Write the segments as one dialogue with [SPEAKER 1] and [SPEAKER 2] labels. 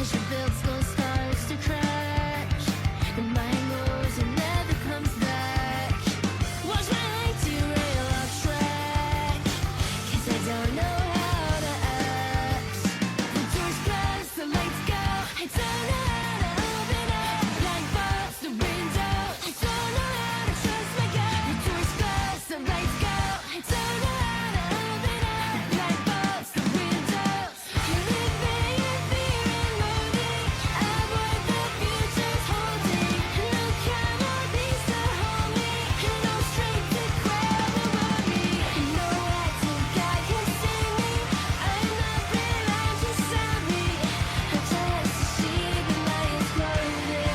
[SPEAKER 1] As your build slow starts to crash, the mind goes and never comes back. Watch my light derail off track, 'cause I don't know how to act. The doors close, the lights go, I don't know how to open up. Blind bolts, the window, I don't know how to trust my gut. The doors close, the lights go, I don't know how to open up. Blind bolts, the windows, living in fear and loathing. Avoid the future's holding. No camera needs to hold me, no strength to quell the worry. No active guy can save me, I'm not around to stop me. I just see the lights closing.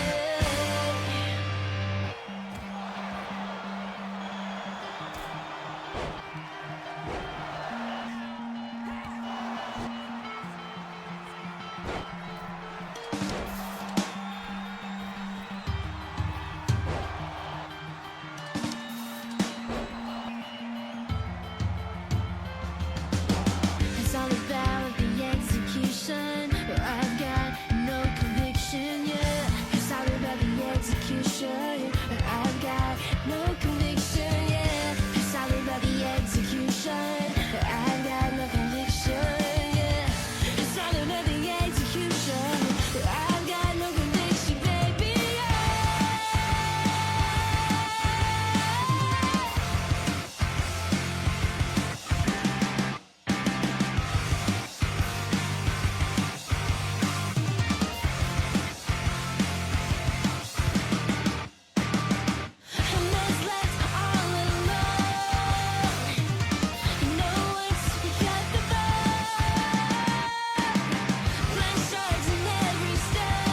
[SPEAKER 1] It's all about the execution, where I've got no conviction, yeah. It's all about the execution, where I've got no conviction, yeah. It's all about the execution, where I've got no conviction, yeah. It's all about the execution, where I've got no conviction, baby, yeah. I'm just left all alone. No one's got the bug. Blind sharks in every step.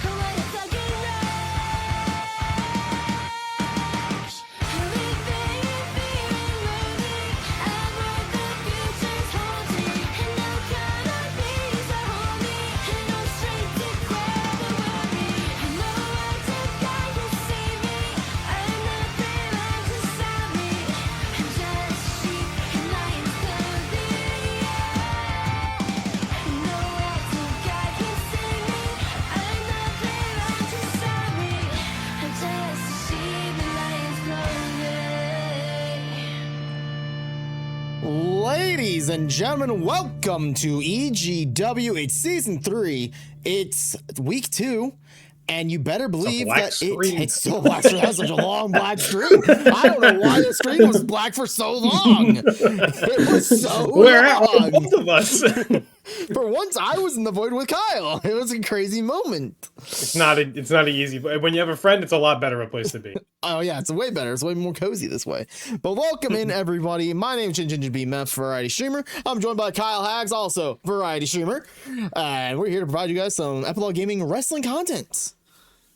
[SPEAKER 1] What a fucking rush. Living in fear and loathing. Avoid the future's holding. No camera needs to hold me, no strength to quell the worry. No active guy can save me, I'm not around to stop me. I'm just sheep in lion's clothing, yeah. No active guy can save me, I'm not around to stop me. I'm just sheep in lion's clothing.
[SPEAKER 2] Ladies and gentlemen, welcome to EGW. It's season 3. It's week 2. And you better believe
[SPEAKER 3] black
[SPEAKER 2] that
[SPEAKER 3] screen.
[SPEAKER 2] it's still a black screen. That's such a long black screen. I don't know why the screen was black for so long. It was so
[SPEAKER 3] Where are
[SPEAKER 2] long.
[SPEAKER 3] both of us?
[SPEAKER 2] For once, I was in the void with Kyle. It was a crazy moment.
[SPEAKER 3] It's not an easy. When you have a friend, it's a lot better of a place to be.
[SPEAKER 2] Oh yeah, it's way better. It's way more cozy this way. But welcome in everybody. My name is GodofBeaverz, variety streamer. I'm joined by Kyle Hags, also variety streamer, and we're here to provide you guys some Epilogue Gaming wrestling content.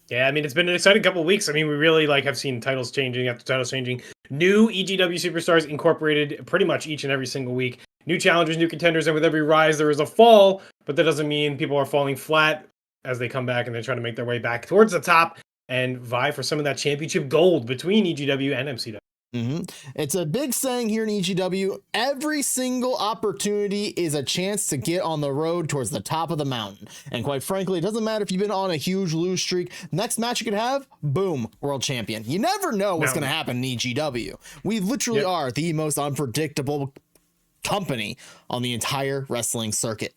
[SPEAKER 3] Yeah, I mean, it's been an exciting couple of weeks. I mean, we really have seen titles changing after titles changing. New EGW superstars incorporated pretty much each and every single week. New challengers, new contenders, and with every rise there is a fall. But that doesn't mean people are falling flat as they come back and they try to make their way back towards the top and vie for some of that championship gold between EGW and MCW.
[SPEAKER 2] It's a big saying here in EGW. Every single opportunity is a chance to get on the road towards the top of the mountain. And quite frankly, it doesn't matter if you've been on a huge lose streak. Next match you could have, boom, world champion. You never know what's going to happen in EGW. We literally are the most unpredictable company on the entire wrestling circuit.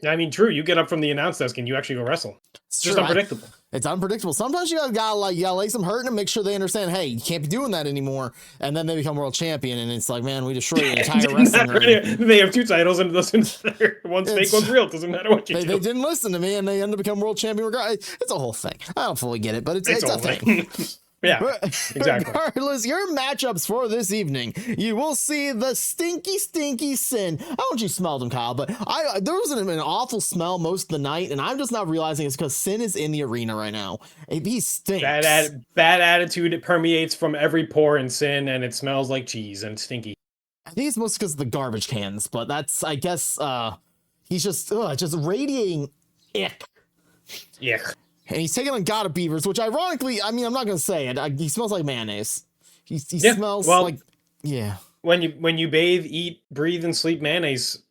[SPEAKER 3] Yeah, I mean, true. You get up from the announce desk and you actually go wrestle. It's just unpredictable.
[SPEAKER 2] It's unpredictable. Sometimes you gotta lay some hurt and make sure they understand, hey, you can't be doing that anymore. And then they become world champion, and it's like, man, we destroyed the entire wrestling ring.
[SPEAKER 3] They have 2 titles, and it doesn't matter. One's fake, one's real. It doesn't matter what you do.
[SPEAKER 2] They didn't listen to me, and they end up becoming world champion. It's a whole thing. I don't fully get it, but it's a thing.
[SPEAKER 3] Yeah, exactly.
[SPEAKER 2] Regardless, your matchups for this evening, you will see the stinky Sin. I don't know if you smelled him, Kyle, but there was an awful smell most of the night, and I'm just not realizing it's because Sin is in the arena right now. He stinks.
[SPEAKER 3] Bad attitude. It permeates from every pore in Sin, and it smells like cheese and stinky.
[SPEAKER 2] I think it's mostly because of the garbage cans, but that's, I guess, he's just radiating ick.
[SPEAKER 3] Yeah.
[SPEAKER 2] And he's taking on GodofBeaverz, which ironically, I mean, I'm not going to say it. He smells like mayonnaise. He smells like, yeah.
[SPEAKER 3] when you bathe, eat, breathe, and sleep mayonnaise,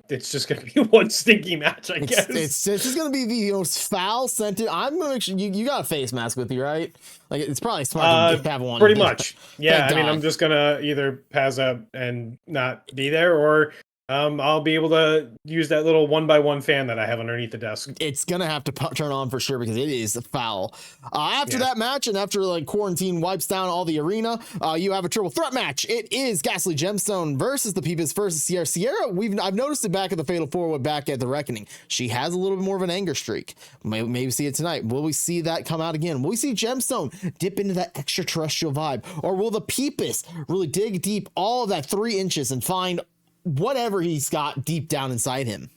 [SPEAKER 3] it's just gonna be one stinky match, I guess.
[SPEAKER 2] It's just gonna be the most foul scented. I'm gonna make sure you got a face mask with you, right? Like it's probably smart to have one.
[SPEAKER 3] Pretty much. Yeah,
[SPEAKER 2] Thank
[SPEAKER 3] I mean,
[SPEAKER 2] God.
[SPEAKER 3] I'm just gonna either pass out and not be there, or I'll be able to use that little 1x1 fan that I have underneath the desk.
[SPEAKER 2] It's gonna have to turn on for sure because it is foul. After
[SPEAKER 3] Yeah.
[SPEAKER 2] that match and after like quarantine wipes down all the arena, you have a triple threat match. It is Ghastly Gemstone versus the Pipis versus Slayyyr. Slayyyr, I've noticed it back at the Fatal 4 back at the Reckoning. She has a little bit more of an anger streak. Maybe see it tonight. Will we see that come out again? Will we see Gemstone dip into that extraterrestrial vibe, or will the Pipis really dig deep all of that 3 inches and find whatever he's got deep down inside him?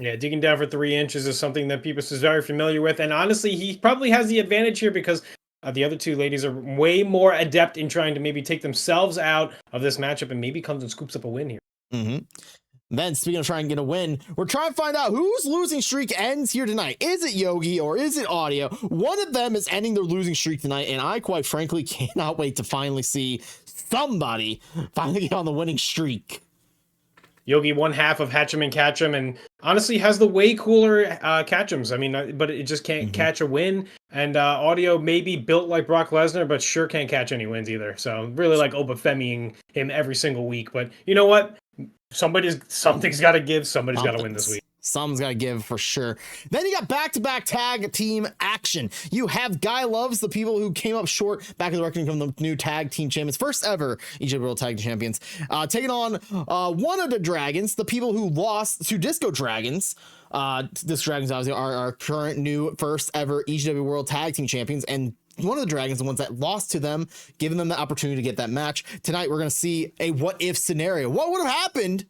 [SPEAKER 3] Yeah, digging down for 3 inches is something that Pipis is very familiar with, and honestly, he probably has the advantage here because the other two ladies are way more adept in trying to maybe take themselves out of this matchup, and maybe comes and scoops up a win here.
[SPEAKER 2] Then, speaking of trying to get a win, we're trying to find out whose losing streak ends here tonight. Is it Yogi or is it Audio? One of them is ending their losing streak tonight, and I quite frankly cannot wait to finally see somebody finally get on the winning streak.
[SPEAKER 3] Yogi, one half of Hatchem and Catchem, and honestly has the way cooler Catchems. I mean, but it just can't catch a win. And Audio may be built like Brock Lesnar, but sure can't catch any wins either. So really like Obafemiing him every single week. But you know what? Something's got to give. Somebody's got to win this week.
[SPEAKER 2] Someone's got to give for sure. Then you got back-to-back tag team action. You have Guy Loves, the people who came up short back in the reckoning from the new tag team champions, first ever EGW World Tag Team Champions, taking on OneofDaDragons, the people who lost to Disco Dragons. Disco Dragons obviously are our current new first ever EGW World Tag Team Champions, and OneofDaDragons, the ones that lost to them, giving them the opportunity to get that match. Tonight, we're going to see a what-if scenario. What would have happened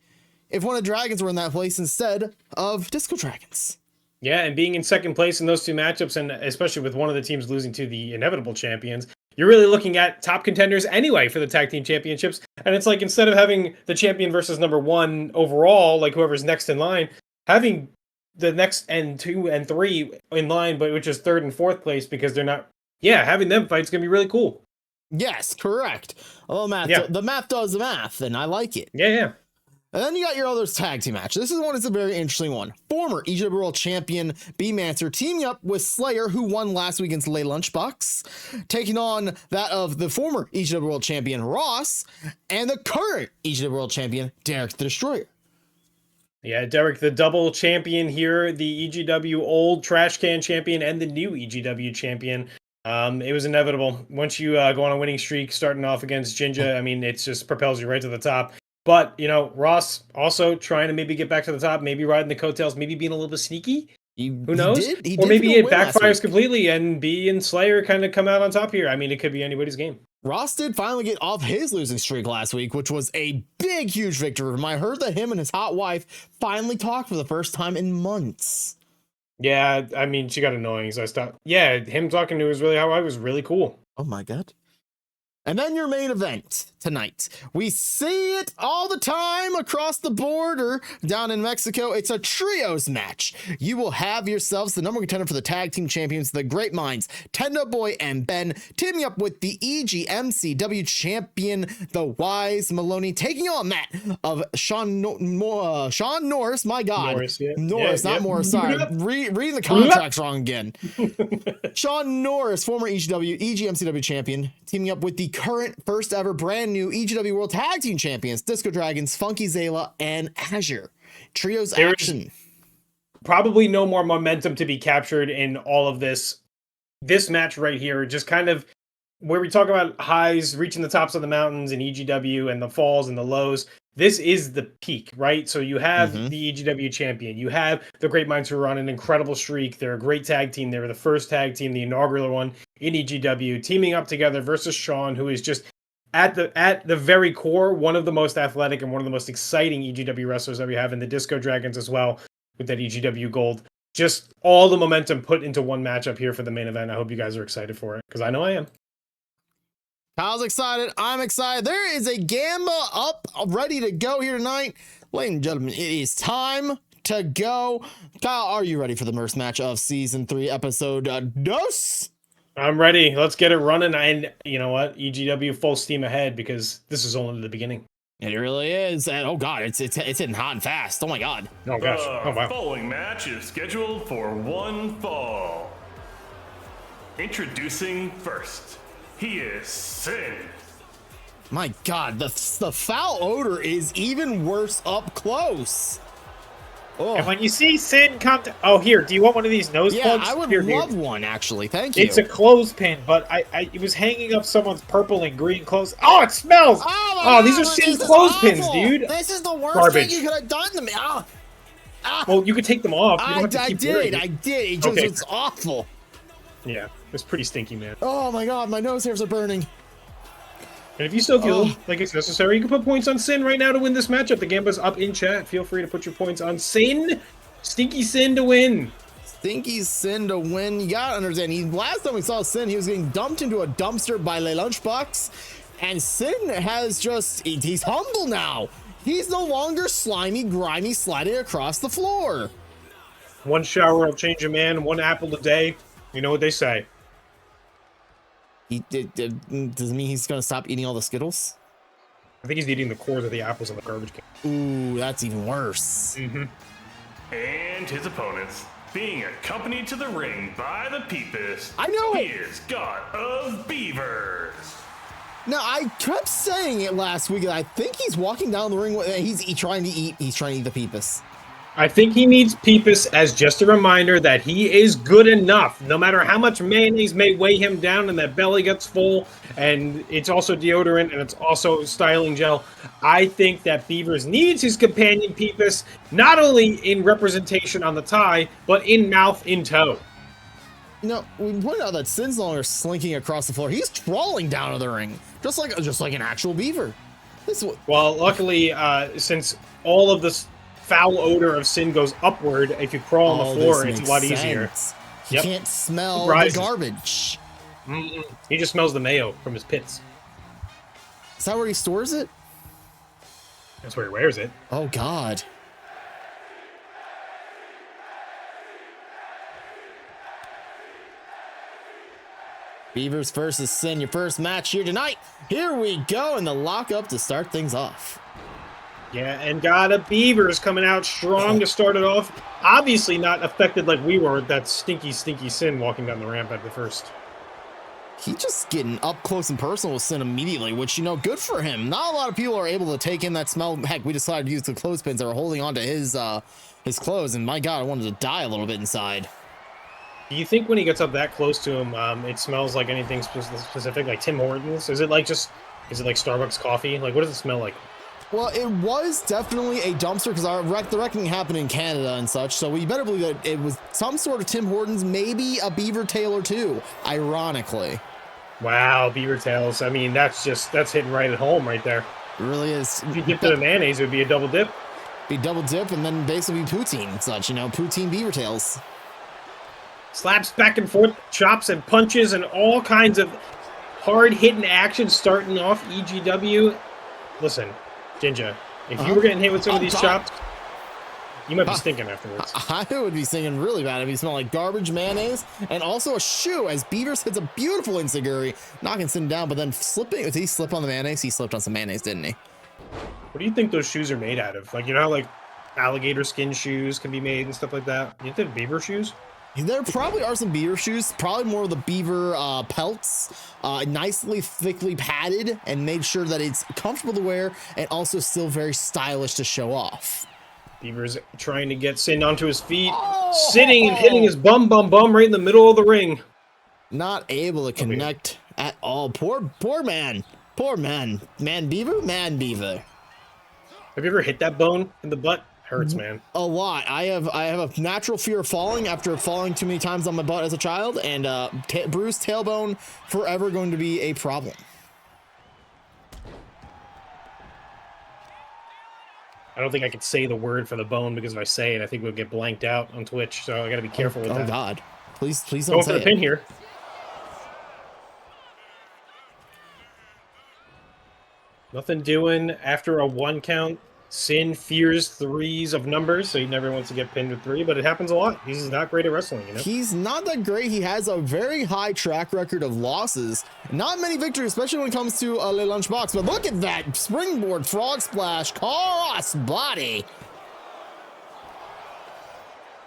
[SPEAKER 2] if OneofDaDragons were in that place instead of Disco Dragons?
[SPEAKER 3] Yeah, and being in second place in those two matchups, and especially with one of the teams losing to the inevitable champions, you're really looking at top contenders anyway for the tag team championships. And it's like, instead of having the champion versus number 1 overall, like whoever's next in line, having the next and 2 and 3 in line, but which is third and fourth place, because they're not. Yeah, having them fight is gonna be really cool.
[SPEAKER 2] Yes, correct. Although the math does the math, and I like it.
[SPEAKER 3] Yeah.
[SPEAKER 2] And then you got your other tag team match. This is one. It's a very interesting one. Former EGW World Champion Beemancer teaming up with Slayyyr, who won last week against Lay Lunchbox, taking on that of the former EGW World Champion Ross and the current EGW World Champion Derrick the Destroyer.
[SPEAKER 3] Yeah, Derrick, the double champion here, the EGW old trash can champion and the new EGW champion. It was inevitable. Once you go on a winning streak, starting off against Jinja, I mean, it just propels you right to the top. But, you know, Ross also trying to maybe get back to the top, maybe riding the coattails, maybe being a little bit sneaky. Who knows?
[SPEAKER 2] He
[SPEAKER 3] or
[SPEAKER 2] did
[SPEAKER 3] maybe
[SPEAKER 2] for the
[SPEAKER 3] it
[SPEAKER 2] win last
[SPEAKER 3] backfires
[SPEAKER 2] week.
[SPEAKER 3] completely and B and Slayyyr kind of come out on top here. I mean, it could be anybody's game.
[SPEAKER 2] Ross did finally get off his losing streak last week, which was a big, huge victory for him. I heard that him and his hot wife finally talked for the first time in months.
[SPEAKER 3] Yeah, I mean, she got annoying, so I stopped. Yeah, him talking to his really hot wife was really cool.
[SPEAKER 2] Oh my God. And then your main event tonight. We see it all the time across the border down in Mexico. It's a trios match. You will have yourselves the number one contender for the tag team champions, the Great Minds, Tendo Boy and Ben, teaming up with the EGMCW champion, the Wise Melone, taking on that of Sean Norris. My God.
[SPEAKER 3] Norris, yeah.
[SPEAKER 2] Norris,
[SPEAKER 3] Yeah,
[SPEAKER 2] not
[SPEAKER 3] yeah.
[SPEAKER 2] Morris. Sorry. Reading the contracts wrong again. Sean Norris, former EGMCW champion, teaming up with the current first ever brand new EGW World Tag Team Champions, Disco Dragons, Funky Zayla, and Azure. Trios action.
[SPEAKER 3] Probably no more momentum to be captured in all of this. This match right here, just kind of where we talk about highs, reaching the tops of the mountains in EGW and the falls and the lows. This is the peak, right? So you have the EGW champion. You have the Great Minds, who are on an incredible streak. They're a great tag team. They were the first tag team, the inaugural one in EGW, teaming up together versus Sean, who is just at the very core, one of the most athletic and one of the most exciting EGW wrestlers that we have, in the Disco Dragons as well, with that EGW gold. Just all the momentum put into one matchup here for the main event. I hope you guys are excited for it, because I know I am.
[SPEAKER 2] Kyle's excited. I'm excited. There is a Gamba up, ready to go here tonight. Ladies and gentlemen, it is time to go. Kyle, are you ready for the first match of Season 3, Episode Dos?
[SPEAKER 3] I'm ready. Let's get it running. And you know what? EGW full steam ahead, because this is only the beginning.
[SPEAKER 2] It really is. And oh god, it's hitting hot and fast. Oh my god.
[SPEAKER 3] Oh gosh. Oh wow.
[SPEAKER 4] Following match is scheduled for one fall. Introducing first, he is Sin.
[SPEAKER 2] My god, the foul odor is even worse up close. Oh.
[SPEAKER 3] And when you see Sin come to, oh here, do you want one of these nose plugs?
[SPEAKER 2] I would
[SPEAKER 3] Here,
[SPEAKER 2] love
[SPEAKER 3] dude.
[SPEAKER 2] one actually. Thank you.
[SPEAKER 3] It's a clothespin, but it was hanging up someone's purple and green clothes. Oh, it smells!
[SPEAKER 2] Oh,
[SPEAKER 3] these are Sin clothespins, dude.
[SPEAKER 2] This is the worst
[SPEAKER 3] Garbage.
[SPEAKER 2] thing you could have done to me. Oh.
[SPEAKER 3] Well, you could take them off. You don't have to
[SPEAKER 2] I
[SPEAKER 3] keep
[SPEAKER 2] did.
[SPEAKER 3] wearing it.
[SPEAKER 2] I did. It just
[SPEAKER 3] Okay.
[SPEAKER 2] was awful.
[SPEAKER 3] Yeah, it's pretty stinky, man.
[SPEAKER 2] Oh my god, my nose hairs are burning.
[SPEAKER 3] And if you still feel like it's necessary, you can put points on Sin right now to win this matchup. The Gamba's up in chat. Feel free to put your points on Sin. Stinky Sin to win.
[SPEAKER 2] Stinky Sin to win. You gotta understand, last time we saw Sin, he was getting dumped into a dumpster by Le Lunchbox. And Sin has just, he's humble now. He's no longer slimy, grimy, sliding across the floor.
[SPEAKER 3] One shower will change a man, one apple a day. You know what they say.
[SPEAKER 2] Does it mean he's gonna stop eating all the Skittles?
[SPEAKER 3] I think he's eating the cores of the apples in the garbage can.
[SPEAKER 2] Ooh, that's even worse.
[SPEAKER 4] And his opponents, being accompanied to the ring by the Pipis.
[SPEAKER 2] I know!
[SPEAKER 4] He is GodofBeaverz.
[SPEAKER 2] Now, I kept saying it last week, and I think he's walking down the ring, he's trying to eat the Pipis.
[SPEAKER 3] I think he needs Pipis as just a reminder that he is good enough. No matter how much mayonnaise may weigh him down and that belly gets full, and it's also deodorant and it's also styling gel, I think that Beaverz needs his companion Pipis, not only in representation on the tie, but in mouth, in tow.
[SPEAKER 2] You know, we pointed out that Sin's no longer slinking across the floor. He's crawling down to the ring, just like an actual beaver.
[SPEAKER 3] Well, luckily, since all of this foul odor of Sin goes upward, if you crawl on the floor, it's a lot easier.
[SPEAKER 2] He can't smell
[SPEAKER 3] It
[SPEAKER 2] the
[SPEAKER 3] rises.
[SPEAKER 2] garbage.
[SPEAKER 3] He just smells the mayo from his pits.
[SPEAKER 2] Is that where he stores it?
[SPEAKER 3] That's where he wears it.
[SPEAKER 2] Oh, God. Beaverz versus Sin, your first match here tonight. Here we go in the lockup to start things off.
[SPEAKER 3] Yeah, and GodofBeaverz coming out strong to start it off. Obviously not affected like we were with that stinky Sin walking down the ramp at the first.
[SPEAKER 2] He just getting up close and personal with Sin immediately, which, you know, good for him. Not a lot of people are able to take in that smell. Heck, we decided to use the clothespins that were holding onto his clothes, and my God, I wanted to die a little bit inside.
[SPEAKER 3] Do you think when he gets up that close to him, it smells like anything specific, like Tim Hortons? Is it like Starbucks coffee? Like, what does it smell like?
[SPEAKER 2] Well, it was definitely a dumpster because the wrecking happened in Canada and such, so we better believe that it was some sort of Tim Hortons, maybe a beaver tail or two, ironically.
[SPEAKER 3] Wow, beaver tails. I mean, that's hitting right at home right there.
[SPEAKER 2] It really is.
[SPEAKER 3] If you dipped it in mayonnaise, it would be a double dip.
[SPEAKER 2] Be double dip and then basically poutine and such, you know, poutine beaver tails.
[SPEAKER 3] Slaps back and forth, chops and punches, and all kinds of hard-hitting action starting off EGW. Listen, Jinja, if you were getting hit with some of these chops, you might be stinking afterwards.
[SPEAKER 2] I would be singing really bad if you smell like garbage, mayonnaise, and also a shoe as Beaverz hits a beautiful enziguri, knocking Sin down, but then slipping. Did he slip on the mayonnaise? He slipped on some mayonnaise, didn't he?
[SPEAKER 3] What do you think those shoes are made out of? Like, you know how, like, alligator skin shoes can be made and stuff like that? You think beaver shoes?
[SPEAKER 2] There probably are some beaver shoes, probably more of the beaver pelts, nicely thickly padded and made sure that it's comfortable to wear and also still very stylish to show off.
[SPEAKER 3] Beaverz trying to get Sin onto his feet, sitting and hitting his bum right in the middle of the ring.
[SPEAKER 2] Not able to connect at all. Poor man. Man beaver.
[SPEAKER 3] Have you ever hit that bone in the butt? Hurts, man.
[SPEAKER 2] A lot. I have a natural fear of falling after falling too many times on my butt as a child, and bruised tailbone forever going to be a problem.
[SPEAKER 3] I don't think I could say the word for the bone because if I say it, I think we'll get blanked out on Twitch. So I got to be careful with that.
[SPEAKER 2] Oh God, please don't
[SPEAKER 3] Going
[SPEAKER 2] say
[SPEAKER 3] for the pin
[SPEAKER 2] it.
[SPEAKER 3] here. Nothing doing after a 1 count. Sin fears threes of numbers, so he never wants to get pinned with 3, but it happens a lot. He's not great at wrestling, you know?
[SPEAKER 2] He's not that great. He has a very high track record of losses. Not many victories, especially when it comes to Le Lunchbox. But look at that springboard frog splash cross body.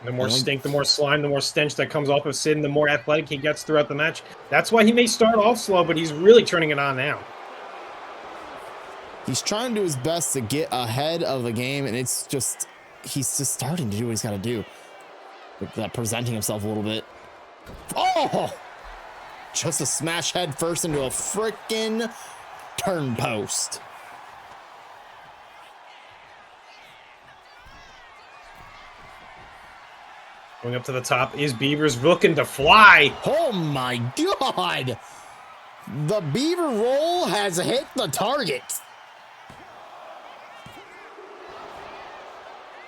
[SPEAKER 3] The more stink, the more slime, the more stench that comes off of Sin, the more athletic he gets throughout the match. That's why he may start off slow, but he's really turning it on now.
[SPEAKER 2] He's trying to do his best to get ahead of the game, and it's just, he's just starting to do what he's got to do. Like that, presenting himself a little bit. Oh! Just a smash head first into a freaking turn post.
[SPEAKER 3] Going up to the top is Beaverz looking to fly.
[SPEAKER 2] Oh my God! The Beaver roll has hit the target.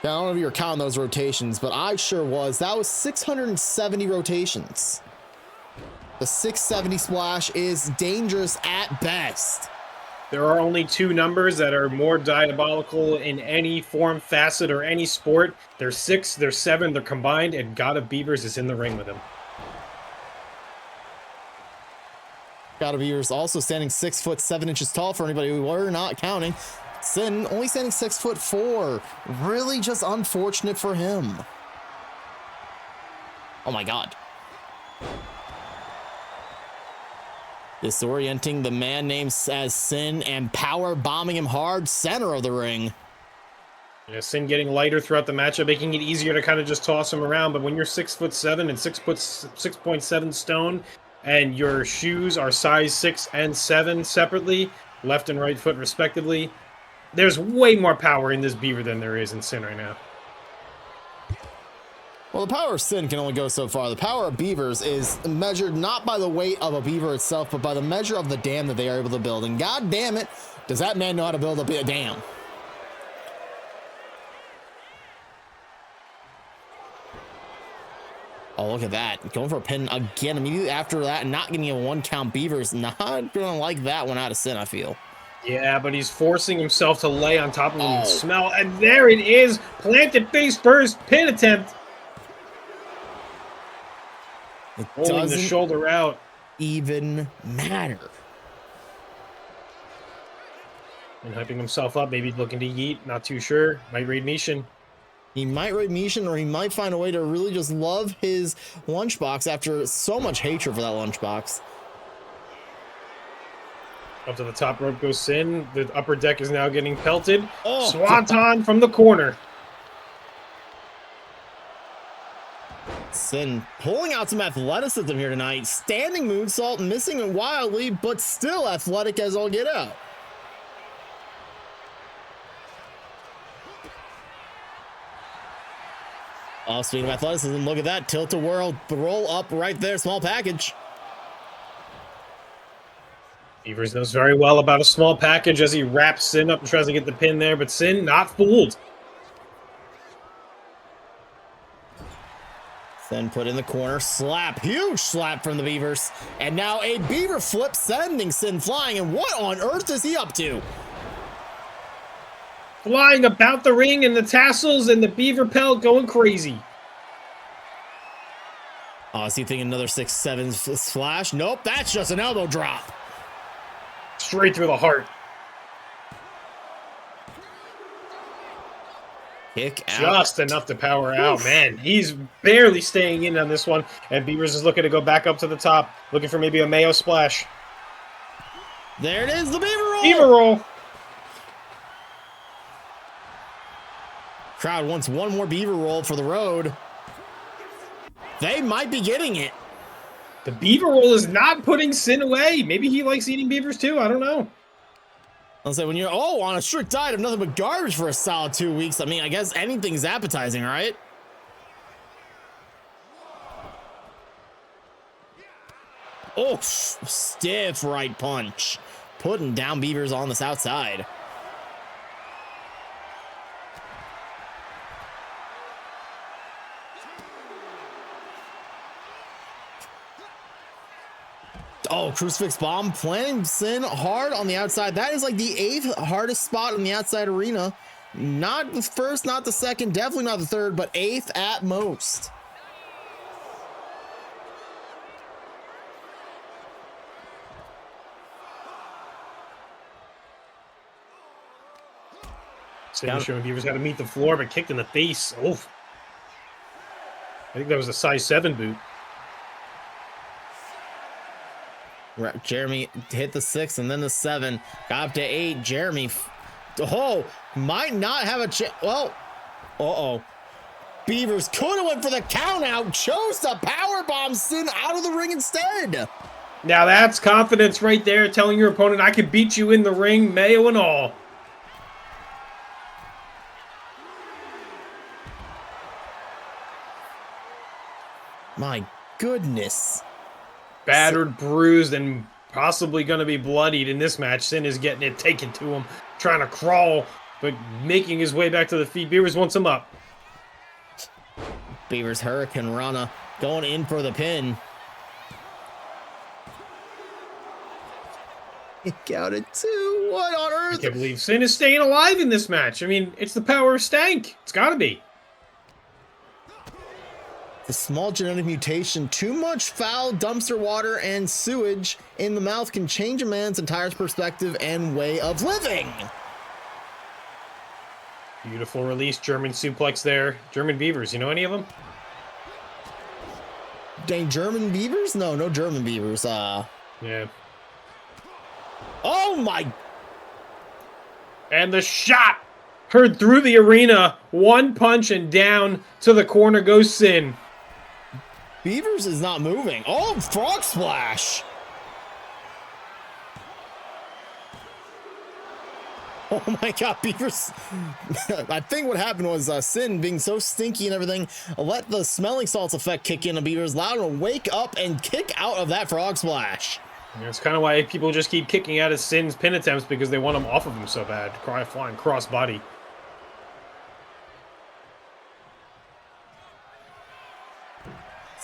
[SPEAKER 2] Now, I don't know if you were counting those rotations, but I sure was. That was 670 rotations. The 670 splash is dangerous at best.
[SPEAKER 3] There are only 2 numbers that are more diabolical in any form, facet, or any sport. They're 6, they're 7, they're combined, and GodofBeaverz is in the ring with him.
[SPEAKER 2] GodofBeaverz also standing 6'7" tall for anybody who were not counting. Sin only standing 6'4". Really just unfortunate for him. Oh my God. Disorienting the man named as Sin and power bombing him hard center of the ring.
[SPEAKER 3] Yeah, Sin getting lighter throughout the matchup, making it easier to kind of just toss him around. But when you're 6'7" and 6.7 stone, and your shoes are size 6 and 7 separately, left and right foot respectively, there's way more power in this Beaver than there is in Sin right now.
[SPEAKER 2] Well, the power of Sin can only go so far. The power of Beaverz is measured not by the weight of a beaver itself, but by the measure of the dam that they are able to build. And God damn it, does that man know how to build a dam? Oh, look at that. Going for a pin again immediately after that, not getting a 1 count. Beaverz not gonna like that one out of Sin, I feel.
[SPEAKER 3] Yeah, but he's forcing himself to lay on top of him and smell. And there it is. Planted face first. Pin attempt.
[SPEAKER 2] It
[SPEAKER 3] Holding
[SPEAKER 2] doesn't
[SPEAKER 3] the shoulder out.
[SPEAKER 2] even matter.
[SPEAKER 3] And hyping himself up. Maybe looking to yeet. Not too sure. Might read Mishin.
[SPEAKER 2] He might raid Mishin, or he might find a way to really just love his lunchbox after so much hatred for that lunchbox.
[SPEAKER 3] Up to the top rope goes Sin. The upper deck is now getting pelted.
[SPEAKER 2] Oh,
[SPEAKER 3] Swanton from the corner.
[SPEAKER 2] Sin pulling out some athleticism here tonight. Standing moonsault, missing it wildly, but still athletic as all get out. Oh, speaking of athleticism, look at that. Tilt-a-whirl, roll up right there. Small package.
[SPEAKER 3] Beaverz knows very well about a small package as he wraps Sin up and tries to get the pin there, but Sin not fooled.
[SPEAKER 2] Then put in the corner, slap, huge slap from the Beaverz. And now a Beaver flip sending Sin flying. And what on earth is he up to?
[SPEAKER 3] Flying about the ring and the tassels and the beaver pelt going crazy.
[SPEAKER 2] Oh, is he thinking another 6'7" splash? Nope, that's just an elbow drop.
[SPEAKER 3] Straight through the heart.
[SPEAKER 2] Kick out.
[SPEAKER 3] Just enough to power out, man. He's barely staying in on this one. And Beaverz is looking to go back up to the top. Looking for maybe a Mayo splash.
[SPEAKER 2] There it is, the Beaver roll.
[SPEAKER 3] Beaver roll.
[SPEAKER 2] Crowd wants one more Beaver roll for the road. They might be getting it.
[SPEAKER 3] The Beaver roll is not putting Sin away. Maybe he likes eating beavers too. I don't know.
[SPEAKER 2] I'll say when you're on a strict diet of nothing but garbage for a solid 2 weeks, I mean, I guess anything's appetizing, right? Oh, stiff right punch. Putting down Beaverz on the south side. Oh, crucifix bomb, planting Sin hard on the outside. That is like the 8th hardest spot in the outside arena. Not the first, not the second, definitely not the third, but 8th at most.
[SPEAKER 3] Sin showing Beavers how to meet the floor, but kicked in the face. Oh, I think that was a size 7 boot.
[SPEAKER 2] Jeremy hit the 6 and then the 7. Got up to 8. Jeremy, might not have a chance. Well, Beavers could have went for the count out. Chose to powerbomb Sin out of the ring instead.
[SPEAKER 3] Now that's confidence right there, telling your opponent, I can beat you in the ring, mayo and all.
[SPEAKER 2] My goodness.
[SPEAKER 3] Battered, bruised, and possibly going to be bloodied in this match. Sin is getting it taken to him, trying to crawl, but making his way back to the feet. Beavers wants him up.
[SPEAKER 2] Beavers Hurricane Rana going in for the pin. Count it 2. What on
[SPEAKER 3] I
[SPEAKER 2] earth?
[SPEAKER 3] can't believe Sin is staying alive in this match. I mean, it's the power of Stank. It's got to be.
[SPEAKER 2] The small genetic mutation, too much foul dumpster water and sewage in the mouth can change a man's entire perspective and way of living.
[SPEAKER 3] Beautiful release, German suplex there. German Beavers, you know any of them?
[SPEAKER 2] Dang, German Beavers? No German Beavers.
[SPEAKER 3] Yeah.
[SPEAKER 2] Oh my.
[SPEAKER 3] And the shot heard through the arena. One punch and down to the corner goes Sin.
[SPEAKER 2] Beavers is not moving. Oh, frog splash. Oh my God, Beavers. I think what happened was Sin being so stinky and everything, let the smelling salts effect kick in, and Beavers allowed him to wake up and kick out of that frog splash.
[SPEAKER 3] That's kind of why people just keep kicking out of Sin's pin attempts, because they want him off of him so bad. Flying cross body.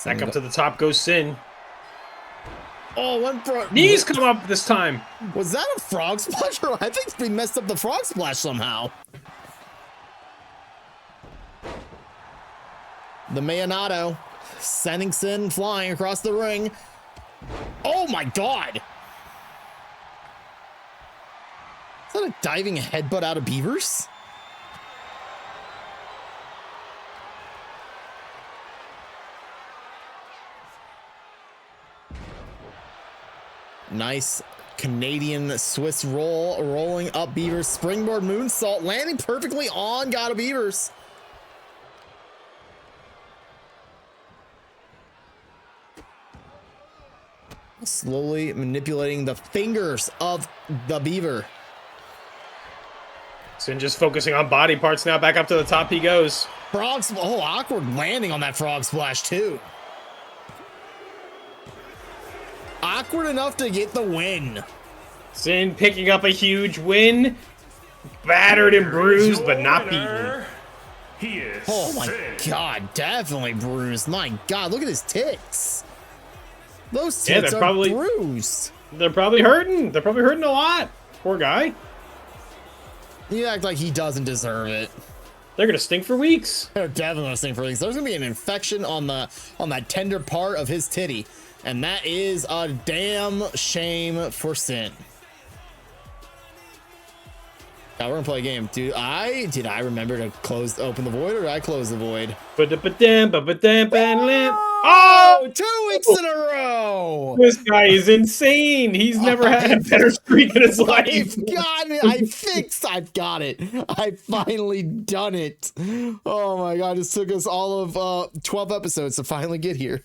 [SPEAKER 3] Back up to the top goes Sin.
[SPEAKER 2] Oh, one frog.
[SPEAKER 3] Knees come up this time.
[SPEAKER 2] Was that a frog splash? I think we messed up the frog splash somehow. The Mayonado sending Sin flying across the ring. Oh my God. Is that a diving headbutt out of Beavers? Nice Canadian Swiss roll, rolling up Beavers. Springboard moonsault, landing perfectly on GodofBeavrz. Slowly manipulating the fingers of the Beaver.
[SPEAKER 3] Sin just focusing on body parts now. Back up to the top he goes.
[SPEAKER 2] Awkward landing on that frog splash too. Awkward enough to get the win.
[SPEAKER 3] Sin picking up a huge win. Battered and bruised, but not beaten.
[SPEAKER 4] He is.
[SPEAKER 2] Oh my
[SPEAKER 4] Sin.
[SPEAKER 2] God, definitely bruised. My God, look at his tits. Those
[SPEAKER 3] Yeah,
[SPEAKER 2] tits
[SPEAKER 3] they're
[SPEAKER 2] are
[SPEAKER 3] probably
[SPEAKER 2] bruised.
[SPEAKER 3] They're probably hurting. They're probably hurting a lot. Poor guy.
[SPEAKER 2] You act like he doesn't deserve it.
[SPEAKER 3] They're gonna stink for weeks.
[SPEAKER 2] They're definitely gonna sting for these. There's gonna be an infection on that tender part of his titty, and that is a damn shame for Sin. Now we're gonna play a game. Did I remember to open the void, or did I close the void? Oh, 2 weeks in a row!
[SPEAKER 3] This guy is insane. He's never had a better streak in his life.
[SPEAKER 2] I've got it. I've got it. I finally done it. Oh my God, it took us all of 12 episodes to finally get here.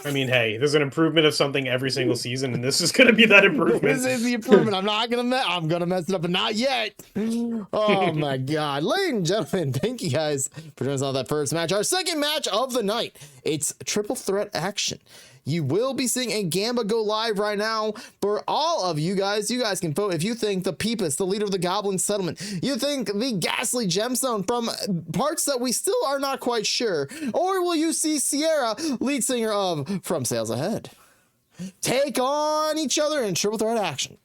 [SPEAKER 3] I mean, hey, there's an improvement of something every single season, and this is going to be that improvement.
[SPEAKER 2] This is the improvement. I'm gonna mess it up, but not yet. Oh my God, ladies and gentlemen, thank you guys for joining us on that first match. Our second match of the night. It's triple threat action. You will be seeing a Gamba go live right now for all of you guys. You guys can vote if you think the Pipis, the leader of the Goblin settlement, you think the ghastly Gemstone from parts that we still are not quite sure, or will you see Slayyyr, lead singer of From Sales Ahead, take on each other in triple threat action?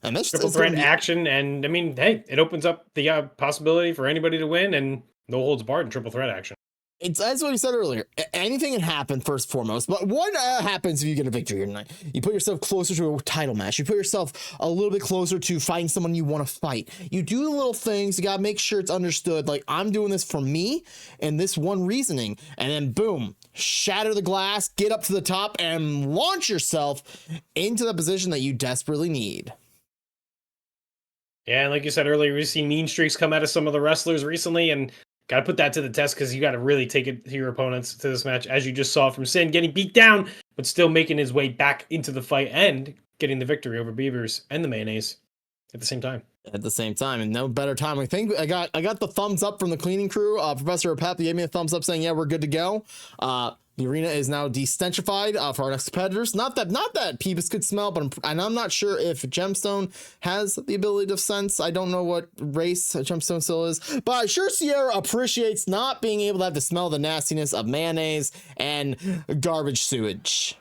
[SPEAKER 2] And this
[SPEAKER 3] triple
[SPEAKER 2] is
[SPEAKER 3] threat
[SPEAKER 2] gonna be-
[SPEAKER 3] action, and I mean, hey, it opens up the possibility for anybody to win, and no holds barred in triple threat action.
[SPEAKER 2] It's as what you said earlier. Anything can happen first and foremost, but what happens if you get a victory here tonight? You put yourself closer to a title match. You put yourself a little bit closer to fighting someone you want to fight. You do the little things. You gotta make sure it's understood. Like, I'm doing this for me and this one reasoning, and then boom, shatter the glass, get up to the top, and launch yourself into the position that you desperately need.
[SPEAKER 3] Yeah, and like you said earlier, we've seen mean streaks come out of some of the wrestlers recently, and got to put that to the test because you got to really take it to your opponents to this match, as you just saw from Sin getting beat down, but still making his way back into the fight and getting the victory over Beavers and the Mayonnaise at the same time.
[SPEAKER 2] At the same time, and no better time. I think I got the thumbs up from the cleaning crew. Professor Pep gave me a thumbs up saying, yeah, we're good to go. The arena is now destensified for our next competitors. Not that Pipis could smell, but I'm not sure if Gemstone has the ability to sense. I don't know what race Gemstone still is, but I'm sure Slayyyy-er appreciates not being able to have to smell the nastiness of mayonnaise and garbage sewage.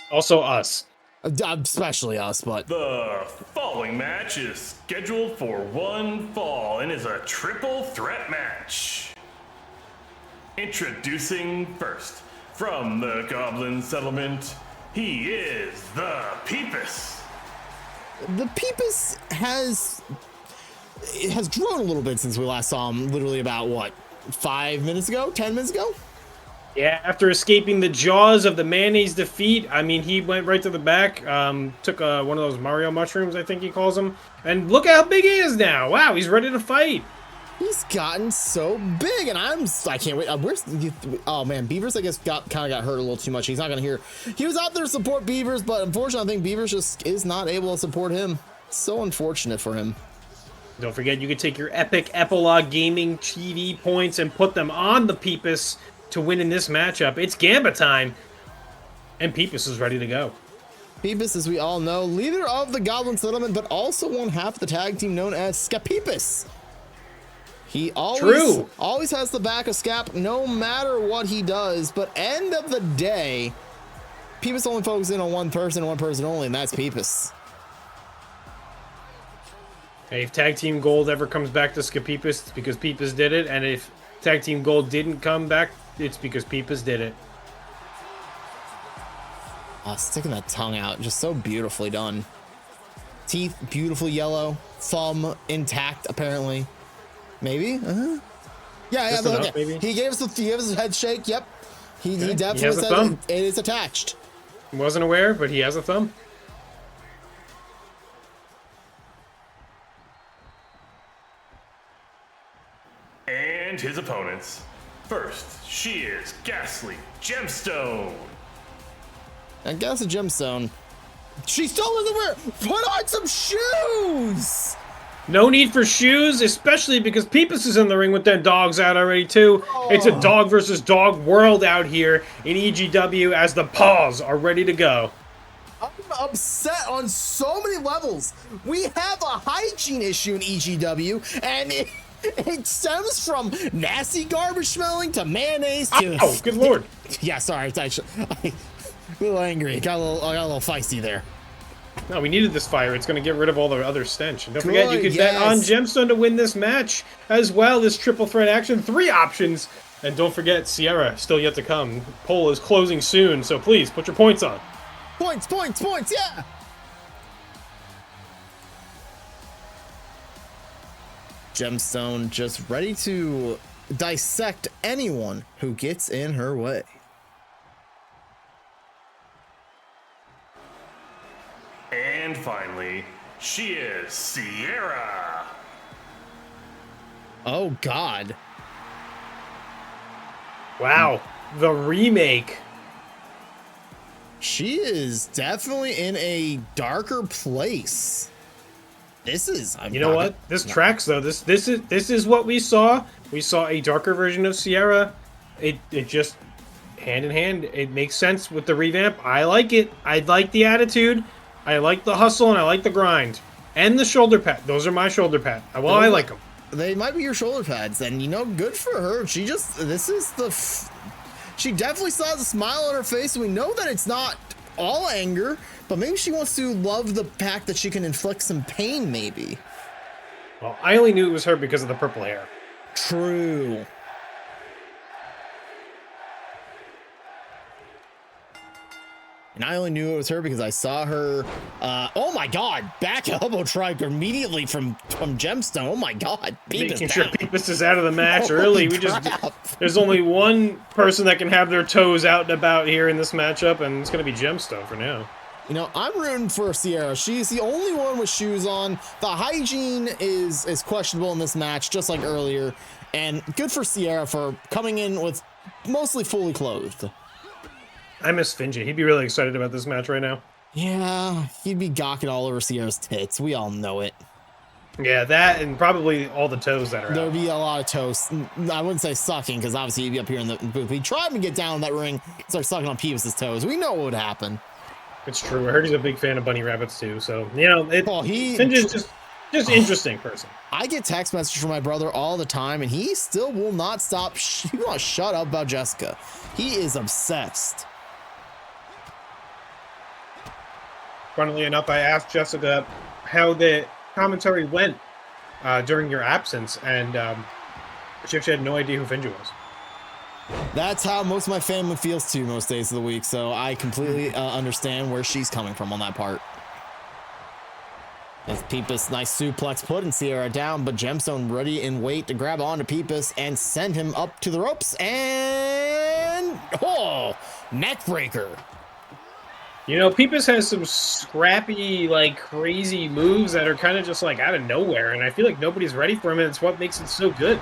[SPEAKER 3] Also us.
[SPEAKER 2] Especially us, but
[SPEAKER 4] The following match is scheduled for one fall and is a triple threat match. Introducing first, from the Goblin Settlement, he is the Pipis.
[SPEAKER 2] the Pipis has grown a little bit since we last saw him. Literally about what, 5 minutes ago, 10 minutes ago.
[SPEAKER 3] Yeah, after escaping the jaws of the Mayonnaise defeat, I mean, he went right to the back, took one of those Mario mushrooms, I think he calls them, and look how big he is now. Wow, he's ready to fight.
[SPEAKER 2] He's gotten so big, and I can't wait. Oh man, Beavers, I guess, kind of got hurt a little too much. He's not gonna hear. He was out there to support Beavers, but unfortunately, I think Beavers just is not able to support him. It's so unfortunate for him.
[SPEAKER 3] Don't forget, you can take your epic Epilogue Gaming TV points and put them on the Pipis to win in this matchup. It's Gamba time, and Pipis is ready to go.
[SPEAKER 2] Pipis, as we all know, leader of the Goblin Settlement, but also one half the tag team known as Pipis. He always has the back of Scap no matter what he does, but end of the day, Pipis only focuses in on one person only, and that's Pipis.
[SPEAKER 3] Hey, if Tag Team Gold ever comes back to Pipis, it's because Pipis did it, and if Tag Team Gold didn't come back, it's because Pipis did it.
[SPEAKER 2] Sticking that tongue out, just so beautifully done. Teeth, beautiful yellow. Thumb, intact, apparently. Maybe? Yeah,
[SPEAKER 3] Just enough,
[SPEAKER 2] okay.
[SPEAKER 3] maybe?
[SPEAKER 2] He gave us a head shake, yep. He
[SPEAKER 3] Okay.
[SPEAKER 2] definitely
[SPEAKER 3] He has a
[SPEAKER 2] said
[SPEAKER 3] thumb.
[SPEAKER 2] it is attached.
[SPEAKER 3] Wasn't aware, but he has a thumb.
[SPEAKER 4] And his opponents. First, she is Ghastly Gemstone.
[SPEAKER 2] I guess a Gemstone. She still doesn't wear. Put on some shoes.
[SPEAKER 3] No need for shoes, especially because Pipis is in the ring with them dogs out already, too. It's a dog versus dog world out here in EGW as the paws are ready to go.
[SPEAKER 2] I'm upset on so many levels. We have a hygiene issue in EGW, and it stems from nasty garbage smelling to mayonnaise to.
[SPEAKER 3] Oh, good lord.
[SPEAKER 2] Yeah, sorry. I a little angry. Got a little feisty there.
[SPEAKER 3] No, we needed this fire. It's going to get rid of all the other stench. And don't forget, you
[SPEAKER 2] Good,
[SPEAKER 3] can bet on
[SPEAKER 2] yes.
[SPEAKER 3] Gemstone to win this match as well. This triple threat action, 3 options. And don't forget, Slayyyy-er still yet to come. Poll is closing soon, so please put your points on.
[SPEAKER 2] Points, yeah. Gemstone just ready to dissect anyone who gets in her way.
[SPEAKER 4] And finally, she is Slayyyy-er.
[SPEAKER 2] Oh God.
[SPEAKER 3] Wow, the remake.
[SPEAKER 2] She is definitely in a darker place. This is.
[SPEAKER 3] You know what? This tracks though. This is what we saw. We saw a darker version of Slayyyy-er. It just hand in hand. It makes sense with the revamp. I like it. I like the attitude. I like the hustle and I like the grind and the shoulder pad. Those are my shoulder pad. Well, I like them.
[SPEAKER 2] They might be your shoulder pads, and you know, good for her. She just. This is the. She definitely still has a smile on her face, and we know that it's not all anger, but maybe she wants to love the fact that she can inflict some pain, maybe.
[SPEAKER 3] Well, I only knew it was her because of the purple hair.
[SPEAKER 2] True. And I only knew it was her because I saw her. Oh my God! Back elbow strike immediately from Gemstone. Oh my God!
[SPEAKER 3] Making sure Pipis is out of the match early. There's only one person that can have their toes out and about here in this matchup, and it's going to be Gemstone for now.
[SPEAKER 2] You know, I'm rooting for Slayyyr. She's the only one with shoes on. The hygiene is questionable in this match, just like earlier. And good for Slayyyr for coming in with mostly fully clothed.
[SPEAKER 3] I miss Finji. He'd be really excited about this match right now.
[SPEAKER 2] Yeah, he'd be gawking all over Slayyr's tits. We all know it.
[SPEAKER 3] Yeah, that and probably all the toes that are
[SPEAKER 2] There'd
[SPEAKER 3] out.
[SPEAKER 2] be a lot of toast. I wouldn't say sucking, because obviously he'd be up here in the booth. He tried to get down in that ring, start sucking on Pipis' toes. We know what would happen.
[SPEAKER 3] It's true. I heard he's a big fan of bunny rabbits too. So you know, Finji's just interesting person.
[SPEAKER 2] I get text messages from my brother all the time, and he still will not stop. He will not shut up about Jessica. He is obsessed.
[SPEAKER 3] Funnily enough, I asked Jessica how the commentary went during your absence, and she had no idea who Finji was.
[SPEAKER 2] That's how most of my family feels too most days of the week, so I completely understand where she's coming from on that part. As Pipis, nice suplex putting Slayyyr down, but Gemstone ready and wait to grab onto Pipis and send him up to the ropes, and neck breaker.
[SPEAKER 3] You know, Pipis has some scrappy, like, crazy moves that are kind of just, like, out of nowhere, and I feel like nobody's ready for him, and it's what makes it so good.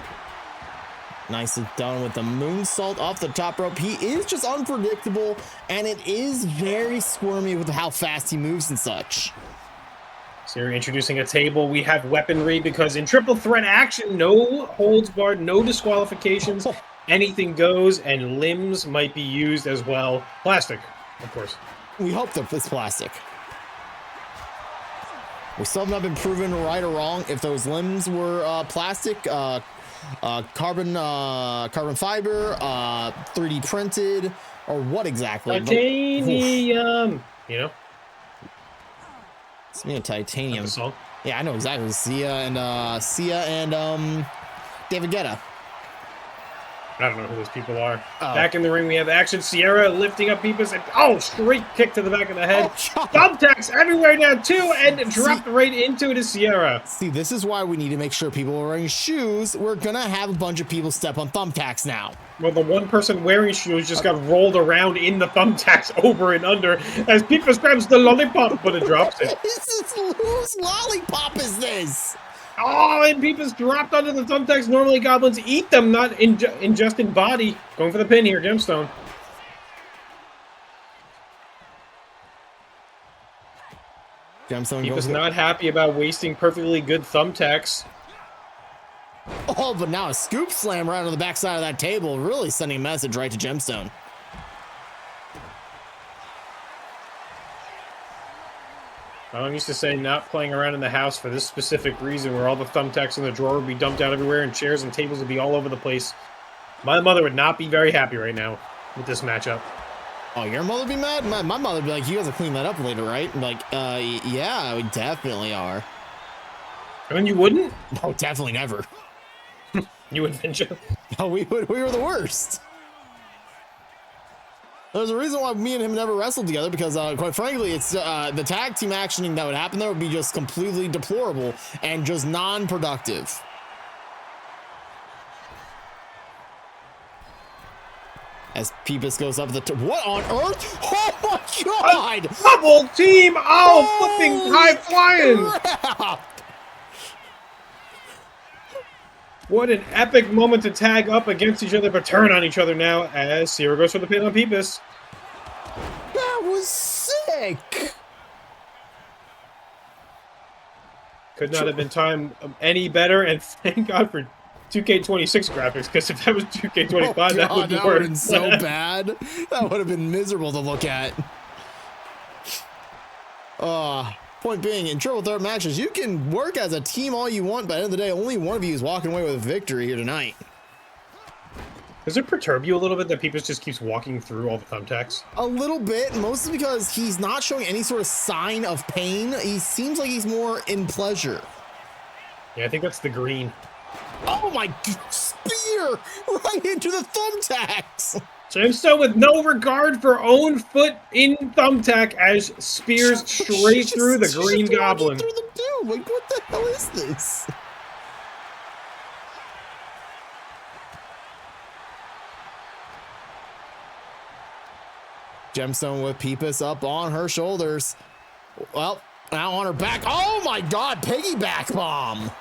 [SPEAKER 2] Nicely done with the moonsault off the top rope. He is just unpredictable, and it is very squirmy with how fast he moves and such.
[SPEAKER 3] So you're introducing a table. We have weaponry, because in triple threat action, no holds barred, no disqualifications, anything goes, and limbs might be used as well. Plastic, of course.
[SPEAKER 2] We hope that it's plastic. We still have not been proven right or wrong if those limbs were plastic, carbon fiber, 3D printed, or what exactly.
[SPEAKER 3] Titanium, you know?
[SPEAKER 2] Speaking of titanium.
[SPEAKER 3] That's the song.
[SPEAKER 2] Yeah, I know exactly. Sia and David Guetta.
[SPEAKER 3] I don't know who those people are.
[SPEAKER 2] Oh.
[SPEAKER 3] Back in the ring, we have action. Slayyyr lifting up Pipis, and straight kick to the back of the head.
[SPEAKER 2] Oh,
[SPEAKER 3] Thumbtacks everywhere now too, and dropped right into it is Slayyyr.
[SPEAKER 2] See, this is why we need to make sure people are wearing shoes. We're gonna have a bunch of people step on thumbtacks now.
[SPEAKER 3] Well, the one person wearing shoes just got rolled around in the thumbtacks over and under as Pipis grabs the lollipop, but it drops it.
[SPEAKER 2] Whose lollipop is this?
[SPEAKER 3] Oh, and Pipis dropped onto the thumbtacks. Normally, goblins eat them, not ingest in body. Going for the pin here, Gemstone.
[SPEAKER 2] Gemstone
[SPEAKER 3] Pipis
[SPEAKER 2] goes
[SPEAKER 3] not happy about wasting perfectly good thumbtacks.
[SPEAKER 2] Oh, but now a scoop slam right on the backside of that table, really sending a message right to Gemstone.
[SPEAKER 3] I'm used to saying not playing around in the house for this specific reason, where all the thumbtacks in the drawer would be dumped out everywhere and chairs and tables would be all over the place. My mother would not be very happy right now with this matchup.
[SPEAKER 2] Oh, your mother be mad? My mother would be like, you guys will clean that up later, right? I'm like, yeah, we definitely are.
[SPEAKER 3] I mean, you wouldn't?
[SPEAKER 2] Oh, definitely never.
[SPEAKER 3] You would, Finja?
[SPEAKER 2] Oh, we were the worst. There's a reason why me and him never wrestled together, because quite frankly, it's the tag team actioning that would happen there would be just completely deplorable and just non-productive. As Pipis goes up the what on earth? Oh my God!
[SPEAKER 3] Double team! Oh, flipping high flying!
[SPEAKER 2] Crap.
[SPEAKER 3] What an epic moment to tag up against each other, but turn on each other now as Slayyyr goes for the pin on Pipis.
[SPEAKER 2] That was sick.
[SPEAKER 3] Could not have been timed any better, and thank God for 2K26 graphics, because if that was 2K25,
[SPEAKER 2] Oh,
[SPEAKER 3] that
[SPEAKER 2] God,
[SPEAKER 3] would be
[SPEAKER 2] that would have been
[SPEAKER 3] worse.
[SPEAKER 2] so bad. That would have been miserable to look at. Point being, in triple threat matches, you can work as a team all you want, but at the end of the day, only one of you is walking away with a victory here tonight.
[SPEAKER 3] Does it perturb you a little bit that Pipis just keeps walking through all the thumbtacks?
[SPEAKER 2] A little bit, mostly because he's not showing any sort of sign of pain. He seems like he's more in pleasure.
[SPEAKER 3] Yeah, I think that's the green.
[SPEAKER 2] Oh my, spear right into the thumbtacks.
[SPEAKER 3] Gemstone with no regard for own foot in thumbtack as spears straight through the green goblin.
[SPEAKER 2] Through the dude. Like, what the hell is this? Gemstone with Pipis up on her shoulders. Well, now on her back. Oh my God, piggyback bomb.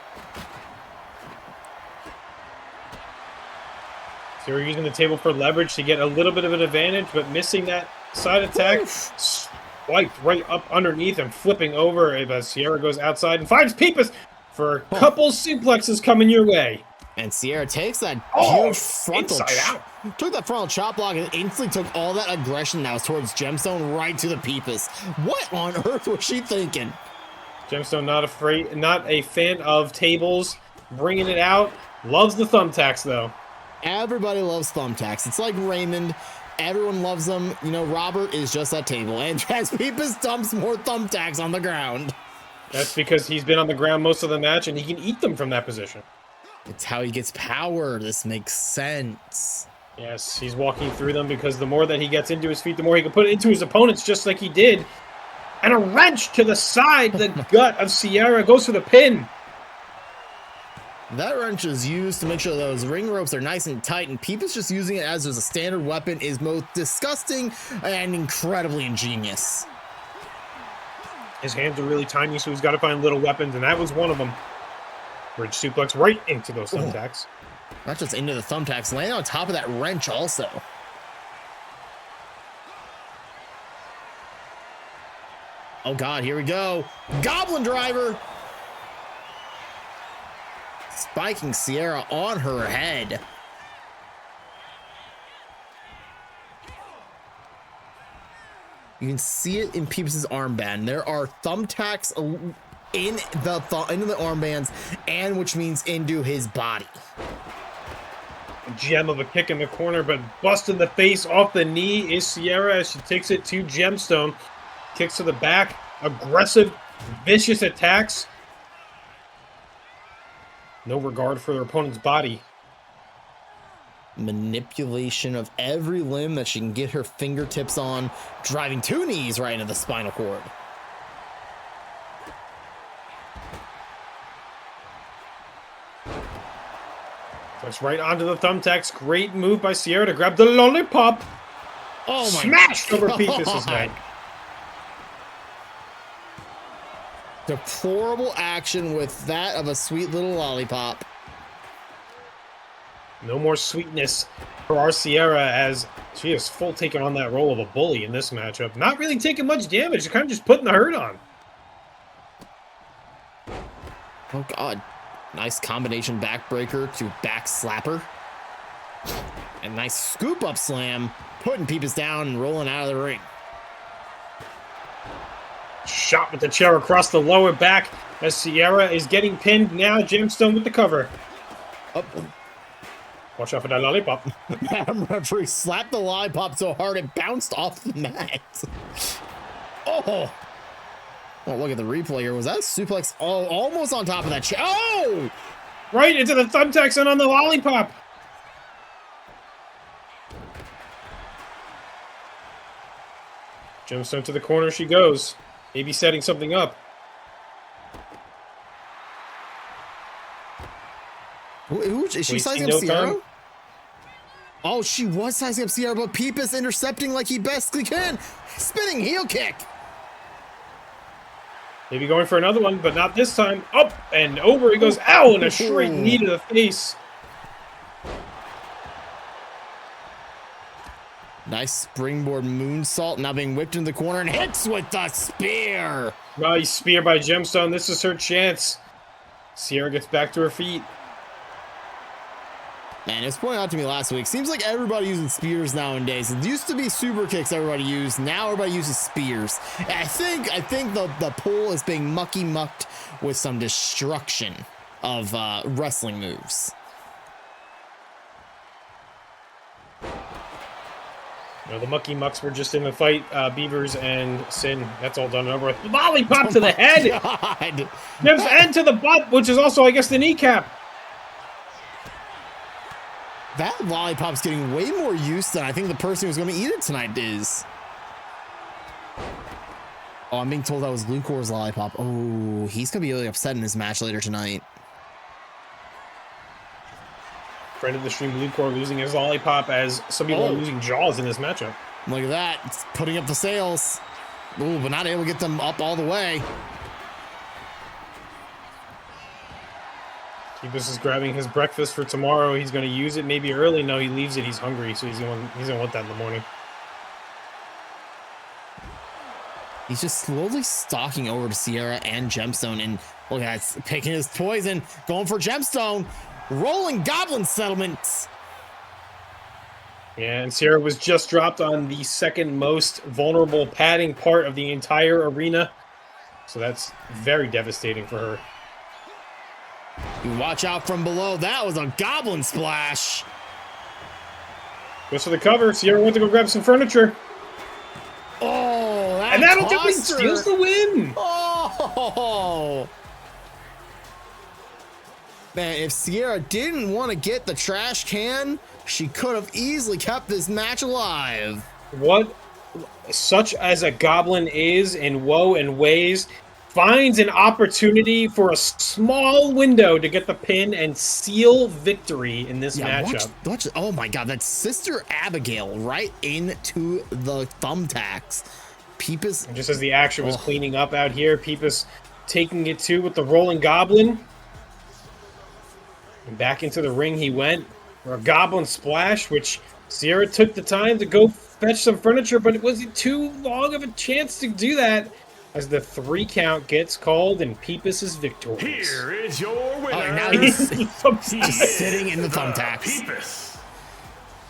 [SPEAKER 3] So we're using the table for leverage to get a little bit of an advantage, but missing that side attack. Swiped right up underneath and flipping over as Slayyyr goes outside and finds Pipis for a couple suplexes coming your way.
[SPEAKER 2] And Slayyyr takes that
[SPEAKER 3] Oh,
[SPEAKER 2] huge frontal
[SPEAKER 3] inside out.
[SPEAKER 2] took that frontal chop block and instantly took all that aggression that was towards Gemstone right to the Pipis. What on earth was she thinking?
[SPEAKER 3] Gemstone not a fan of tables, bringing it out. Loves the thumbtacks though.
[SPEAKER 2] Everybody loves thumbtacks. It's like Raymond. Everyone loves them. You know, Robert is just that table. And as Pipis dumps more thumbtacks on the ground.
[SPEAKER 3] That's because he's been on the ground most of the match and he can eat them from that position.
[SPEAKER 2] It's how he gets power. This makes sense.
[SPEAKER 3] Yes, he's walking through them because the more that he gets into his feet, the more he can put it into his opponents, just like he did. And a wrench to the side, the gut of Slayyyr goes for the pin.
[SPEAKER 2] That wrench is used to make sure those ring ropes are nice and tight, and Pipis just using it as a standard weapon is both disgusting and incredibly ingenious.
[SPEAKER 3] His hands are really tiny, so he's got to find little weapons, and that was one of them. Bridge suplex right into those thumbtacks.
[SPEAKER 2] Not just into the thumbtacks, landing on top of that wrench also. Oh God, here we go. Goblin driver. Spiking Slayyyr on her head. You can see it in Pipis' armband. There are thumbtacks in into the armbands, and which means into his body.
[SPEAKER 3] A gem of a kick in the corner, but busting the face off the knee is Slayyyr as she takes it to Gemstone. Kicks to the back. Aggressive, vicious attacks. No regard for their opponent's body.
[SPEAKER 2] Manipulation of every limb that she can get her fingertips on, driving two knees right into the spinal cord.
[SPEAKER 3] That's right onto the thumbtacks. Great move by Slayyyr to grab the lollipop.
[SPEAKER 2] Oh my
[SPEAKER 3] Smashed over
[SPEAKER 2] God.
[SPEAKER 3] Pipis' head.
[SPEAKER 2] Deplorable action with that of a sweet little lollipop.
[SPEAKER 3] No more sweetness for our Slayyyr as she is full taking on that role of a bully in this matchup. Not really taking much damage, kind of just putting the hurt on.
[SPEAKER 2] Oh God. Nice combination backbreaker to back slapper. And nice scoop up slam, putting Pipis down and rolling out of the ring.
[SPEAKER 3] Shot with the chair across the lower back as Slayyyr is getting pinned now. Gemstone with the cover.
[SPEAKER 2] Oh.
[SPEAKER 3] Watch out for that lollipop.
[SPEAKER 2] Madam Referee slapped the lollipop so hard it bounced off the mat. Oh. Oh, look at the replay here. Was that a suplex? Oh, almost on top of that chair. Oh!
[SPEAKER 3] Right into the thumbtacks and on the lollipop. Gemstone to the corner she goes. Maybe setting something up.
[SPEAKER 2] Who is she sizing up Slayyyr? Oh, she was sizing up Slayyyr, but Pipis intercepting like he bestly can. Spinning heel kick.
[SPEAKER 3] Maybe going for another one, but not this time. Up and over he goes. Ow! And a straight knee to the face.
[SPEAKER 2] Nice springboard moonsault, now being whipped into the corner and hits with the spear.
[SPEAKER 3] Nice spear by Gemstone. This is her chance. Slayyyr gets back to her feet.
[SPEAKER 2] Man, it was pointed out to me last week. Seems like everybody using spears nowadays. It used to be super kicks everybody used. Now everybody uses spears. And I think the pool is being mucky mucked with some destruction of wrestling moves.
[SPEAKER 3] You know, the Mucky Mucks were just in the fight. Beavers and Sin. That's all done and over with. Lollipop to the head.
[SPEAKER 2] God.
[SPEAKER 3] Gives end to the butt, which is also, I guess, the kneecap.
[SPEAKER 2] That lollipop's getting way more use than I think the person who's going to eat it tonight is. Oh, I'm being told that was Lucor's lollipop. Oh, he's going to be really upset in his match later tonight.
[SPEAKER 3] Friend of the stream, Lucor losing his lollipop as some people are losing jaws in this matchup.
[SPEAKER 2] Look at that. It's putting up the sales. Ooh, but not able to get them up all the way.
[SPEAKER 3] Pipis is grabbing his breakfast for tomorrow. He's going to use it maybe early. No, he leaves it. He's hungry, so he's going to want that in the morning.
[SPEAKER 2] He's just slowly stalking over to Slayyyr and Gemstone, and look at that, picking his poison, going for Gemstone, rolling goblin settlements.
[SPEAKER 3] Yeah, and Slayyyr was just dropped on the second most vulnerable padding part of the entire arena, so that's very devastating for her.
[SPEAKER 2] You watch out from below. That was a goblin splash.
[SPEAKER 3] Goes for the cover. Slayyyr went to go grab some furniture.
[SPEAKER 2] Oh, that
[SPEAKER 3] And that'll
[SPEAKER 2] cost
[SPEAKER 3] definitely
[SPEAKER 2] her.
[SPEAKER 3] steals the win.
[SPEAKER 2] Oh. Man, if Slayyyr didn't want to get the trash can, she could have easily kept this match alive.
[SPEAKER 3] What such as a goblin is in woe and ways, finds an opportunity for a small window to get the pin and seal victory in this matchup.
[SPEAKER 2] Watch, oh my god, that's Sister Abigail right into the thumbtacks. Pipis.
[SPEAKER 3] And just as the action was cleaning up out here, Pipis taking it too with the rolling goblin. And back into the ring he went for a goblin splash, which Slayyyr took the time to go fetch some furniture, but it wasn't too long of a chance to do that as the 3 count gets called and Pipis is victorious.
[SPEAKER 4] Here is your winner.
[SPEAKER 2] Oh, now he's
[SPEAKER 4] He
[SPEAKER 2] just
[SPEAKER 4] is
[SPEAKER 2] sitting in the thumbtacks.
[SPEAKER 4] Pipis.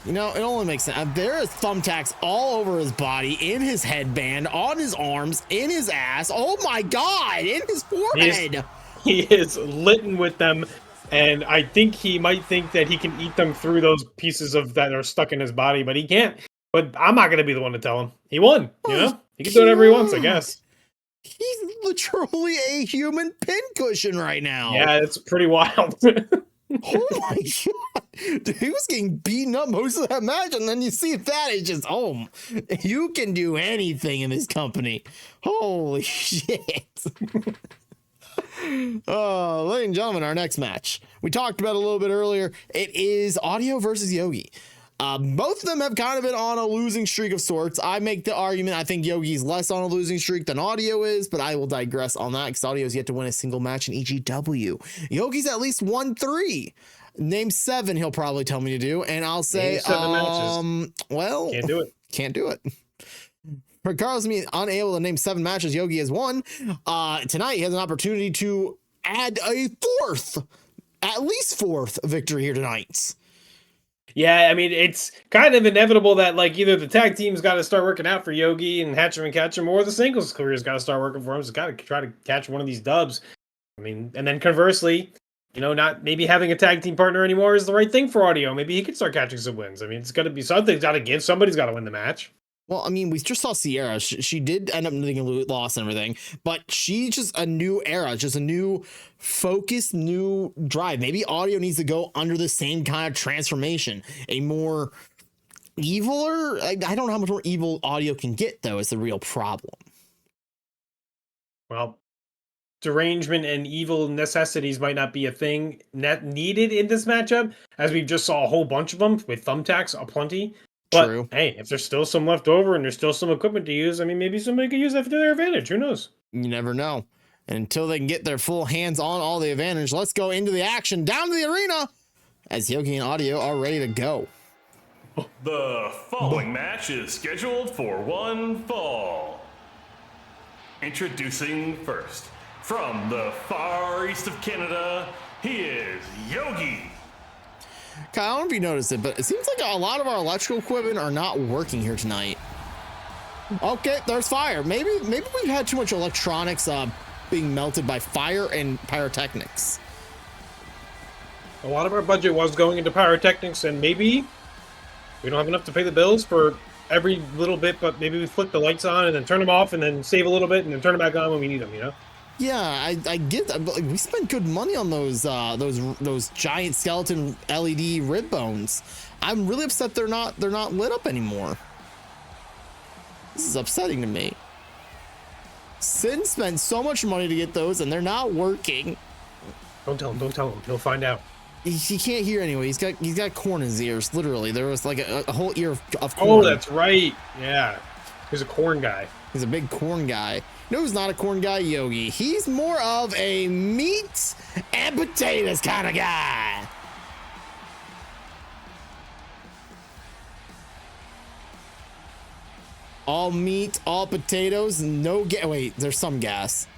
[SPEAKER 2] You know, it only makes sense. There is thumbtacks all over his body, in his headband, on his arms, in his ass. Oh my god, in his forehead.
[SPEAKER 3] He is litten with them, and I think he might think that he can eat them through those pieces of that are stuck in his body, but he can't. But I'm not going to be the one to tell him. He won, you know? He can do whatever he wants, I guess.
[SPEAKER 2] He's literally a human pincushion right now.
[SPEAKER 3] Yeah, it's pretty wild.
[SPEAKER 2] Oh my god. Dude, he was getting beaten up most of that match, and then you see that, it's just, oh, you can do anything in this company. Holy shit. Ladies and gentlemen, our next match. We talked about it a little bit earlier. It is Audio versus Yogi. Both of them have kind of been on a losing streak of sorts. I make the argument I think Yogi's less on a losing streak than Audio is, but I will digress on that because Audio's yet to win a single match in EGW. Yogi's at least won 3. Name 7 he'll probably tell me to do, and I'll say,
[SPEAKER 3] Name 7 matches.
[SPEAKER 2] Well,
[SPEAKER 3] Can't do it.
[SPEAKER 2] Can't do it. Regardless of me unable to name 7 matches Yogi has won, tonight he has an opportunity to add a 4th, at least 4th victory here tonight.
[SPEAKER 3] Yeah, I mean, it's kind of inevitable that, like, either the tag team's got to start working out for Yogi and hatch him and catch him, or the singles career's got to start working for him. So got to try to catch one of these dubs. I mean, and then conversely, you know, not maybe having a tag team partner anymore is the right thing for Audio. Maybe he could start catching some wins. I mean, it's got to be something's got to give. Somebody's got to win the match.
[SPEAKER 2] Well, I mean, we just saw Slayyyr. She did end up getting a loss and everything, but she's just a new era, just a new focus, new drive. Maybe Audio needs to go under the same kind of transformation, a more eviler. I don't know how much more evil Audio can get, though, is the real problem.
[SPEAKER 3] Well, derangement and evil necessities might not be a thing needed in this matchup, as we just saw a whole bunch of them with thumbtacks aplenty. But,
[SPEAKER 2] True.
[SPEAKER 3] Hey, if there's still some left over and there's still some equipment to use, I mean, maybe somebody could use that to their advantage. Who knows?
[SPEAKER 2] You never know. And until they can get their full hands on all the advantage, let's go into the action down to the arena as Yogi and Audio are ready to go.
[SPEAKER 4] The following match is scheduled for one fall. Introducing first, from the far east of Canada, he is Yogi.
[SPEAKER 2] Kyle, I don't know if you noticed it, but it seems like a lot of our electrical equipment are not working here tonight. Okay, there's fire. Maybe we've had too much electronics being melted by fire and pyrotechnics.
[SPEAKER 3] A lot of our budget was going into pyrotechnics, and maybe we don't have enough to pay the bills for every little bit, but maybe we flick the lights on and then turn them off and then save a little bit and then turn them back on when we need them, you know?
[SPEAKER 2] Yeah, I get that, but like, we spent good money on those giant skeleton LED rib bones. I'm really upset they're not lit up anymore. This is upsetting to me. Sin spent so much money to get those and they're not working.
[SPEAKER 3] Don't tell him. He'll find out.
[SPEAKER 2] He can't hear anyway. He's got corn in his ears, literally. There was like a whole ear of corn.
[SPEAKER 3] Oh, that's right. Yeah. He's a corn guy.
[SPEAKER 2] He's a big corn guy. No, he's not a corn guy, Yogi. He's more of a meat and potatoes kind of guy. All meat, all potatoes, no gas. Wait, there's some gas.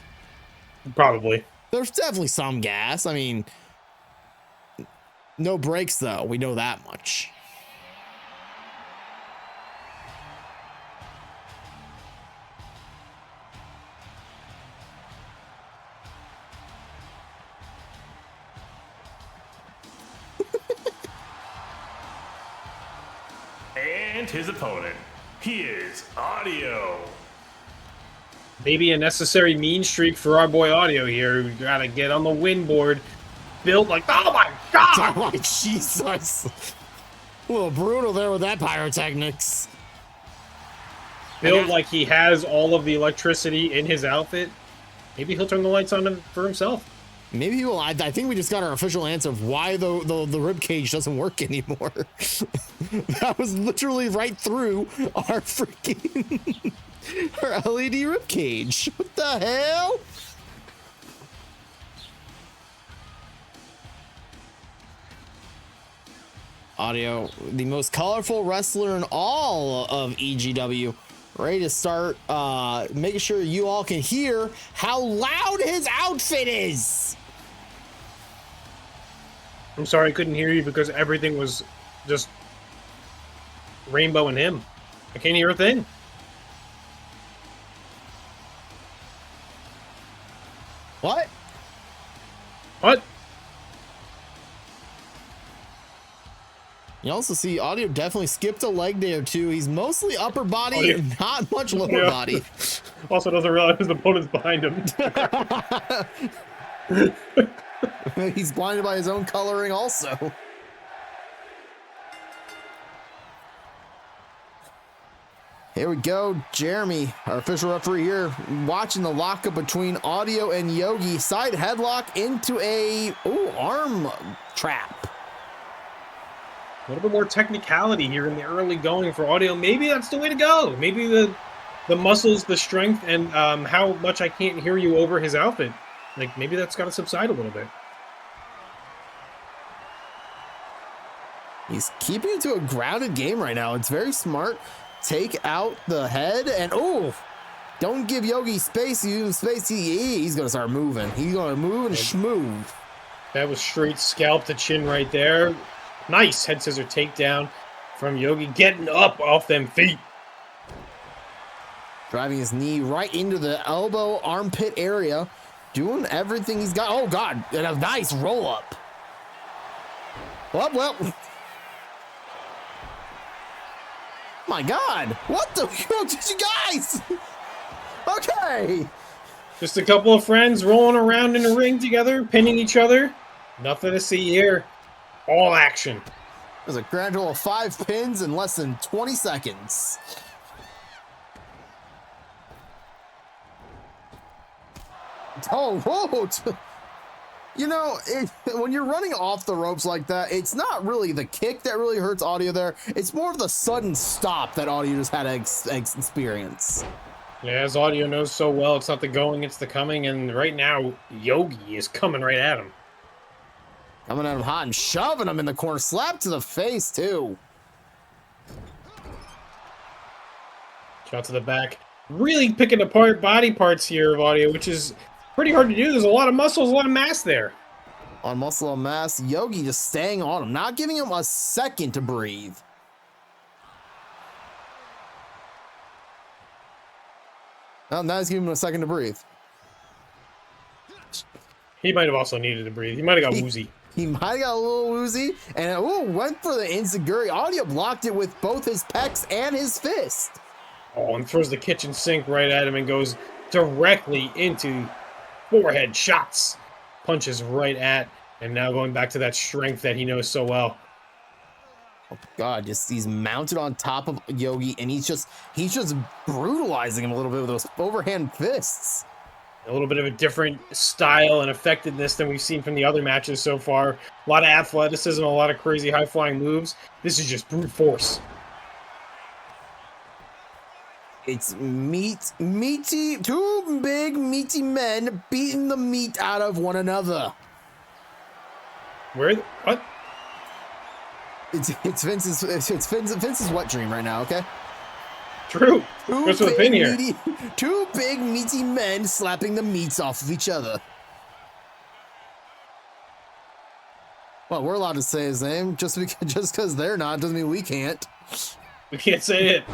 [SPEAKER 3] Probably.
[SPEAKER 2] There's definitely some gas. I mean, no brakes though. We know that much.
[SPEAKER 4] And his opponent, he is Audio.
[SPEAKER 3] Maybe a necessary mean streak for our boy Audio here. We gotta get on the win board. Built like, oh my god!
[SPEAKER 2] Oh my Jesus. A little brutal there with that pyrotechnics.
[SPEAKER 3] Built like he has all of the electricity in his outfit. Maybe he'll turn the lights on for himself.
[SPEAKER 2] Maybe he will. I think we just got our official answer of why the rib cage doesn't work anymore. That was literally right through our freaking our LED rib cage. What the hell? Audio, the most colorful wrestler in all of EGW, ready to start making sure you all can hear how loud his outfit is.
[SPEAKER 3] I'm sorry I couldn't hear you because everything was just rainbow and him. I can't hear a thing.
[SPEAKER 2] What?
[SPEAKER 3] What?
[SPEAKER 2] You also see Audio definitely skipped a leg day or two. He's mostly upper body,
[SPEAKER 3] Oh, yeah.
[SPEAKER 2] and not much lower
[SPEAKER 3] Yeah.
[SPEAKER 2] body.
[SPEAKER 3] Also doesn't realize his opponent's behind him.
[SPEAKER 2] He's blinded by his own coloring also. Here we go, Jeremy, our official referee here, watching the lockup between Audio and Yogi. Side headlock into a arm trap.
[SPEAKER 3] A little bit more technicality here in the early going for Audio. Maybe that's the way to go. Maybe the muscles, the strength, and how much I can't hear you over his outfit. Like, maybe that's got to subside a little bit.
[SPEAKER 2] He's keeping it to a grounded game right now. It's very smart. Take out the head and don't give Yogi space. You give him space, he's gonna start moving. He's gonna move and schmove.
[SPEAKER 3] That was straight scalp to chin right there. Nice head scissor takedown from Yogi, getting up off them feet.
[SPEAKER 2] Driving his knee right into the elbow armpit area. Doing everything he's got. Oh God, and a nice roll up. Well. My God, what the hell did you guys? Okay.
[SPEAKER 3] Just a couple of friends rolling around in the ring together, pinning each other. Nothing to see here. All action.
[SPEAKER 2] There's a grand total of 5 pins in less than 20 seconds. Oh, whoa. You know, when you're running off the ropes like that, it's not really the kick that really hurts Audio there. It's more of the sudden stop that Audio just had to experience.
[SPEAKER 3] Yeah, as Audio knows so well, it's not the going, it's the coming. And right now, Yogi is coming right at him.
[SPEAKER 2] Coming at him hot and shoving him in the corner. Slap to the face, too.
[SPEAKER 3] Shot to the back. Really picking apart body parts here of Audio, which is pretty hard to do. There's a lot of muscles, a lot of mass there.
[SPEAKER 2] On muscle and mass, Yogi just staying on him, not giving him a second to breathe. Oh, now he's giving him a second to breathe.
[SPEAKER 3] He might have also needed to breathe. He might have got woozy.
[SPEAKER 2] He might have got a little woozy and went for the enziguri. Audio blocked it with both his pecs and his fist.
[SPEAKER 3] Oh, and throws the kitchen sink right at him and goes directly into forehead shots. Punches right at, and now going back to that strength that he knows so well.
[SPEAKER 2] Oh God, he's mounted on top of Yogi, and he's just brutalizing him a little bit with those overhand fists.
[SPEAKER 3] A little bit of a different style and effectiveness than we've seen from the other matches so far. A lot of athleticism, a lot of crazy high-flying moves. This is just brute force.
[SPEAKER 2] It's two big meaty men beating the meat out of one another.
[SPEAKER 3] What?
[SPEAKER 2] It's Vince's wet dream right now, okay?
[SPEAKER 3] True. What's with the pin here?
[SPEAKER 2] Two big meaty men slapping the meats off of each other. Well, we're allowed to say his name. Just because they're not doesn't mean we can't.
[SPEAKER 3] We can't say it.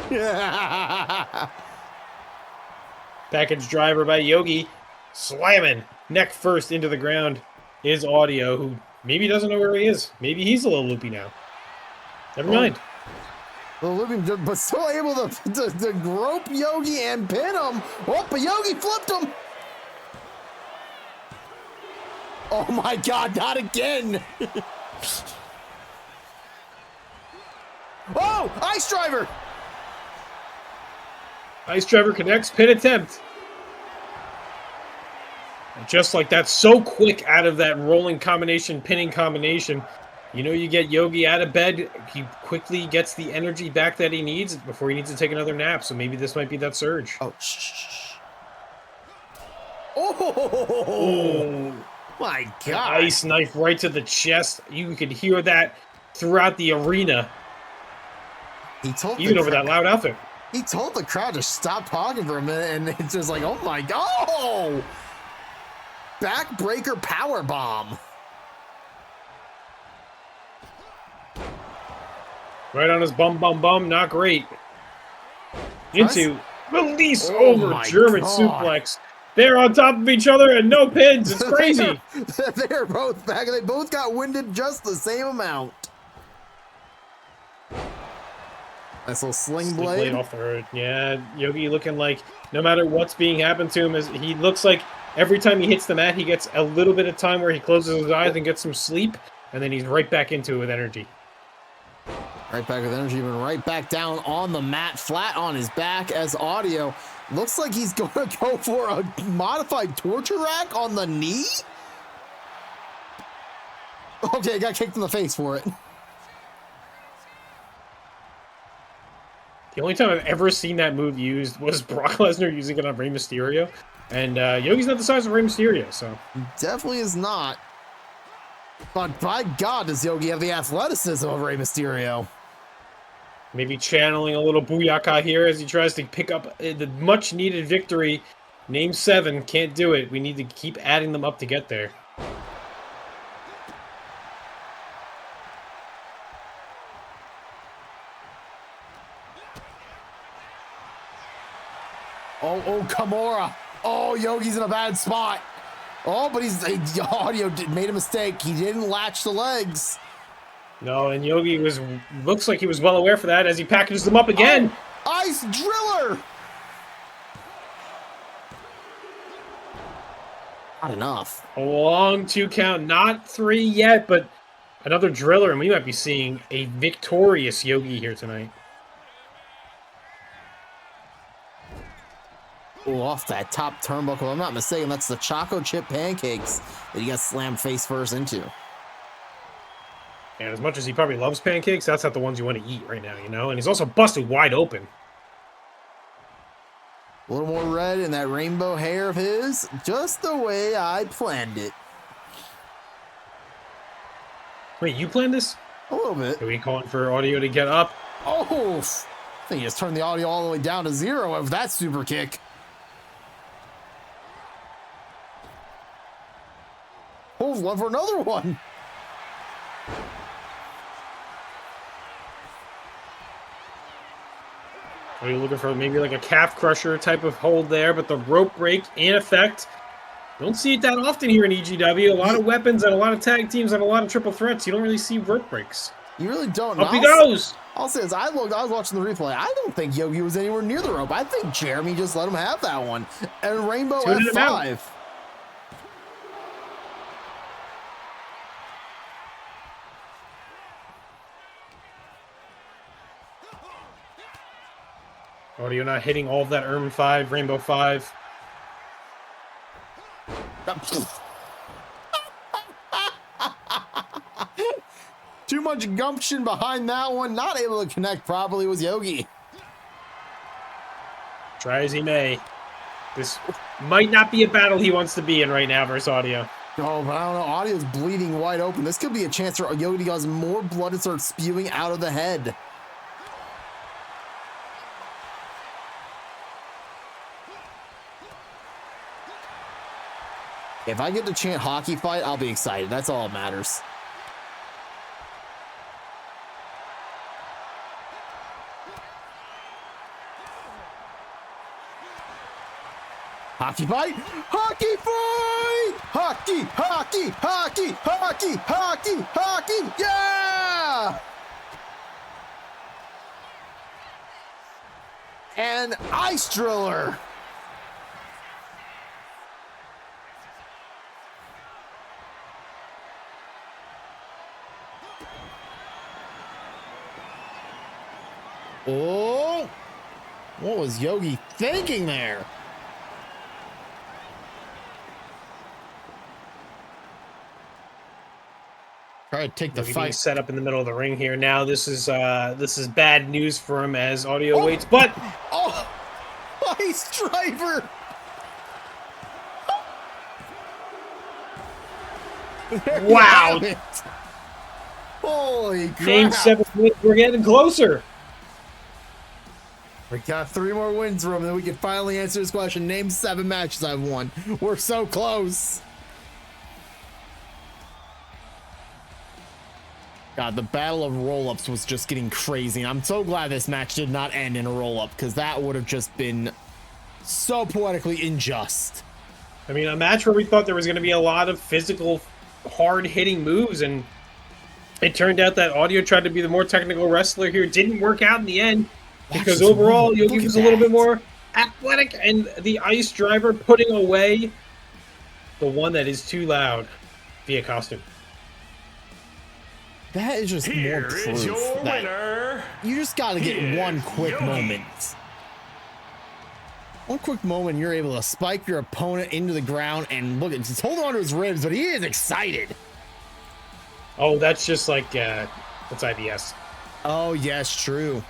[SPEAKER 3] Package driver by Yogi. Slamming neck first into the ground is Audio, who maybe doesn't know where he is. Maybe he's a little loopy now. Never mind.
[SPEAKER 2] But still able to grope Yogi and pin him. Oh, but Yogi flipped him. Oh my God, not again. Oh, Ice Driver.
[SPEAKER 3] Ice Driver connects, pin attempt. And just like that, so quick out of that rolling combination, pinning combination. You know, you get Yogi out of bed, he quickly gets the energy back that he needs before he needs to take another nap, so maybe this might be that surge.
[SPEAKER 2] Oh, shh. Oh, my God.
[SPEAKER 3] An ice knife right to the chest. You could hear that throughout the arena. Even over that loud outfit.
[SPEAKER 2] He told the crowd to stop talking for a minute, and it's just like, oh my God. Oh! Backbreaker power bomb.
[SPEAKER 3] Right on his bum, not great. Into release over German suplex. They're on top of each other and no pins. It's crazy.
[SPEAKER 2] They're both back. They both got winded just the same amount. Nice little sling blade.
[SPEAKER 3] Off the road. Yeah, Yogi looking like no matter what's being happened to him, he looks like every time he hits the mat, he gets a little bit of time where he closes his eyes and gets some sleep, and then he's right back into it with energy.
[SPEAKER 2] Right back with energy, and right back down on the mat, flat on his back as Audio. Looks like he's going to go for a modified torture rack on the knee. Okay, got kicked in the face for it.
[SPEAKER 3] The only time I've ever seen that move used was Brock Lesnar using it on Rey Mysterio. And Yogi's not the size of Rey Mysterio, so.
[SPEAKER 2] Definitely is not. But by God, does Yogi have the athleticism of Rey Mysterio?
[SPEAKER 3] Maybe channeling a little booyaka here as he tries to pick up the much-needed victory. Name 7, can't do it. We need to keep adding them up to get there.
[SPEAKER 2] Oh, Kimura. Oh, Yogi's in a bad spot. Oh, but Audio made a mistake. He didn't latch the legs.
[SPEAKER 3] No, and Yogi looks like he was well aware for that as he packages them up again.
[SPEAKER 2] Oh, Ice Driller. Not enough.
[SPEAKER 3] A long 2 count, not 3 yet, but another driller, and we might be seeing a victorious Yogi here tonight.
[SPEAKER 2] Oh, off that top turnbuckle. If I'm not mistaken, that's the Choco Chip Pancakes that he got slammed face first into.
[SPEAKER 3] And as much as he probably loves pancakes, that's not the ones you want to eat right now, you know? And he's also busted wide open.
[SPEAKER 2] A little more red in that rainbow hair of his, just the way I planned it.
[SPEAKER 3] Wait, you planned this?
[SPEAKER 2] A little bit.
[SPEAKER 3] Are we calling for Audio to get up?
[SPEAKER 2] Oh, I think he just turned the audio all the way down to 0 of that super kick. Oh, love for another one.
[SPEAKER 3] Are you looking for maybe like a calf crusher type of hold there, but the rope break in effect. Don't see it that often here in EGW. A lot of weapons and a lot of tag teams and a lot of triple threats. You don't really see rope breaks.
[SPEAKER 2] You really don't.
[SPEAKER 3] Up he goes.
[SPEAKER 2] I'll say this, I was watching the replay. I don't think Yogi was anywhere near the rope. I think Jeremy just let him have that one. And Rainbow F5.
[SPEAKER 3] Oh, you're not hitting all of that Erm 5, Rainbow 5.
[SPEAKER 2] Too much gumption behind that one. Not able to connect properly with Yogi.
[SPEAKER 3] Try as he may. This might not be a battle he wants to be in right now versus Audio.
[SPEAKER 2] Oh, but I don't know. Audio's bleeding wide open. This could be a chance for Yogi to cause more blood and start spewing out of the head. If I get to chant hockey fight, I'll be excited. That's all that matters. Hockey fight! Hockey fight! Hockey, hockey, hockey, hockey, hockey, hockey! Yeah! And Ice Driller. Oh, what was Yogi thinking there? Try to take the
[SPEAKER 3] Yogi
[SPEAKER 2] fight.
[SPEAKER 3] being set up in the middle of the ring here. Now this is bad news for him as Audio waits, but
[SPEAKER 2] oh, Ice Driver. There you
[SPEAKER 3] wow.
[SPEAKER 2] have it. Holy crap.
[SPEAKER 3] Game 7 wins. We're getting closer.
[SPEAKER 2] We got 3 more wins from him, then we can finally answer this question. Name 7 matches I've won. We're so close. God, the battle of roll-ups was just getting crazy. I'm so glad this match did not end in a roll-up, because that would have just been so poetically unjust.
[SPEAKER 3] I mean, a match where we thought there was going to be a lot of physical, hard-hitting moves, and it turned out that Audio tried to be the more technical wrestler here. Didn't work out in the end. Because overall, Yogi was a little bit more athletic, and the Ice Driver putting away the one that is too loud via costume.
[SPEAKER 2] That is just
[SPEAKER 4] Here
[SPEAKER 2] more
[SPEAKER 4] is
[SPEAKER 2] proof
[SPEAKER 4] your
[SPEAKER 2] that
[SPEAKER 4] winner.
[SPEAKER 2] you just got to get
[SPEAKER 4] Here's
[SPEAKER 2] one quick
[SPEAKER 4] Yogi.
[SPEAKER 2] moment. One quick moment, you're able to spike your opponent into the ground and look, he's holding onto his ribs, but he is excited.
[SPEAKER 3] Oh, that's just like, that's IBS.
[SPEAKER 2] Oh, yes, true.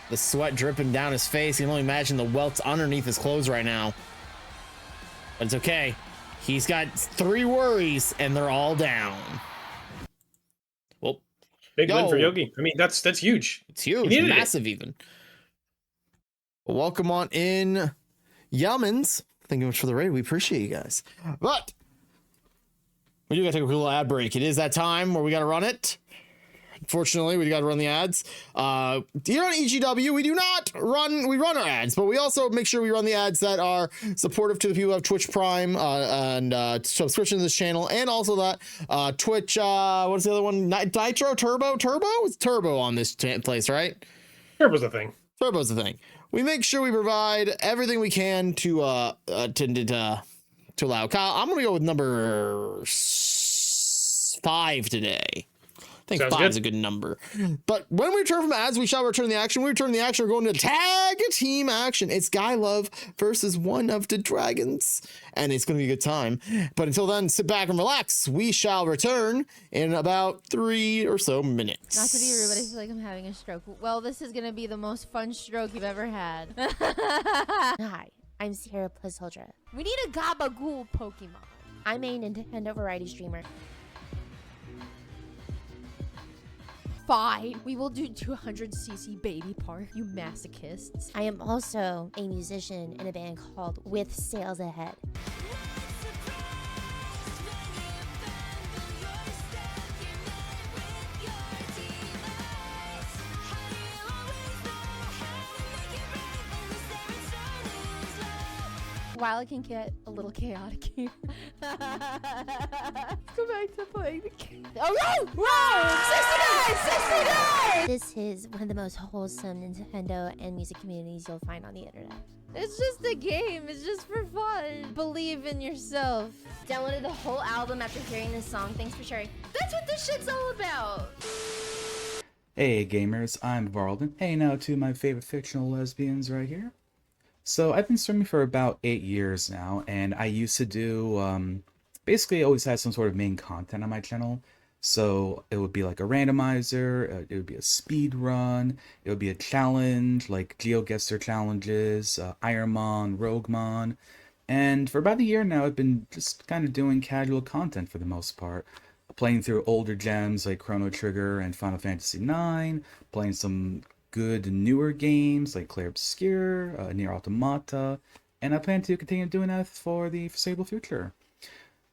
[SPEAKER 2] The sweat dripping down his face. You can only imagine the welts underneath his clothes right now. But it's okay. He's got 3 worries, and they're all down. Well,
[SPEAKER 3] Big win for Yogi. I mean, that's huge.
[SPEAKER 2] it's huge, massive even. Well, welcome on in, Yumins. Thank you much for the raid. We appreciate you guys. But we do gotta take a little ad break. It is that time where we gotta run it. Unfortunately, we got to run the ads. Here on EGW, we run our ads, but we also make sure we run the ads that are supportive to the people who have Twitch Prime and subscription to this channel, and also that Twitch, what's the other one? Nitro? Turbo? It's Turbo on this place, right?
[SPEAKER 3] Turbo's the thing.
[SPEAKER 2] Turbo's the thing. We make sure we provide everything we can to allow. Kyle, I'm going to go with number 5 today. I think 5 is a good number. But when we return from ads, we shall return the action. When we return the action, we're going to tag team action. It's Guy Love versus OneofDaDragons, and it's going to be a good time. But until then, sit back and relax. We shall return in about 3 or so minutes.
[SPEAKER 5] Not to be rude, but I feel like I'm having a stroke. Well, this is going to be the most fun stroke you've ever had. Hi, I'm Sierra Plazoldra. We need a Gabagool Pokemon. I'm a Nintendo variety streamer. Fine. We will do 200cc Baby Park, you masochists. I am also a musician in a band called With Sales Ahead. while it can get a little chaotic here. Let's go back to playing the game. Oh no! Whoa! 69! 69! This is one of the most wholesome Nintendo and music communities you'll find on the internet. It's just a game. It's just for fun. Believe in yourself. Downloaded the whole album after hearing this song. Thanks for sharing. That's what this shit's all about.
[SPEAKER 6] Hey gamers, I'm Varlden. Hey now to my favorite fictional lesbians right here. So I've been streaming for about 8 years now, and I used to do, basically always had some sort of main content on my channel. So it would be like a randomizer, it would be a speed run, it would be a challenge, like GeoGuessr challenges, Ironmon, Roguemon. And for about a year now, I've been just kind of doing casual content for the most part. Playing through older gems like Chrono Trigger and Final Fantasy IX, playing some good newer games like Clair Obscur, Nier Automata, and I plan to continue doing that for the foreseeable future.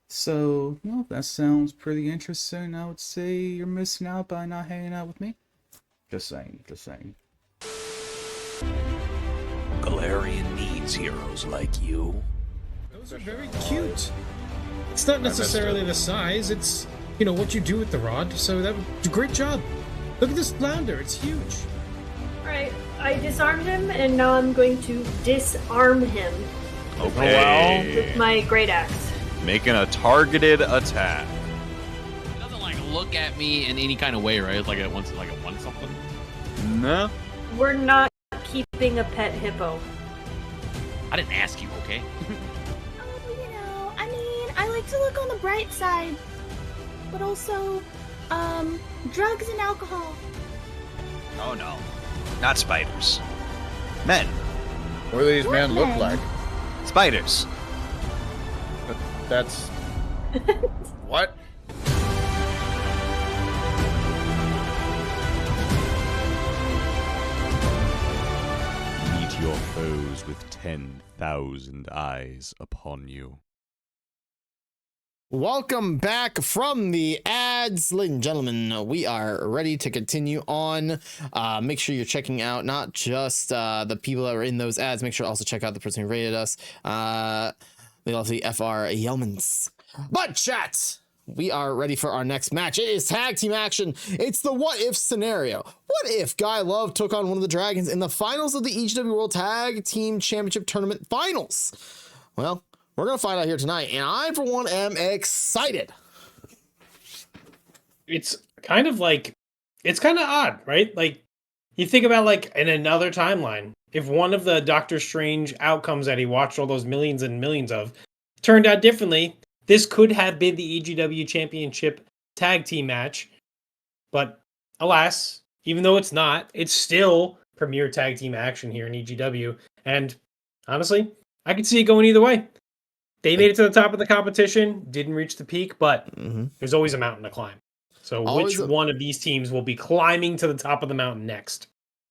[SPEAKER 6] So, well, that sounds pretty interesting. I would say you're missing out by not hanging out with me. Just saying, just saying.
[SPEAKER 7] Galarian needs heroes like you.
[SPEAKER 8] Those are very cute. It's not necessarily the size, it's, you know, what you do with the rod. So that great job. Look at this flounder, it's huge.
[SPEAKER 9] Alright, I disarmed him, and now I'm going to disarm him.
[SPEAKER 10] Okay.
[SPEAKER 9] With my great axe.
[SPEAKER 10] Making a targeted attack.
[SPEAKER 11] It doesn't like look at me in any kind of way, right? Like it wants something.
[SPEAKER 10] No.
[SPEAKER 9] We're not keeping a pet hippo.
[SPEAKER 11] I didn't ask you, okay?
[SPEAKER 12] Oh, you know, I mean, I like to look on the bright side, but also, drugs and alcohol.
[SPEAKER 7] Oh no, not spiders. Men.
[SPEAKER 13] What do these men look like?
[SPEAKER 7] Spiders.
[SPEAKER 13] That's... What?
[SPEAKER 10] Meet your foes with 10,000 eyes upon you.
[SPEAKER 2] Welcome back from the ads, ladies and gentlemen. We are ready to continue on. Make sure you're checking out not just the people that were in those ads. Make sure to also check out the person who rated us. They love the FR Yelmans. But chat, we are ready for our next match. It is tag team action. It's the what if scenario. What if Guy Love took on one of the Dragons in the finals of the EGW World Tag Team Championship Tournament Finals? Well, we're going to find out here tonight, and I, for one, am excited.
[SPEAKER 3] It's kind of odd, right? Like, you think about, like, in another timeline, if one of the Doctor Strange outcomes that he watched all those millions and millions of turned out differently, this could have been the EGW Championship Tag Team match. But, alas, even though it's not, it's still premier tag team action here in EGW. And, honestly, I could see it going either way. They made it to the top of the competition, didn't reach the peak, but there's always a mountain to climb. So which one of these teams will be climbing to the top of the mountain next?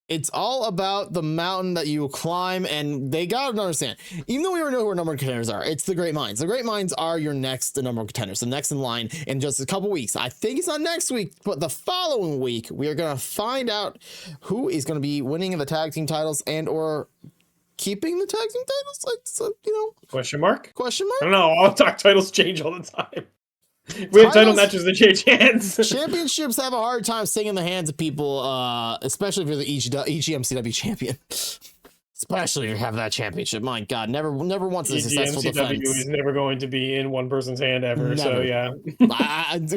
[SPEAKER 2] It's all about the mountain that you climb, and they gotta understand, even though we already know who our number one contenders are, it's the Great Minds. The Great Minds are your next number one contenders, the next in line in just a couple weeks. I think it's not next week, but the following week, we are gonna find out who is gonna be winning the tag team titles and or keeping the tag team titles, like, so, you know.
[SPEAKER 3] Question mark?
[SPEAKER 2] Question mark?
[SPEAKER 3] I don't know. All titles change all the time. We have title matches that change hands.
[SPEAKER 2] Championships have a hard time staying in the hands of people, especially if you're the EGMCW champion. Especially if you have that championship. My God, never once a successful defense.
[SPEAKER 3] EGMCW is never going to be in one person's hand ever. Never. So yeah.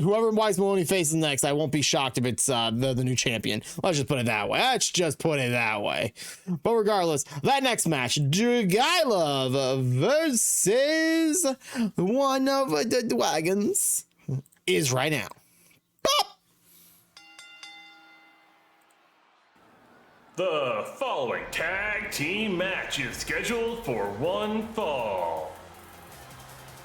[SPEAKER 2] Whoever Wise Melone faces next, I won't be shocked if it's the new champion. Let's just put it that way. But regardless, that next match, Dragylove versus one of the Dragons, is right now. Bop!
[SPEAKER 4] The following tag team match is scheduled for one fall.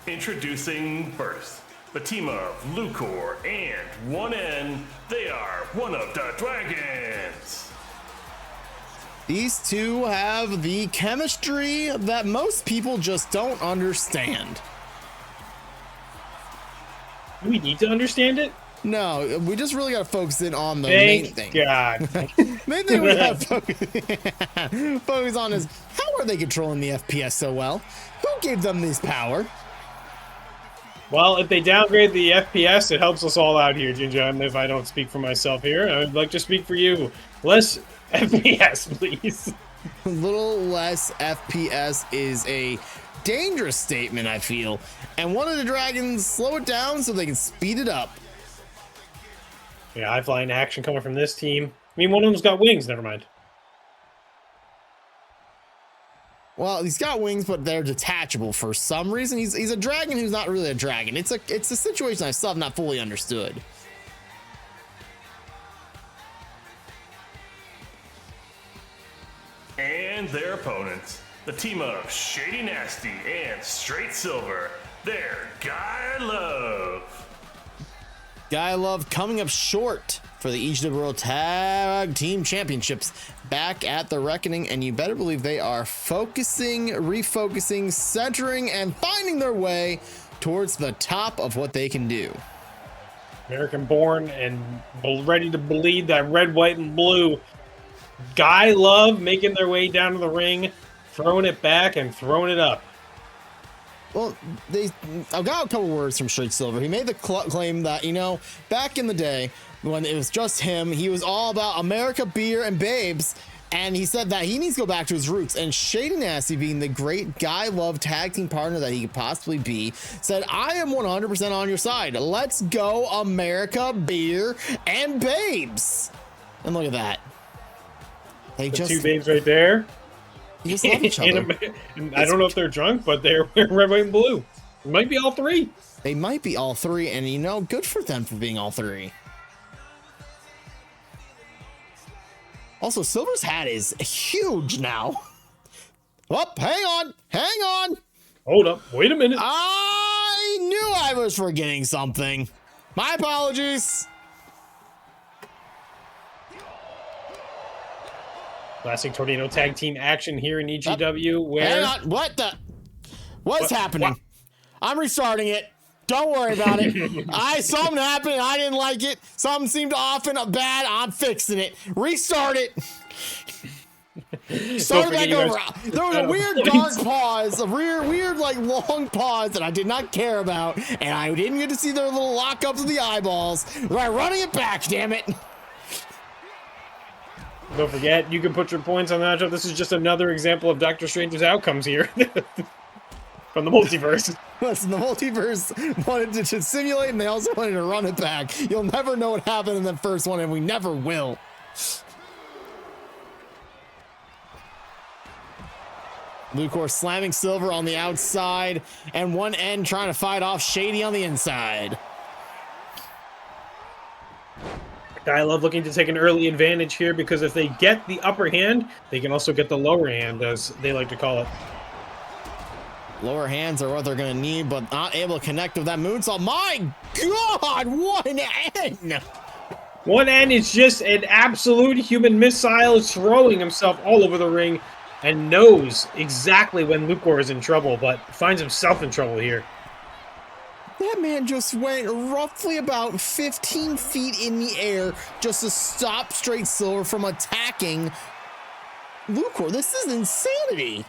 [SPEAKER 4] Introducing first, the team of Lucor and 1N. They are OneofDaDragons.
[SPEAKER 2] These two have the chemistry that most people just don't understand.
[SPEAKER 3] Do we need to understand it?
[SPEAKER 2] No, we just really got to focus in on the main thing.
[SPEAKER 3] God.
[SPEAKER 2] Main thing we got to focus on is, how are they controlling the FPS so well? Who gave them this power.
[SPEAKER 3] Well, if they downgrade the FPS, it helps us all out here, Ginger. If I don't speak for myself here, I would like to speak for you. Less FPS, please.
[SPEAKER 2] A little less FPS is a dangerous statement, I feel. And one of the dragons slow it down so they can speed it up.
[SPEAKER 3] Yeah, high flying action coming from this team. I mean, one of them's got wings. Never mind.
[SPEAKER 2] Well, he's got wings, but they're detachable for some reason. He's a dragon who's not really a dragon. It's a situation I still have not fully understood.
[SPEAKER 4] And their opponents, the team of Shady Nasty and Straight Silver, they're Guy Love.
[SPEAKER 2] Guy Love coming up short for the EGW World Tag Team Championships back at the Reckoning, and you better believe they are focusing, refocusing, centering, and finding their way towards the top of what they can do.
[SPEAKER 3] American born and ready to bleed that red, white, and blue. Guy Love making their way down to the ring, throwing it back and throwing it up.
[SPEAKER 2] Well, I've got a couple words from Straight Silver. He made the claim that, you know, back in the day when it was just him, he was all about America, beer, and babes. And he said that he needs to go back to his roots. And Shady Nasty, being the great Guy Love tag team partner that he could possibly be, said, I am 100% on your side. Let's go America, beer, and babes. And look at that. They
[SPEAKER 3] The
[SPEAKER 2] just
[SPEAKER 3] two babes right there.
[SPEAKER 2] They just love each other.
[SPEAKER 3] I don't know if they're drunk, but they're wearing red, white, and blue. It might be all three.
[SPEAKER 2] They might be all three, and you know, good for them for being all three. Also, Silver's hat is huge now. Oh, hang on.
[SPEAKER 3] Hold up, wait a minute.
[SPEAKER 2] I knew I was forgetting something. My apologies.
[SPEAKER 3] Classic Tornado tag team action here in EGW. Where?
[SPEAKER 2] Hang on, what's happening? What? I'm restarting it. Don't worry about it. Something happened. I didn't like it. Something seemed off and bad. I'm fixing it. Restart it. Start back over. There was a weird dark pause, a weird like long pause that I did not care about, and I didn't get to see their little lockups of the eyeballs. We're running it back, damn it.
[SPEAKER 3] Don't forget, you can put your points on the matchup. This is just another example of Doctor Strange's outcomes here. From the multiverse.
[SPEAKER 2] Listen, the multiverse wanted to just simulate, and they also wanted to run it back. You'll never know what happened in the first one, and we never will. Lucor slamming Silver on the outside, and one end trying to fight off Shady on the inside.
[SPEAKER 3] Guy Love looking to take an early advantage here, because if they get the upper hand, they can also get the lower hand, as they like to call it.
[SPEAKER 2] Lower hands are what they're going to need, but not able to connect with that moonsault. My God, one N!
[SPEAKER 3] One N is just an absolute human missile, throwing himself all over the ring, and knows exactly when Lucor is in trouble, but finds himself in trouble here.
[SPEAKER 2] That man just went roughly about 15 feet in the air just to stop Straight Silver from attacking Lucor. This is insanity.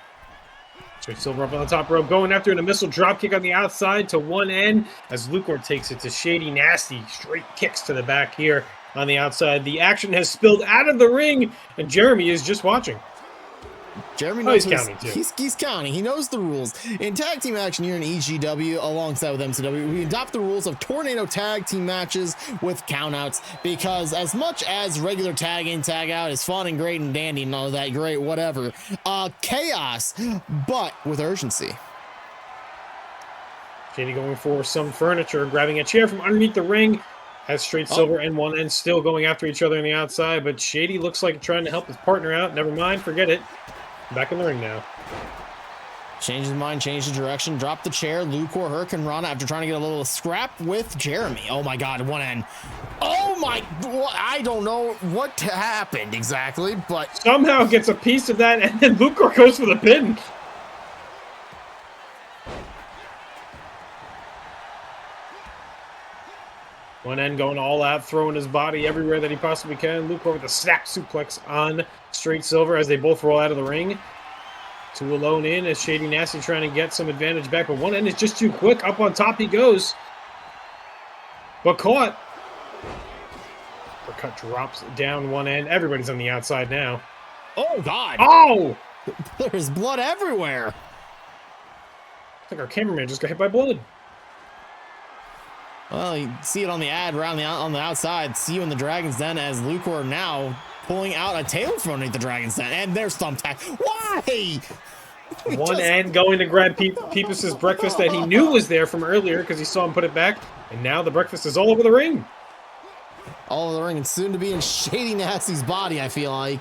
[SPEAKER 3] Straight Silver up on the top rope, going after a missile dropkick on the outside to one end, as Lucor takes it to Shady Nasty. Straight kicks to the back here on the outside. The action has spilled out of the ring, and Jeremy is just watching.
[SPEAKER 2] Jeremy knows
[SPEAKER 3] he's counting too.
[SPEAKER 2] He's counting. He knows the rules. In tag team action here in EGW, alongside with MCW, we adopt the rules of tornado tag team matches with countouts, because as much as regular tag in, tag out is fun and great and dandy and all that great, whatever, chaos, but with urgency.
[SPEAKER 3] Shady going for some furniture, grabbing a chair from underneath the ring. Has Straight Silver and one end still going after each other on the outside, but Shady looks like trying to help his partner out. Never mind, forget it. Back in the ring now.
[SPEAKER 2] Change his mind, change the direction, drop the chair. Lucor Hurricane Rana after trying to get a little scrap with Jeremy. Oh my God, one end. Oh my, I don't know what happened exactly, but
[SPEAKER 3] somehow gets a piece of that, and then Lucor goes for the pin. One end going all out, throwing his body everywhere that he possibly can. Lucor with a snap suplex on Straight Silver as they both roll out of the ring. Two alone in as Shady Nasty trying to get some advantage back, but one end is just too quick. Up on top he goes. But caught. Cut drops down one end. Everybody's on the outside now.
[SPEAKER 2] Oh, God.
[SPEAKER 3] Oh!
[SPEAKER 2] There's blood everywhere.
[SPEAKER 3] I think our cameraman just got hit by blood.
[SPEAKER 2] Well, you see it on the ad around on the outside. See you in the Dragon's Den as Lucor now pulling out a tail from underneath the Dragon's Den. And there's Thumbtack. Why?
[SPEAKER 3] One end going to grab Pipis' breakfast that he knew was there from earlier because he saw him put it back. And now the breakfast is all over the ring.
[SPEAKER 2] All over the ring and soon to be in Shady Nasty's body, I feel like.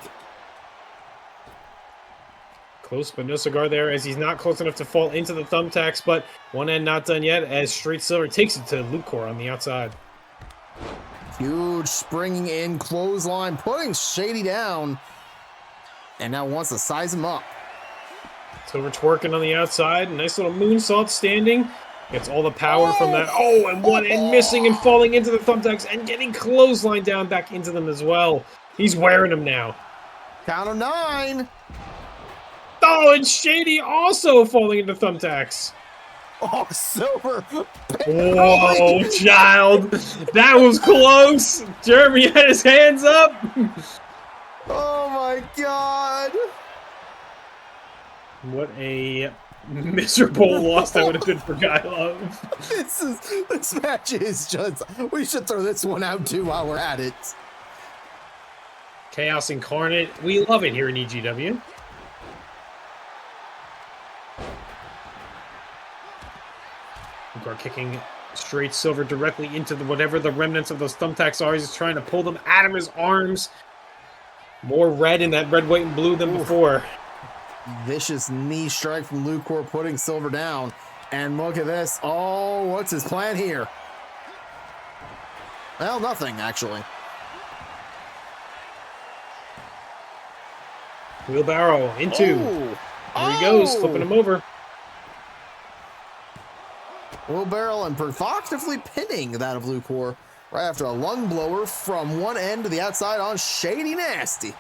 [SPEAKER 3] Close, but no cigar there as he's not close enough to fall into the thumbtacks, but one end not done yet as Straight Silver takes it to Lucor on the outside.
[SPEAKER 2] Huge springing in clothesline, putting Shady down. And now wants to size him up.
[SPEAKER 3] Silver twerking on the outside. Nice little moonsault standing. Gets all the power from that. Oh, and one end missing and falling into the thumbtacks and getting clothesline down back into them as well. He's wearing them now.
[SPEAKER 2] Count of 9.
[SPEAKER 3] Oh, and Shady also falling into thumbtacks.
[SPEAKER 2] Oh, Silver.
[SPEAKER 3] Whoa, child. That was close. Jeremy had his hands up.
[SPEAKER 2] Oh, my God.
[SPEAKER 3] What a miserable loss that would have been for Guy Love.
[SPEAKER 2] This match is just, we should throw this one out too while we're at it.
[SPEAKER 3] Chaos incarnate. We love it here in EGW. Lucor kicking Straight Silver directly into whatever the remnants of those thumbtacks are. He's just trying to pull them out of his arms. More red in that red, white, and blue than before.
[SPEAKER 2] Vicious knee strike from Lucor, putting Silver down. And look at this. Oh, what's his plan here? Well, nothing, actually.
[SPEAKER 3] Wheelbarrow into. There he goes, flipping him over.
[SPEAKER 2] Wheelbarrow and provocatively pinning that of Lucor right after a lung blower from one end to the outside on Shady Nasty.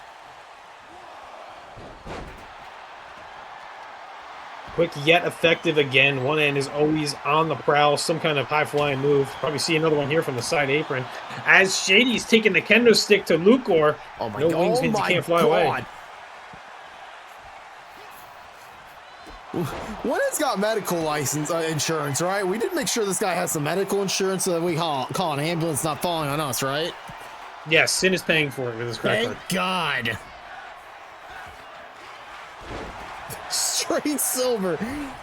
[SPEAKER 3] Quick yet effective again. One end is always on the prowl. Some kind of high-flying move. Probably see another one here from the side apron. As Shady's taking the kendo stick to Lucor.
[SPEAKER 2] Oh my
[SPEAKER 3] no
[SPEAKER 2] God.
[SPEAKER 3] wings means he can't fly away.
[SPEAKER 2] One has got medical license insurance, right? We did make sure this guy has some medical insurance so that we call an ambulance not falling on us, right?
[SPEAKER 3] Yes, Sin is paying for it with his credit card.
[SPEAKER 2] Thank God. Straight Silver,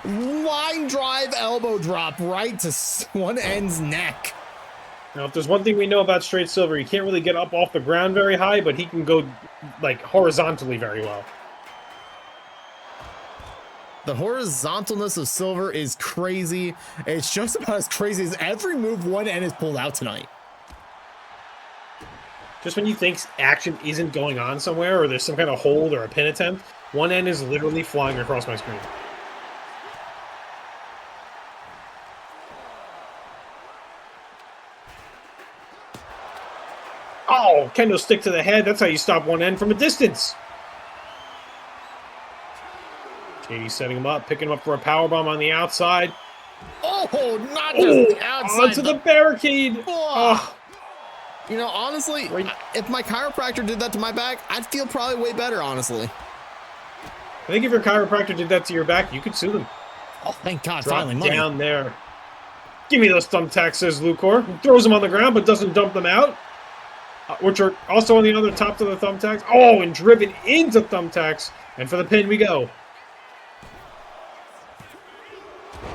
[SPEAKER 2] line drive elbow drop right to one end's neck.
[SPEAKER 3] Now, if there's one thing we know about Straight Silver, he can't really get up off the ground very high, but he can go like horizontally very well.
[SPEAKER 2] The horizontalness of Silver is crazy. It's just about as crazy as every move one end has pulled out tonight.
[SPEAKER 3] Just when you think action isn't going on somewhere, or there's some kind of hold or a pin attempt, one end is literally flying across my screen. Oh, kendo stick to the head. That's how you stop one end from a distance. Shady's setting him up, picking him up for a powerbomb on the outside.
[SPEAKER 2] Oh, not just the outside.
[SPEAKER 3] Onto the barricade. Oh.
[SPEAKER 2] You know, honestly, if my chiropractor did that to my back, I'd feel probably way better, honestly.
[SPEAKER 3] I think if your chiropractor did that to your back, you could sue them.
[SPEAKER 2] Oh, thank God,
[SPEAKER 3] Drop
[SPEAKER 2] finally money.
[SPEAKER 3] down there. Give me those thumbtacks, says Lucor. He throws them on the ground, but doesn't dump them out. Which are also on the other top of the thumbtacks. Oh, and driven into thumbtacks. And for the pin we go.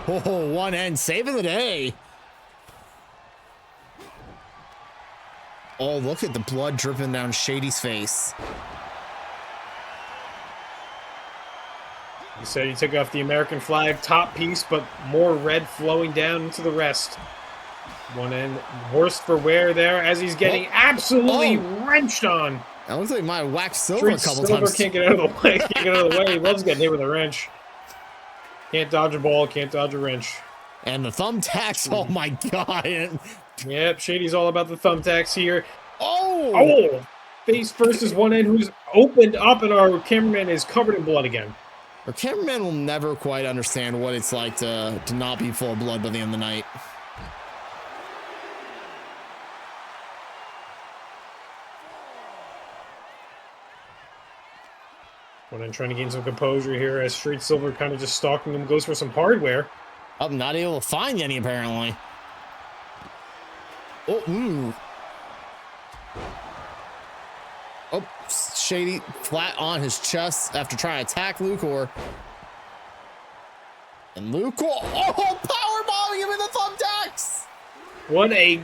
[SPEAKER 2] Oh, one end saving the day. Oh, look at the blood dripping down Shady's face.
[SPEAKER 3] He said he took off the American flag top piece, but more red flowing down into the rest. One end, worse for wear there as he's getting absolutely wrenched on.
[SPEAKER 2] That looks like my wax Silver a couple times.
[SPEAKER 3] Can't get out of the way. Can't get out of the way. He loves getting hit with a wrench. Can't dodge a ball. Can't dodge a wrench.
[SPEAKER 2] And the thumbtacks. Oh my God.
[SPEAKER 3] Yep, Shady's all about the thumbtacks here.
[SPEAKER 2] Oh!
[SPEAKER 3] Face first is one end who's opened up, and our cameraman is covered in blood again.
[SPEAKER 2] Our cameraman will never quite understand what it's like to not be full of blood by the end of the night.
[SPEAKER 3] When I'm trying to gain some composure here as Street Silver kind of just stalking him, goes for some hardware.
[SPEAKER 2] Oh, not able to find any apparently. Oh, ooh. Oh, Shady flat on his chest after trying to attack Lucor. And Lucor, oh, powerbombing him in the thumbtacks!
[SPEAKER 3] What a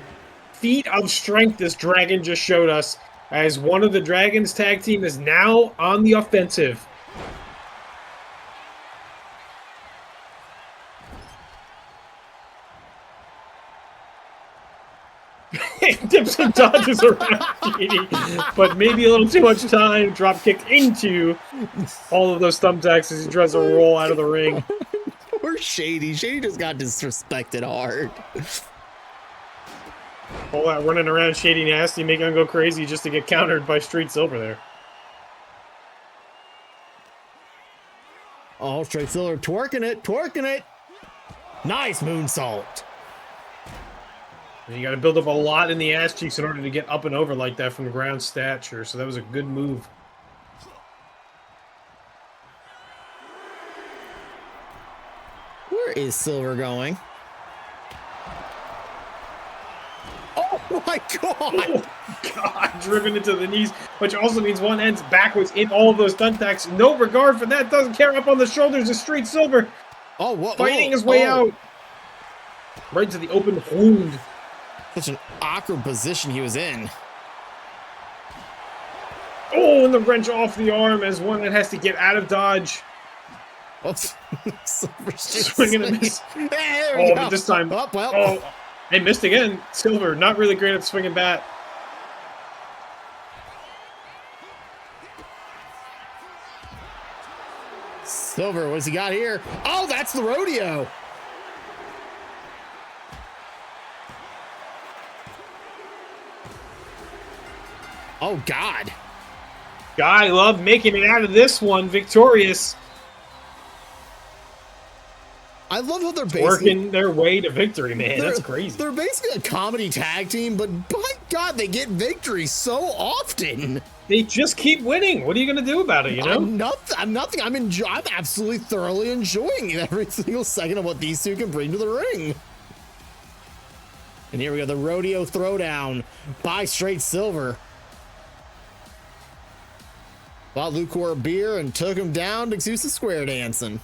[SPEAKER 3] feat of strength this dragon just showed us, as one of the Dragons tag team is now on the offensive. Dips and dodges around Shady, but maybe a little too much time. Drop kick into all of those thumbtacks as he tries to roll out of the ring.
[SPEAKER 2] Poor Shady. Shady just got disrespected hard.
[SPEAKER 3] All that running around Shady Nasty, making him go crazy just to get countered by Street Silver there.
[SPEAKER 2] Oh, Street Silver twerking it, twerking it. Nice moonsault.
[SPEAKER 3] And you got to build up a lot in the ass cheeks in order to get up and over like that from the ground stature. So that was a good move.
[SPEAKER 2] Where is Silver going? Oh my god!
[SPEAKER 3] Oh god, driven into the knees, which also means one ends backwards in all of those thumbtacks. No regard for that, doesn't care. Up on the shoulders of Street Silver.
[SPEAKER 2] Oh, what?
[SPEAKER 3] Fighting his way out. Right to the open wound.
[SPEAKER 2] Such an awkward position he was in.
[SPEAKER 3] Oh, and the wrench off the arm as one that has to get out of dodge.
[SPEAKER 2] Oops.
[SPEAKER 3] Swing and a miss.
[SPEAKER 2] Hey,
[SPEAKER 3] but this time, they missed again. Silver, not really great at swinging bat.
[SPEAKER 2] Silver, what's he got here? Oh, that's the rodeo. Oh, God.
[SPEAKER 3] Guy Love making it out of this one victorious.
[SPEAKER 2] I love how they're
[SPEAKER 3] working their way to victory, man. That's crazy.
[SPEAKER 2] They're basically a comedy tag team, but by God, they get victory so often.
[SPEAKER 3] They just keep winning. What are you going to do about it, you know?
[SPEAKER 2] I'm nothing. I'm absolutely thoroughly enjoying every single second of what these two can bring to the ring. And here we go, the rodeo throwdown by Straight Silver. Bought Lucor a beer and took him down to Xusa Square dancing.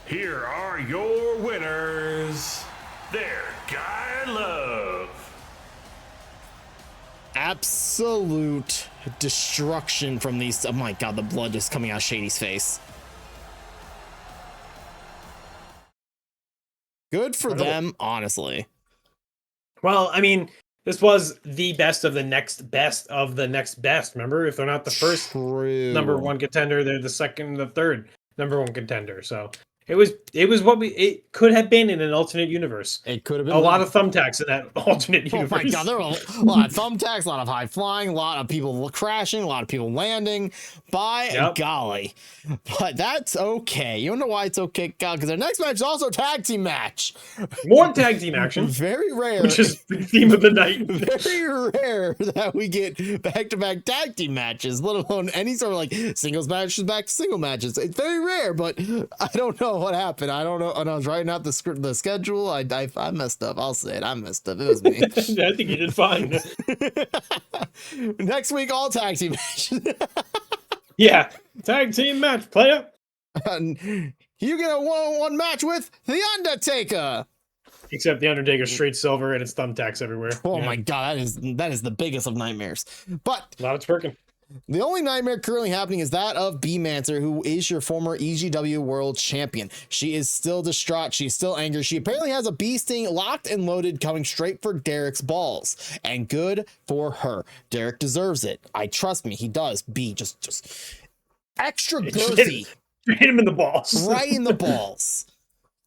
[SPEAKER 4] Here are your winners. They're Guy Love.
[SPEAKER 2] Absolute destruction from these. Oh my God, the blood just coming out of Shady's face. Good for them, honestly.
[SPEAKER 3] Well, I mean, this was the best of the next best of the next best. Remember, if they're not the first number one contender, they're the second, the third number one contender. So it was what it could have been in an alternate universe.
[SPEAKER 2] It could have been
[SPEAKER 3] a lot of thumbtacks in that alternate universe.
[SPEAKER 2] Oh my God, there were a lot of thumbtacks, a lot of high flying, a lot of people crashing, a lot of people landing. By golly, but that's okay. You know why it's okay, God? Because our next match is also a tag team match.
[SPEAKER 3] More tag team action.
[SPEAKER 2] Very rare.
[SPEAKER 3] Which is the theme of the night.
[SPEAKER 2] Very rare that we get back-to-back tag team matches, let alone any sort of like singles matches back to single matches. It's very rare, but I don't know what happened. I don't know. And I was writing out the schedule. I messed up. I'll say it. I messed up. It was me.
[SPEAKER 3] I think you did fine.
[SPEAKER 2] Next week, all tag team matches.
[SPEAKER 3] Yeah, tag team match, player.
[SPEAKER 2] You get a one-on-one match with The Undertaker.
[SPEAKER 3] Except The Undertaker's Straight Silver and it's thumbtacks everywhere.
[SPEAKER 2] Oh my God, that is the biggest of nightmares. But
[SPEAKER 3] now it's working.
[SPEAKER 2] The only nightmare currently happening is that of Beemancer, who is your former EGW World Champion. She is still distraught. She's still angry. She apparently has a bee sting locked and loaded coming straight for Derrick's balls. And good for her. Derrick deserves it. Trust me, he does. Bee just extra girthy.
[SPEAKER 3] Hit him in the balls.
[SPEAKER 2] Right in the balls.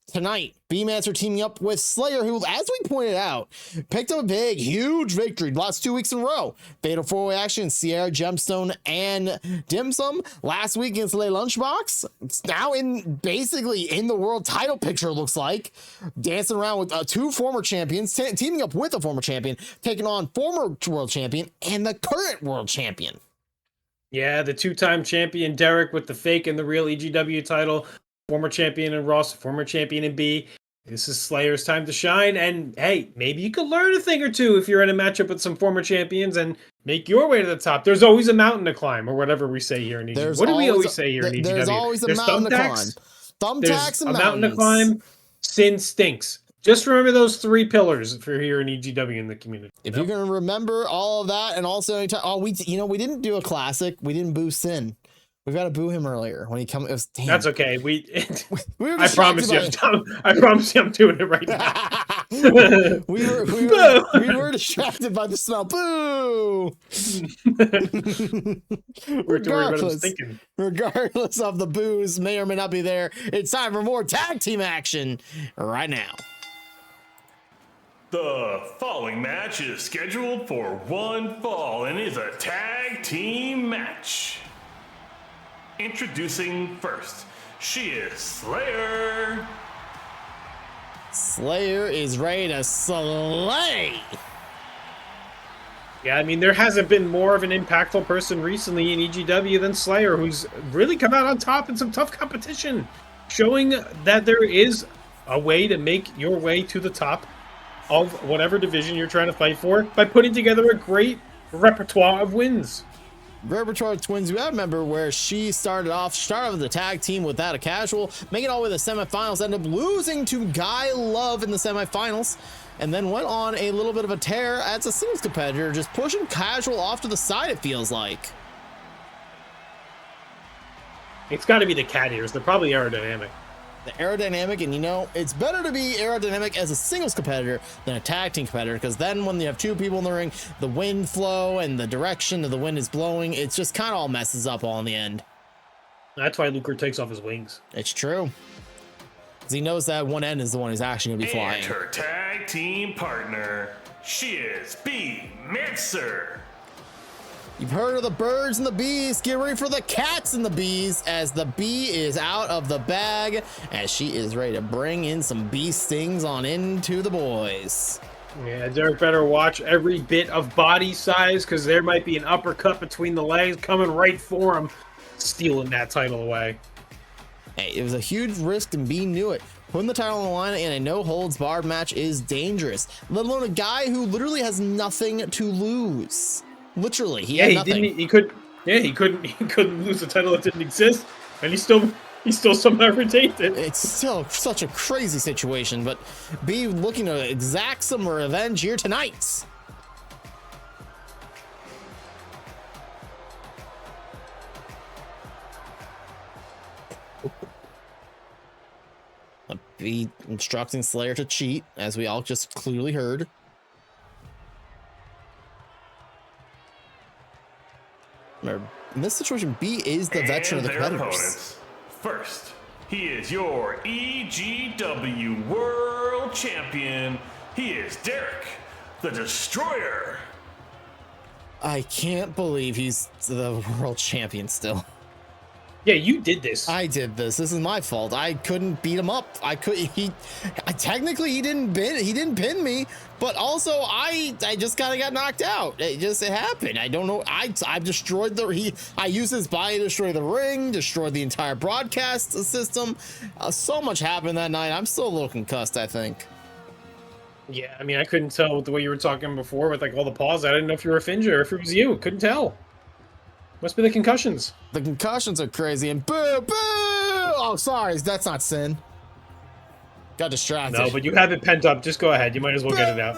[SPEAKER 2] Tonight, Beemancer teaming up with Slayyyr, who, as we pointed out, picked up a big, huge victory the last 2 weeks in a row. Fatal 4-way action, Slayyyr, Gemstone, and Dim Sum. Last week against Lay Lunchbox. It's now basically in the world title picture, it looks like. Dancing around with two former champions, teaming up with a former champion, taking on former world champion and the current world champion.
[SPEAKER 3] Yeah, the two-time champion Derrick with the fake and the real EGW title. Former champion in Ross, former champion in B. This is Slayyyr's time to shine. And hey, maybe you could learn a thing or two if you're in a matchup with some former champions and make your way to the top. There's always a mountain to climb, or whatever we say here in EGW. What do we always say here in EGW?
[SPEAKER 2] There's always a mountain to climb. Thumbtacks and
[SPEAKER 3] a mountain to climb. Sin stinks. Just remember those 3 pillars for here in EGW in the community.
[SPEAKER 2] If you're gonna remember all of that, and also anytime, we didn't do a classic. We didn't boo Sin. We've got to boo him earlier when he come. Damn.
[SPEAKER 3] That's okay.
[SPEAKER 2] We were
[SPEAKER 3] I promise you, I promise you, I'm doing it right now.
[SPEAKER 2] we were distracted by the smell. Boo!
[SPEAKER 3] We're doing what I was thinking.
[SPEAKER 2] Regardless of the boos, may or may not be there. It's time for more tag team action right now.
[SPEAKER 4] The following match is scheduled for one fall and is a tag team match. Introducing first, she is Slayyyr.
[SPEAKER 2] Slayyyr is ready to slay.
[SPEAKER 3] Yeah, I mean, there hasn't been more of an impactful person recently in EGW than Slayyyr, who's really come out on top in some tough competition, showing that there is a way to make your way to the top of whatever division you're trying to fight for by putting together a great repertoire of wins.
[SPEAKER 2] Repertoire Twins, we remember where she started off with the tag team without a casual, making it all the way to the semifinals, ended up losing to Guy Love in the semifinals, and then went on a little bit of a tear as a singles competitor, just pushing casual off to the side, it feels like.
[SPEAKER 3] It's got to be the cat ears. They're probably aerodynamic.
[SPEAKER 2] The aerodynamic, and you know, it's better to be aerodynamic as a singles competitor than a tag team competitor, because then when you have 2 people in the ring, the wind flow and the direction of the wind is blowing, it's just kind of all messes up all in the end.
[SPEAKER 3] That's why Luker takes off his wings.
[SPEAKER 2] It's true. Because he knows that one end is the one who's actually going to be flying.
[SPEAKER 4] And her tag team partner, she is Beemancer.
[SPEAKER 2] You've heard of the birds and the bees. Get ready for the cats and the bees, as the bee is out of the bag, as she is ready to bring in some bee stings on into the boys.
[SPEAKER 3] Yeah, Derrick better watch every bit of body size, because there might be an uppercut between the legs coming right for him, stealing that title away.
[SPEAKER 2] Hey, it was a huge risk, and Bee knew it. Putting the title on the line in a no-holds-barred match is dangerous, let alone a guy who literally has nothing to lose. Literally, he had nothing.
[SPEAKER 3] He couldn't lose a title that didn't exist, and he still somehow retained it.
[SPEAKER 2] It's still such a crazy situation, but Bee looking to exact some revenge here tonight. Bee instructing Slayyyr to cheat, as we all just clearly heard. In this situation, B is the veteran of the competitors.
[SPEAKER 4] First, he is your EGW World Champion. He is Derrick, the Destroyer.
[SPEAKER 2] I can't believe he's the world champion still.
[SPEAKER 3] Yeah, you did this.
[SPEAKER 2] I did this. This is my fault. I couldn't beat him up. Technically he didn't pin me, but also I just kind of got knocked out. It happened. I don't know. I destroyed I used his body to destroy the ring, destroyed the entire broadcast system. So much happened that night. I'm still a little concussed, I think.
[SPEAKER 3] Yeah, I mean, I couldn't tell with the way you were talking before with like all the pause. I didn't know if you were a Finja or if it was you. Couldn't tell. Must be the concussions.
[SPEAKER 2] The concussions are crazy, and boo, boo! Oh, sorry, that's not Sin. Got distracted.
[SPEAKER 3] No, but you have it pent up. Just go ahead. You might as well get it out.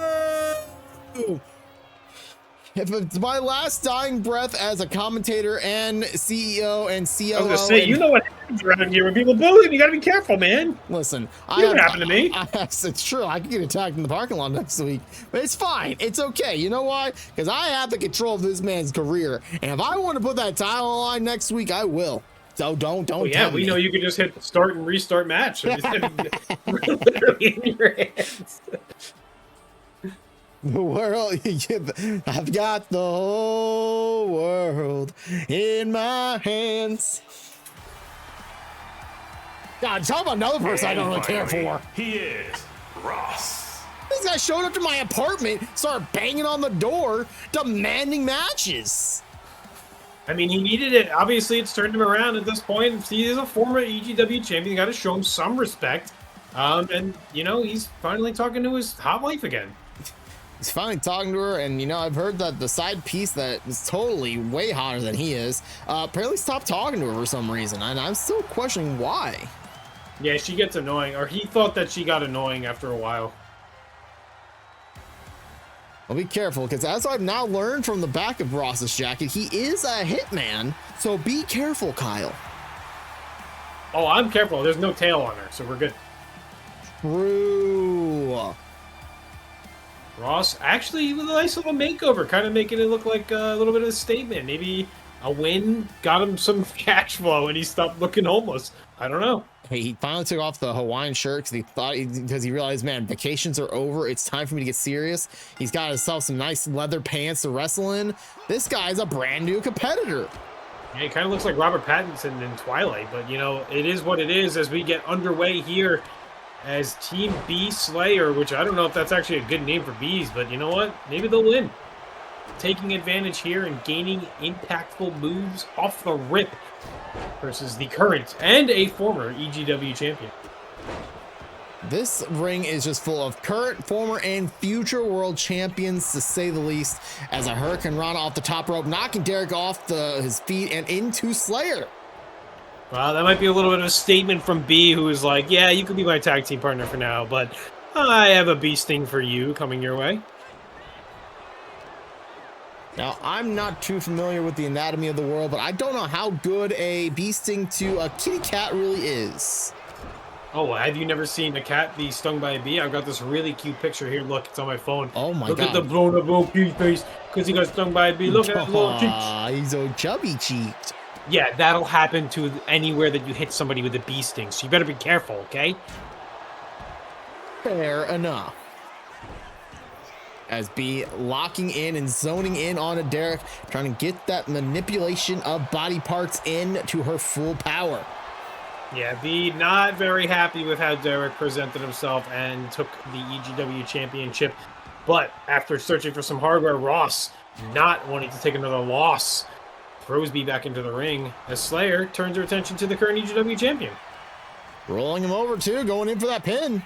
[SPEAKER 2] If it's my last dying breath as a commentator and CEO and COO...
[SPEAKER 3] I was gonna say, you know what happens around here when people bully you. You gotta be careful, man.
[SPEAKER 2] Listen,
[SPEAKER 3] what happened to me.
[SPEAKER 2] It's true. I could get attacked in the parking lot next week, but it's fine. It's okay. You know why? Because I have the control of this man's career, and if I want to put that title on the line next week, I will. So don't.
[SPEAKER 3] Oh, yeah,
[SPEAKER 2] tempt
[SPEAKER 3] we
[SPEAKER 2] me.
[SPEAKER 3] know you can just hit start and restart match. So just literally in your hands.
[SPEAKER 2] The world, I've got the whole world in my hands. God, tell about another person I don't really care for.
[SPEAKER 4] He is Ross.
[SPEAKER 2] This guy showed up to my apartment, started banging on the door, demanding matches.
[SPEAKER 3] I mean, he needed it. Obviously, it's turned him around at this point. He is a former EGW champion. You got to show him some respect. And, you know, he's finally talking to his hot wife again.
[SPEAKER 2] He's finally talking to her, and, you know, I've heard that the side piece that is totally way hotter than he is apparently stopped talking to her for some reason, and I'm still questioning why.
[SPEAKER 3] Yeah, she gets annoying, or he thought that she got annoying after a while.
[SPEAKER 2] Well, be careful, because as I've now learned from the back of Ross's jacket, he is a hitman, so be careful, Kyle.
[SPEAKER 3] Oh, I'm careful. There's no tail on her, so we're good.
[SPEAKER 2] True.
[SPEAKER 3] Ross, actually, with a nice little makeover, kind of making it look like a little bit of a statement. Maybe a win got him some cash flow, and he stopped looking homeless. I don't know.
[SPEAKER 2] Hey, he finally took off the Hawaiian shirt because he realized, man, vacations are over. It's time for me to get serious. He's got himself some nice leather pants to wrestle in. This guy's a brand new competitor.
[SPEAKER 3] Yeah, he kind of looks like Robert Pattinson in Twilight, but, you know, it is what it is as we get underway here as Team B Slayyyr, which I don't know if that's actually a good name for bees, but you know what? Maybe they'll win. Taking advantage here and gaining impactful moves off the rip versus the current and a former EGW champion.
[SPEAKER 2] This ring is just full of current, former, and future world champions, to say the least, as a Hurricane Rana off the top rope, knocking Derrick off his feet and into Slayyyr.
[SPEAKER 3] Well, that might be a little bit of a statement from B, who is like, yeah, you could be my tag team partner for now, but I have a bee sting for you coming your way.
[SPEAKER 2] Now, I'm not too familiar with the anatomy of the world, but I don't know how good a bee sting to a kitty cat really is.
[SPEAKER 3] Oh, have you never seen a cat be stung by a bee? I've got this really cute picture here. Look, it's on my phone.
[SPEAKER 2] Oh my
[SPEAKER 3] God. Look at the blown up little bee face because he got stung by a bee. Look at that little cheeks.
[SPEAKER 2] He's so chubby cheeked.
[SPEAKER 3] Yeah, that'll happen to anywhere that you hit somebody with a bee sting, so you better be careful, okay?
[SPEAKER 2] Fair enough. As B locking in and zoning in on a Derrick, trying to get that manipulation of body parts in to her full power.
[SPEAKER 3] Yeah, B not very happy with how Derrick presented himself and took the EGW championship. But after searching for some hardware, Ross, not wanting to take another loss, throws B back into the ring as Slayyyr turns her attention to the current EGW champion.
[SPEAKER 2] Rolling him over too, going in for that pin.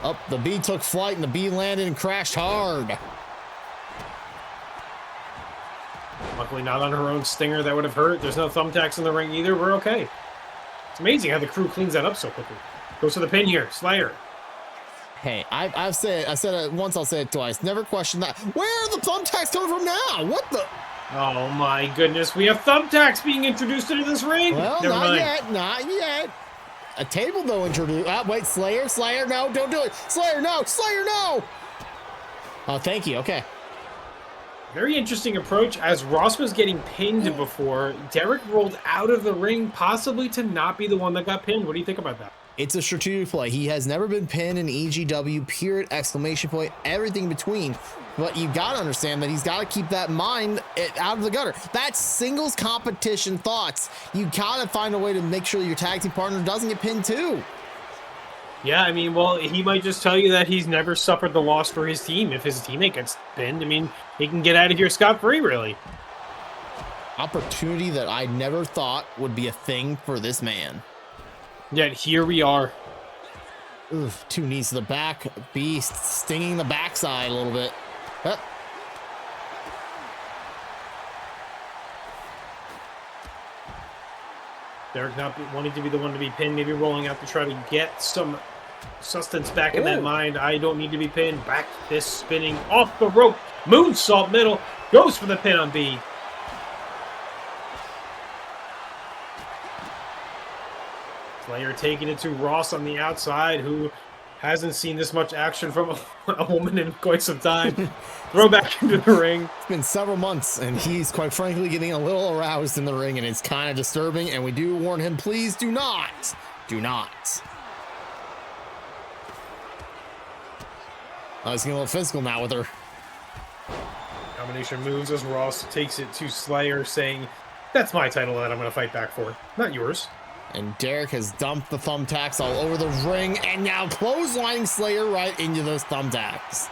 [SPEAKER 2] Up, the bee took flight and the bee landed and crashed hard.
[SPEAKER 3] Luckily not on her own stinger, that would have hurt. There's no thumbtacks in the ring either. We're okay. It's amazing how the crew cleans that up so quickly. Goes to the pin here, Slayyyr.
[SPEAKER 2] Hey, I said it once, I'll say it twice. Never question that. Where are the thumbtacks coming from now? What the?
[SPEAKER 3] Oh my goodness, we have thumbtacks being introduced into this ring.
[SPEAKER 2] Well,
[SPEAKER 3] Never mind.
[SPEAKER 2] not yet. A table though introduced. Ah, wait, Slayyyr, no, don't do it. Slayyyr, no. Oh, thank you. Okay.
[SPEAKER 3] Very interesting approach. As Ross was getting pinned before, Derrick rolled out of the ring, possibly to not be the one that got pinned. What do you think about that?
[SPEAKER 2] It's a strategic play. He has never been pinned in EGW, period, exclamation point, everything in between. But you got to understand that he's got to keep that mind out of the gutter. That's singles competition thoughts. You got to find a way to make sure your tag team partner doesn't get pinned too.
[SPEAKER 3] Yeah, I mean, well, he might just tell you that he's never suffered the loss for his team if his teammate gets pinned. I mean, he can get out of here scot-free, really.
[SPEAKER 2] Opportunity that I never thought would be a thing for this man.
[SPEAKER 3] Yet here we are.
[SPEAKER 2] Oof, 2 knees to the back. Beast stinging the backside a little bit.
[SPEAKER 3] Derrick not wanting to be the one to be pinned, maybe rolling out to try to get some sustenance back in that mind. I don't need to be pinned. Back this spinning off the rope. Moonsault middle. Goes for the pin on B. Slayyyr taking it to Ross on the outside, who Hasn't seen this much action from a woman in quite some time. Throw back into the ring.
[SPEAKER 2] It's been several months, and he's quite frankly getting a little aroused in the ring, and it's kind of disturbing. And we do warn him, please do not. Do not. Oh, he's getting a little physical now with her.
[SPEAKER 3] Combination moves as Ross takes it to Slayyyr, saying, "That's my title that I'm going to fight back for, not yours."
[SPEAKER 2] And Derrick has dumped the thumbtacks all over the ring, and now clotheslining Slayyyr right into those thumbtacks.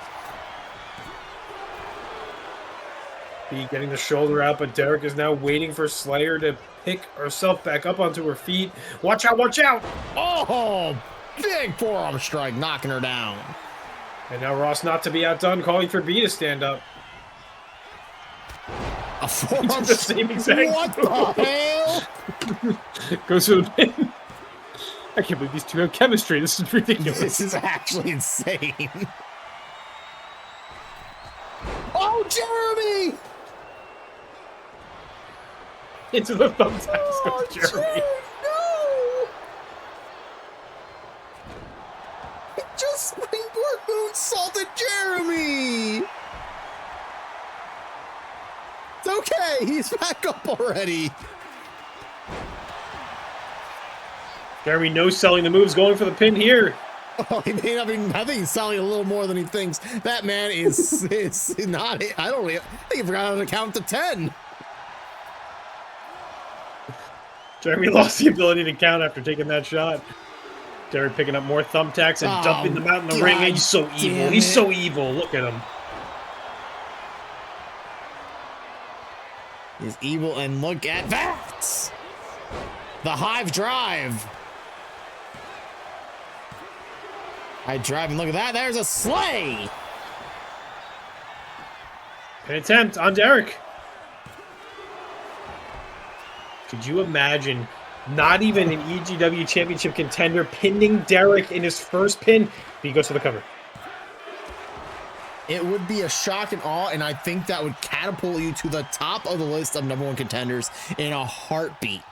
[SPEAKER 3] Bea getting the shoulder out, but Derrick is now waiting for Slayyyr to pick herself back up onto her feet. Watch out, watch out!
[SPEAKER 2] Oh, big forearm strike, knocking her down.
[SPEAKER 3] And now Ross, not to be outdone, calling for Bea to stand up.
[SPEAKER 2] A forearm
[SPEAKER 3] the same exact
[SPEAKER 2] What the hell?
[SPEAKER 3] Goes for the pin. I can't believe these two have chemistry. This is ridiculous.
[SPEAKER 2] This is actually insane. Oh, Jeremy!
[SPEAKER 3] Into the thumbtacks goes Jeremy.
[SPEAKER 2] No! He just springboard moonsaulted Jeremy! It's okay, he's back up already.
[SPEAKER 3] Jeremy no selling the moves, going for the pin here.
[SPEAKER 2] Oh, he may not be, I think he's selling a little more than he thinks. That man is not, I think he forgot how to count to 10.
[SPEAKER 3] Jeremy lost the ability to count after taking that shot. Derrick picking up more thumbtacks and dumping them out in the ring. He's so evil. He's so evil. Look at him.
[SPEAKER 2] He's evil, and look at that! The Hive Drive. Hive Drive, and look at that. There's a Slay.
[SPEAKER 3] An attempt on Derrick. Could you imagine not even an EGW Championship contender pinning Derrick in his first pin? He goes for the cover.
[SPEAKER 2] It would be a shock and awe, and I think that would catapult you to the top of the list of #1 contenders in a heartbeat.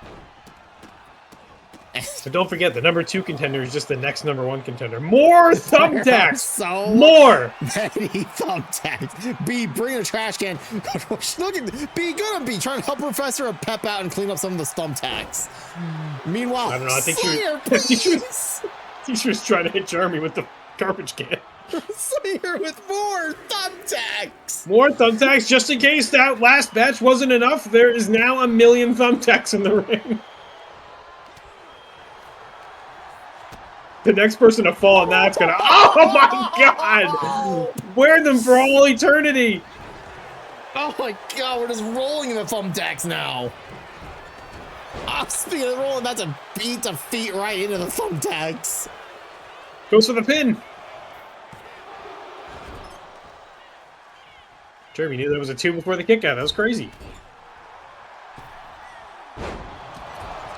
[SPEAKER 3] But don't forget, the #2 contender is just the next #1 contender. More thumbtacks!
[SPEAKER 2] So
[SPEAKER 3] more!
[SPEAKER 2] Many thumbtacks. Bea, bring a trash can. Look at Bea, good on Bea, trying to help Professor pep out and clean up some of the thumbtacks. Meanwhile,
[SPEAKER 3] I don't know, I think she was trying to hit Jeremy with the garbage can.
[SPEAKER 2] Slayyyr with more thumbtacks.
[SPEAKER 3] More thumbtacks, just in case that last batch wasn't enough. There is now 1,000,000 thumbtacks in the ring. The next person to fall on that's gonna. Oh my god! Wear them for all eternity.
[SPEAKER 2] Oh my god, we're just rolling in the thumbtacks now. Oh, speaking of rolling, that's a beat to feet right into the thumbtacks.
[SPEAKER 3] Goes for the pin. Jeremy knew there was a 2 before the kick out. That was crazy.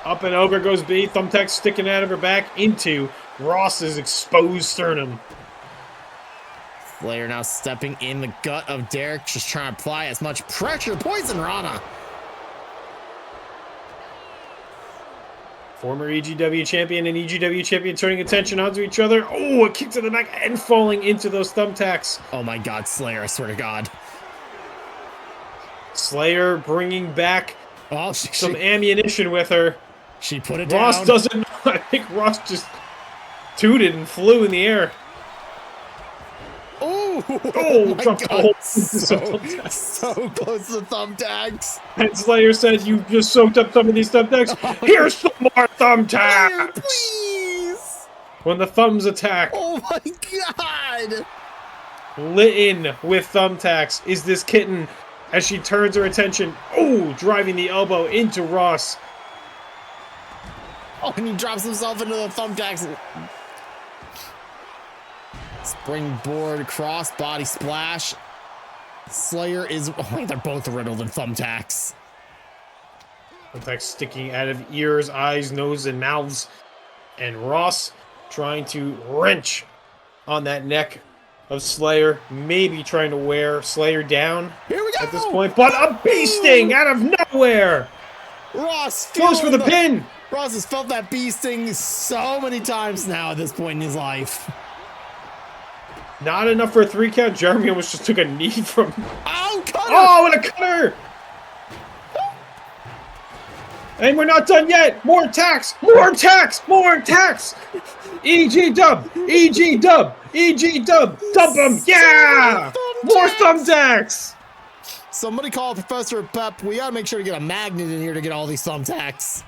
[SPEAKER 3] Up and over goes Bea. Thumbtack sticking out of her back into Ross's exposed sternum.
[SPEAKER 2] Slayyyr now stepping in the gut of Derrick, just trying to apply as much pressure. Poison Rana.
[SPEAKER 3] Former EGW champion and EGW champion turning attention onto each other. Oh, a kick to the back and falling into those thumbtacks.
[SPEAKER 2] Oh my god, Slayyyr, I swear to god.
[SPEAKER 3] Slayyyr bringing back some
[SPEAKER 2] she
[SPEAKER 3] ammunition with her.
[SPEAKER 2] She put it
[SPEAKER 3] Ross
[SPEAKER 2] down.
[SPEAKER 3] doesn't. I think Ross just tooted and flew in the air.
[SPEAKER 2] Oh,
[SPEAKER 3] dropped the whole
[SPEAKER 2] so close to the thumbtacks.
[SPEAKER 3] And Slayyyr said, "You just soaked up some of these thumbtacks. Here's some more thumbtacks."
[SPEAKER 2] Slayyyr, please.
[SPEAKER 3] When the thumbs attack.
[SPEAKER 2] Oh my god.
[SPEAKER 3] Lit in with thumbtacks is this kitten as she turns her attention. Oh, driving the elbow into Ross.
[SPEAKER 2] Oh, and he drops himself into the thumbtacks. Springboard cross body splash. Slayyyr is. Oh, they're both riddled in thumbtacks.
[SPEAKER 3] Thumbtacks sticking out of ears, eyes, nose, and mouths. And Ross trying to wrench on that neck of Slayyyr. Maybe trying to wear Slayyyr down
[SPEAKER 2] Here we go.
[SPEAKER 3] at this point. But a bee sting out of nowhere.
[SPEAKER 2] Ross
[SPEAKER 3] goes for the pin.
[SPEAKER 2] Ross has felt that bee sting so many times now at this point in his life.
[SPEAKER 3] Not enough for a 3 count. Jeremy almost just took a knee from...
[SPEAKER 2] Oh, cutter!
[SPEAKER 3] Oh, and a cutter! And we're not done yet! More attacks! More attacks! More attacks! EG dub! EG dub! EG dub! Dump him! Yeah! More thumbtacks!
[SPEAKER 2] Somebody call Professor Pep. We gotta make sure to get a magnet in here to get all these thumbtacks.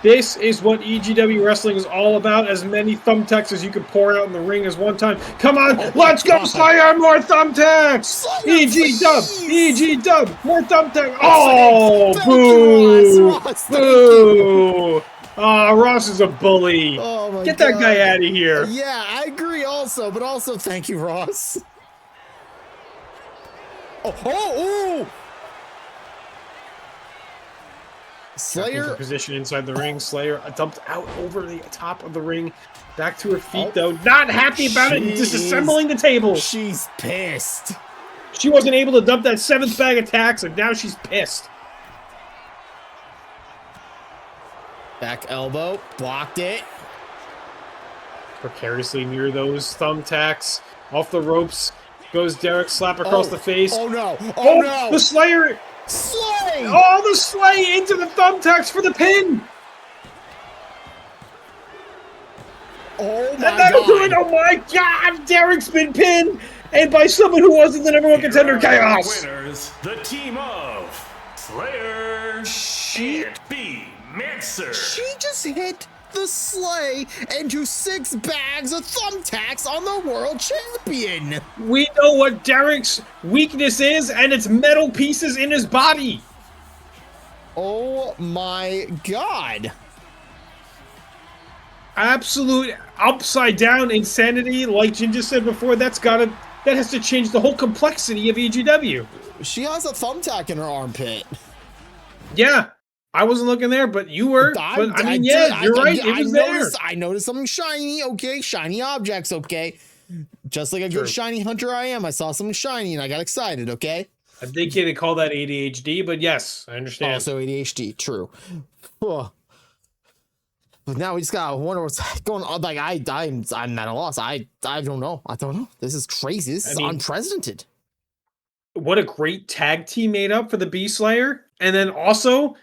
[SPEAKER 3] This is what EGW wrestling is all about. As many thumbtacks as you can pour out in the ring as one time. Come on, let's go, Slayyyr! More thumbtacks! EG dub! EG dub! More thumbtacks! Oh, boo! Boo! Oh, Ross is a bully.
[SPEAKER 2] Oh my
[SPEAKER 3] Get that
[SPEAKER 2] God.
[SPEAKER 3] guy out of here.
[SPEAKER 2] Yeah, I agree also, but also thank you, Ross. Oh! Slayyyr
[SPEAKER 3] position inside the ring. Slayyyr dumped out over the top of the ring. Back to her feet, though. Not happy about it. Disassembling the table.
[SPEAKER 2] She's pissed.
[SPEAKER 3] She wasn't able to dump that 7th bag of tacks, and now she's pissed.
[SPEAKER 2] Back elbow. Blocked it.
[SPEAKER 3] Precariously near those thumbtacks. Off the ropes. Goes Derrick. Slap across the face.
[SPEAKER 2] Oh no. Oh no.
[SPEAKER 3] The Slayyyr.
[SPEAKER 2] Slay!
[SPEAKER 3] Oh, the Slayyyr into the thumbtacks for the pin.
[SPEAKER 2] Oh my
[SPEAKER 3] And that'll do it.
[SPEAKER 2] God.
[SPEAKER 3] Oh my God. Derrick's been pinned. And by someone who wasn't the #1 contender, Chaos.
[SPEAKER 4] Winners, the team of Slayyyr and Beemancer.
[SPEAKER 2] She just hit the Slay into 6 bags of thumbtacks on the world champion.
[SPEAKER 3] We know what Derrick's weakness is, and it's metal pieces in his body.
[SPEAKER 2] Oh my God.
[SPEAKER 3] Absolute upside down insanity. Like Jin just said before, that has to change the whole complexity of EGW.
[SPEAKER 2] She has a thumbtack in her armpit.
[SPEAKER 3] Yeah. I wasn't looking there, but you were. But, I mean, yeah, you're right. It was there.
[SPEAKER 2] I noticed something shiny, okay? Shiny objects, okay? Just like a good shiny hunter I am, I saw something shiny and I got excited, okay?
[SPEAKER 3] I think they call that ADHD, but yes, I understand.
[SPEAKER 2] Also ADHD, true. But now we just gotta wonder what's going on. Like I'm at a loss. I don't know. I don't know. This is crazy. This is unprecedented.
[SPEAKER 3] What a great tag team made up for the B Slayyyr, and then also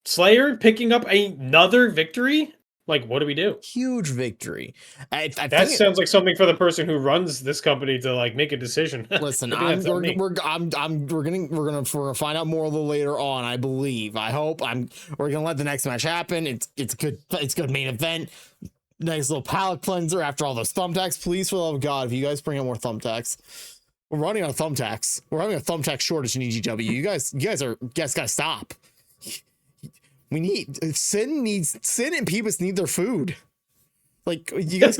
[SPEAKER 3] Slayyyr picking up another victory. Like, what do we do?
[SPEAKER 2] Huge victory.
[SPEAKER 3] That sounds like something for the person who runs this company to like make a decision.
[SPEAKER 2] Listen, we're gonna find out more a little later on. I believe. I hope. We're gonna let the next match happen. It's good. It's good main event. Nice little palate cleanser after all those thumbtacks. Please, for the love of God, if you guys bring out more thumbtacks. We're running out of thumbtacks. We're having a thumbtack shortage in EGW. You guys gotta stop. We need Sin and Pipis need their food. Like you guys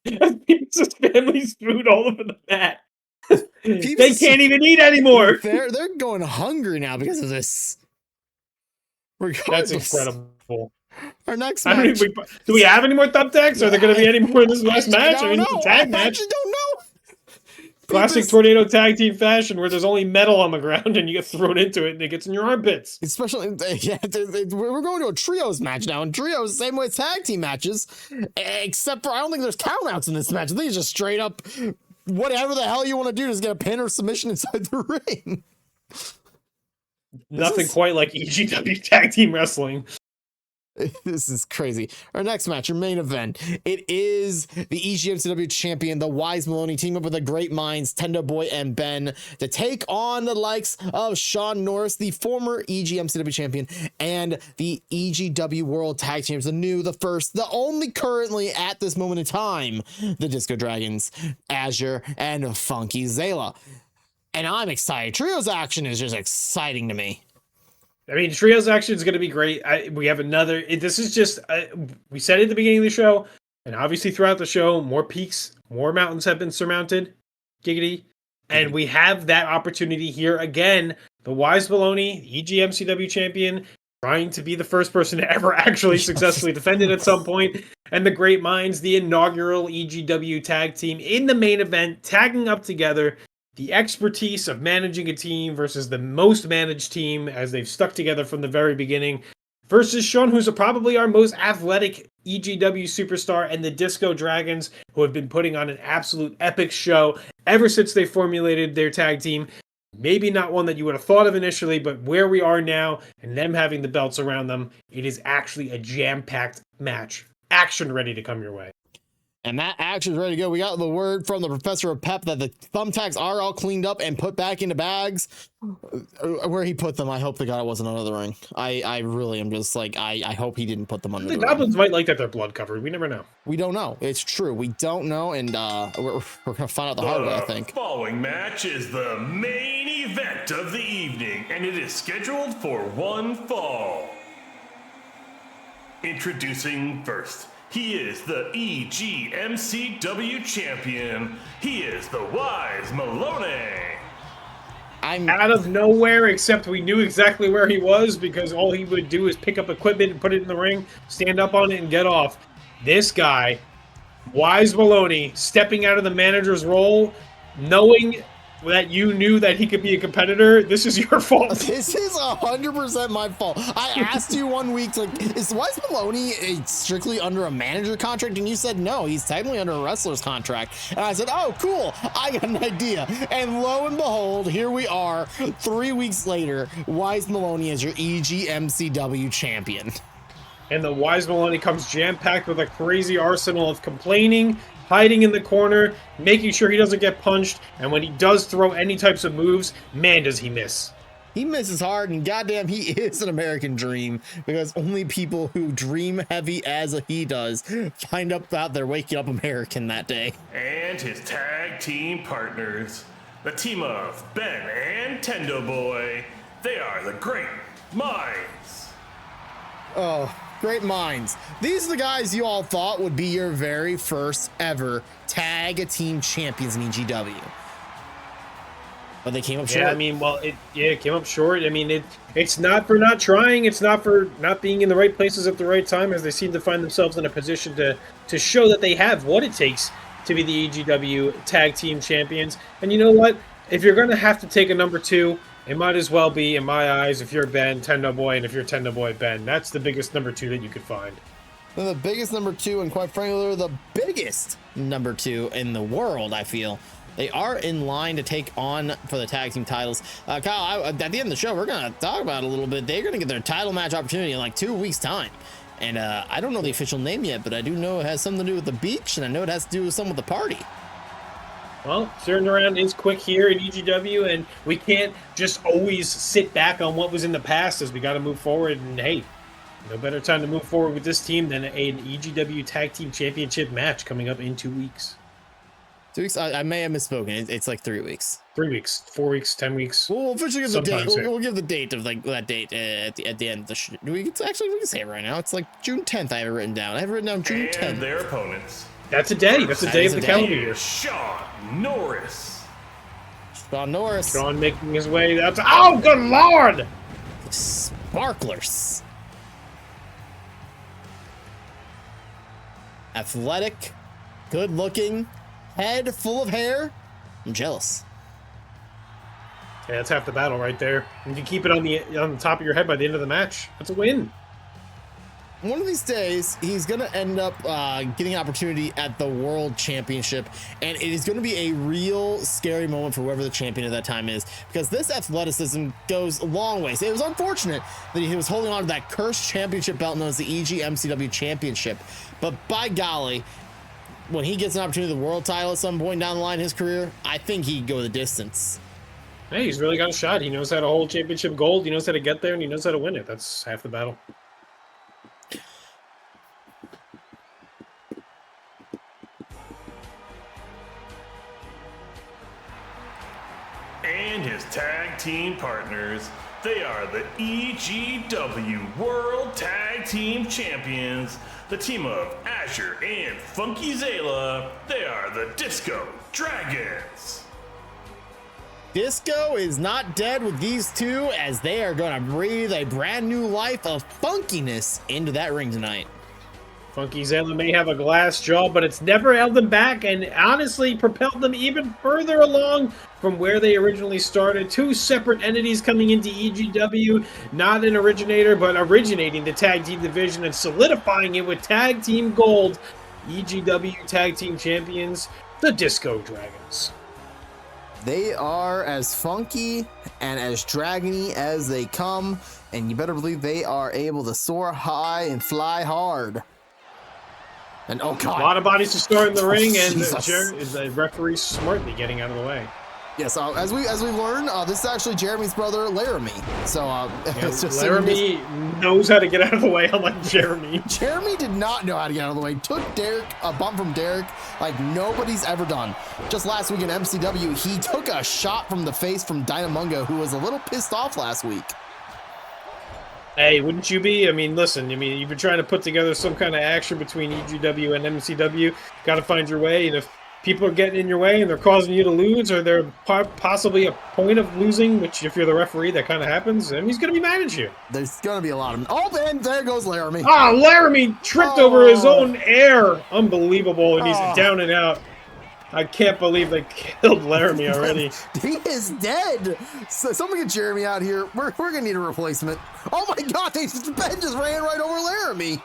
[SPEAKER 3] Pipis' family's food all over the mat. They can't even eat anymore.
[SPEAKER 2] They're going hungry now because of this.
[SPEAKER 3] That's incredible.
[SPEAKER 2] Our next match.
[SPEAKER 3] Do we have any more thumbtacks? Are there going to be any more in this last match? I mean, it's a tag match.
[SPEAKER 2] I actually don't know.
[SPEAKER 3] Classic tornado tag team fashion where there's only metal on the ground and you get thrown into it and it gets in your armpits.
[SPEAKER 2] Especially, yeah, we're going to a trios match now, and trios, same way as tag team matches, except for I don't think there's countouts in this match. I think it's just straight up whatever the hell you want to do, just get a pin or submission inside the ring.
[SPEAKER 3] Nothing quite like EGW tag team wrestling.
[SPEAKER 2] This is crazy. Our next match, your main event. It is the EGMCW champion, the Wise Melone, team up with the Great Minds, Tendo Boy and Ben, to take on the likes of Sean Norris, the former EGMCW champion, and the EGW World Tag Champions, the new, the first, the only currently at this moment in time, the Disco Dragons, Azure, and Funky Zayla. And I'm excited. Trios action is just exciting to me.
[SPEAKER 3] I mean, Trios action is going to be great. We have another. This is just. We said it at the beginning of the show, and obviously throughout the show, more peaks, more mountains have been surmounted. Giggity. And we have that opportunity here again. The Wise Melone, EGMCW champion, trying to be the first person to ever actually successfully defend it at some point. And the Great Minds, the inaugural EGW tag team in the main event, tagging up together. The expertise of managing a team versus the most managed team as they've stuck together from the very beginning. versus Sean, who's probably our most athletic EGW superstar, and the Disco Dragons, who have been putting on an absolute epic show ever since they formulated their tag team. Maybe not one that you would have thought of initially, but where we are now and them having the belts around them, it is actually a jam-packed match. Action ready to come your way.
[SPEAKER 2] And that action's ready to go. We got the word from the Professor of Pep that the thumbtacks are all cleaned up and put back into bags. Where he put them, I hope to God it wasn't under the ring. I really am just like, I hope he didn't put them under the ring.
[SPEAKER 3] The Goblins might like that they're blood covered. We never know.
[SPEAKER 2] We don't know. It's true. We don't know, and we're going to find out the hard way, I think.
[SPEAKER 4] The following match is the main event of the evening, and it is scheduled for one fall. Introducing first. He is the EGMCW champion. He is the wise Melone.
[SPEAKER 3] I'm out of nowhere, except we knew exactly where he was because all he would do is pick up equipment and put it in the ring, stand up on it, and get off. This guy, wise Melone, stepping out of the manager's role, knowing that you knew that he could be a competitor, this is your fault.
[SPEAKER 2] This is 100% my fault. I asked you one week, like, is Wise Melone strictly under a manager contract? And you said no, he's technically under a wrestler's contract. And I said, oh, cool, I got an idea. And lo and behold, here we are, 3 weeks later, Wise Melone is your EGMCW champion.
[SPEAKER 3] And the wise Melone comes jam-packed with a crazy arsenal of complaining, hiding in the corner, making sure he doesn't get punched, and when he does throw any types of moves, man, does he miss.
[SPEAKER 2] He misses hard, and goddamn, he is an American dream, because only people who dream heavy as he does find out they're waking up American that day.
[SPEAKER 4] And his tag team partners, the team of Ben and Tendo Boy. They are the Great Minds.
[SPEAKER 2] Oh, Great Minds. These are the guys you all thought would be your very first ever tag team champions in EGW. But they came up short.
[SPEAKER 3] Yeah, I mean, well, it came up short. I mean, it's not for not trying. It's not for not being in the right places at the right time, as they seem to find themselves in a position to show that they have what it takes to be the EGW tag team champions. And you know what? If you're going to have to take a number 2, it might as well be, in my eyes, if you're Ben, Tendo Boy, and if you're Tendo Boy, Ben. That's the biggest number 2 that you could find.
[SPEAKER 2] They're the biggest number 2, and quite frankly, they're the biggest number 2 in the world, I feel. They are in line to take on for the tag team titles. Kyle, at the end of the show, we're going to talk about it a little bit. They're going to get their title match opportunity in like 2 weeks' time. And I don't know the official name yet, but I do know it has something to do with the beach, and I know it has to do with something with the party.
[SPEAKER 3] Well, turning around is quick here in EGW, and we can't just always sit back on what was in the past, as we got to move forward. And hey, no better time to move forward with this team than an EGW Tag Team Championship match coming up in 2 weeks.
[SPEAKER 2] 2 weeks? I may have misspoken. It's like 3 weeks.
[SPEAKER 3] 3 weeks, 4 weeks, 10 weeks.
[SPEAKER 2] We'll officially give the date. We'll give the date of like that date at the end of the show. We can say it right now. It's like June 10th. I have it written down. I have it written down June 10th.
[SPEAKER 4] And their opponents.
[SPEAKER 3] That's a day. That's a day of the calendar year.
[SPEAKER 4] Sean Norris.
[SPEAKER 2] Sean Norris.
[SPEAKER 3] Sean making his way. That's oh, good lord!
[SPEAKER 2] Sparklers. Athletic, good looking, head full of hair. I'm jealous.
[SPEAKER 3] Yeah, that's half the battle right there. You can keep it on the top of your head by the end of the match. That's a win.
[SPEAKER 2] One of these days, he's going to end up getting an opportunity at the World Championship, and it is going to be a real scary moment for whoever the champion at that time is, because this athleticism goes a long ways. It was unfortunate that he was holding on to that cursed championship belt known as the EGMCW Championship, but by golly, when he gets an opportunity at the world title at some point down the line in his career, I think he'd go the distance.
[SPEAKER 3] Hey, he's really got a shot. He knows how to hold championship gold. He knows how to get there, and he knows how to win it. That's half the battle.
[SPEAKER 4] And his tag team partners. They are the EGW World Tag Team Champions, the team of Asher and Funky Zayla. They are the Disco Dragons.
[SPEAKER 2] Disco is not dead with these two, as they are going to breathe a brand new life of funkiness into that ring tonight.
[SPEAKER 3] Funky Zayla may have a glass jaw, but it's never held them back and honestly propelled them even further along from where they originally started. Two separate entities coming into EGW, not an originator, but originating the tag team division and solidifying it with tag team gold. EGW tag team champions, the Disco Dragons.
[SPEAKER 2] They are as funky and as dragony as they come, and you better believe they are able to soar high and fly hard. And oh god,
[SPEAKER 3] a lot of bodies to start in the ring, and
[SPEAKER 2] Jesus.
[SPEAKER 3] the referee smartly getting out of the way.
[SPEAKER 2] Yes, as we learned, this is actually Jeremy's brother, Laramie. So it's just
[SPEAKER 3] Laramie knows how to get out of the way, unlike Jeremy.
[SPEAKER 2] Jeremy did not know how to get out of the way. Took Derrick, a bump from Derrick, like nobody's ever done. Just last week in MCW, he took a shot from the face from Dynamunga, who was a little pissed off last week.
[SPEAKER 3] Hey, wouldn't you be? I mean, listen, you've been trying to put together some kind of action between EGW and MCW. Got to find your way, and if people are getting in your way and they're causing you to lose, or they're possibly a point of losing, which if you're the referee, that kind of happens, and he's going to be mad at you.
[SPEAKER 2] There's going to be a lot of... Oh, man, there goes Laramie.
[SPEAKER 3] Ah, Laramie tripped over his own air. Unbelievable, and he's down and out. I can't believe they killed Laramie already.
[SPEAKER 2] He is dead. So someone get Jeremy out here. We're going to need a replacement. Oh, my God, Ben just ran right over Laramie.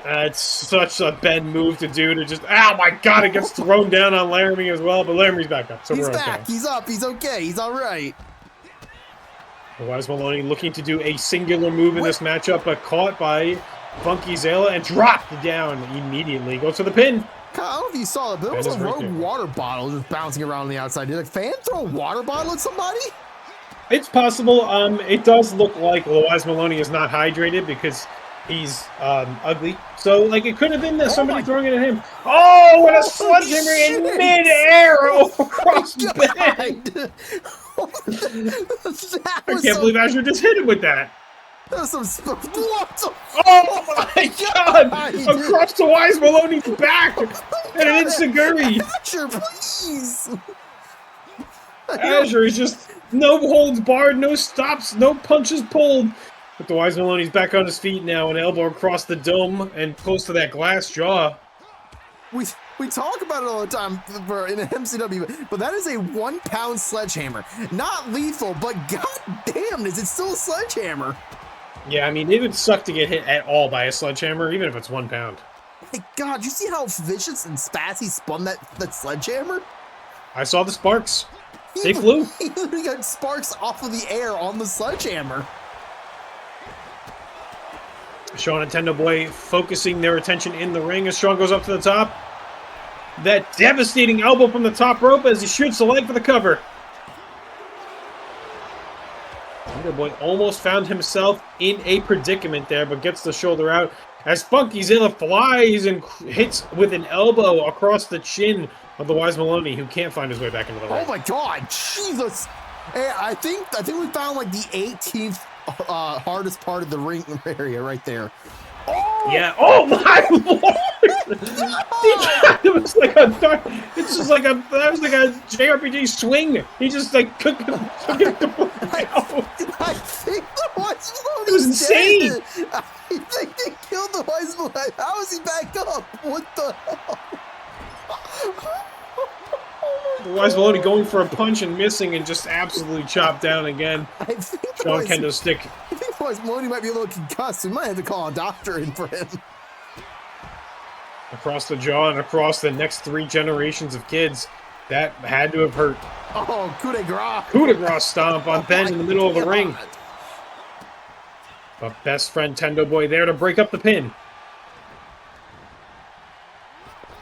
[SPEAKER 3] It's such a Ben move to do, to just, oh my god, it gets thrown down on Laramie as well, but Laramie's back up, so
[SPEAKER 2] he's
[SPEAKER 3] we're
[SPEAKER 2] back,
[SPEAKER 3] okay.
[SPEAKER 2] He's up, he's okay, he's all right.
[SPEAKER 3] Otherwise, Melone looking to do a singular move in this matchup, but caught by Funky Zayla and dropped down immediately. Goes to the pin.
[SPEAKER 2] I don't know if you saw it, but there was a rogue water bottle just bouncing around on the outside. Did a fan throw a water bottle at somebody?
[SPEAKER 3] It's possible. It does look like Wise Melone is not hydrated because he's ugly. So, like, it could have been that somebody throwing it at him. Oh, what a sledgehammer in mid-air across the bed. I can't believe Azure just hit him with that.
[SPEAKER 2] That was some... What?
[SPEAKER 3] Oh, my God! Across to Wise Malone's back! And an Insaguri!
[SPEAKER 2] Azure, please!
[SPEAKER 3] Azure is just no holds barred, no stops, no punches pulled. But the Wise Malone's back on his feet now, an elbow across the dome and close to that glass jaw.
[SPEAKER 2] We talk about it all the time in MCW, but that is a 1 pound sledgehammer. Not lethal, but goddamn, is it still a sledgehammer?
[SPEAKER 3] Yeah, I mean, it would suck to get hit at all by a sledgehammer, even if it's 1 pound.
[SPEAKER 2] My God, you see how vicious and fast he spun that sledgehammer?
[SPEAKER 3] I saw the sparks. They flew.
[SPEAKER 2] He literally got sparks off of the air on the sledgehammer.
[SPEAKER 3] Sean and Tendo Boy focusing their attention in the ring as Sean goes up to the top. That devastating elbow from the top rope as he shoots the leg for the cover. Tendo Boy almost found himself in a predicament there, but gets the shoulder out as Funky Zayla flies and hits with an elbow across the chin of the Wise Melone, who can't find his way back into the ring.
[SPEAKER 2] Oh my God, Jesus! Hey, I think we found like the 18th hardest part of the ring area right there. Oh!
[SPEAKER 3] Yeah. Oh my Lord! It was like that was like a JRPG swing. He just like took it.
[SPEAKER 2] I think the Wise Melone.
[SPEAKER 3] It was insane.
[SPEAKER 2] Dead. I think they killed the Wise Melone. How is he back up? What the hell?
[SPEAKER 3] The Wise Melone going for a punch and missing and just absolutely chopped down again.
[SPEAKER 2] I think
[SPEAKER 3] Sean Kendo's stick.
[SPEAKER 2] I think Wise Melone might be a little concussed. We might have to call a doctor in for him.
[SPEAKER 3] Across the jaw and across the next 3 generations of kids. That had to have hurt.
[SPEAKER 2] Oh, coup de grace.
[SPEAKER 3] Coup de grace stomp on Ben in the middle of the ring. But best friend Tendo Boy there to break up the pin.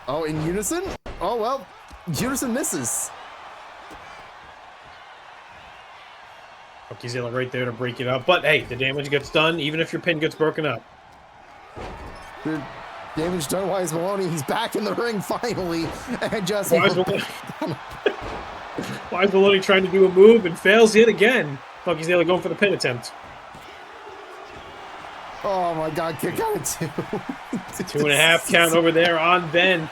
[SPEAKER 2] Oh, in unison? Oh, well, unison misses.
[SPEAKER 3] Funky Zayla right there to break it up. But hey, the damage gets done even if your pin gets broken up.
[SPEAKER 2] Good damage done, Wise Melone. He's back in the ring finally. And just...
[SPEAKER 3] Wise Melone trying to do a move and fails yet again. Funky Zayla going for the pin attempt.
[SPEAKER 2] Oh my God, kick out of 2.
[SPEAKER 3] 2.5 count over there on Ben.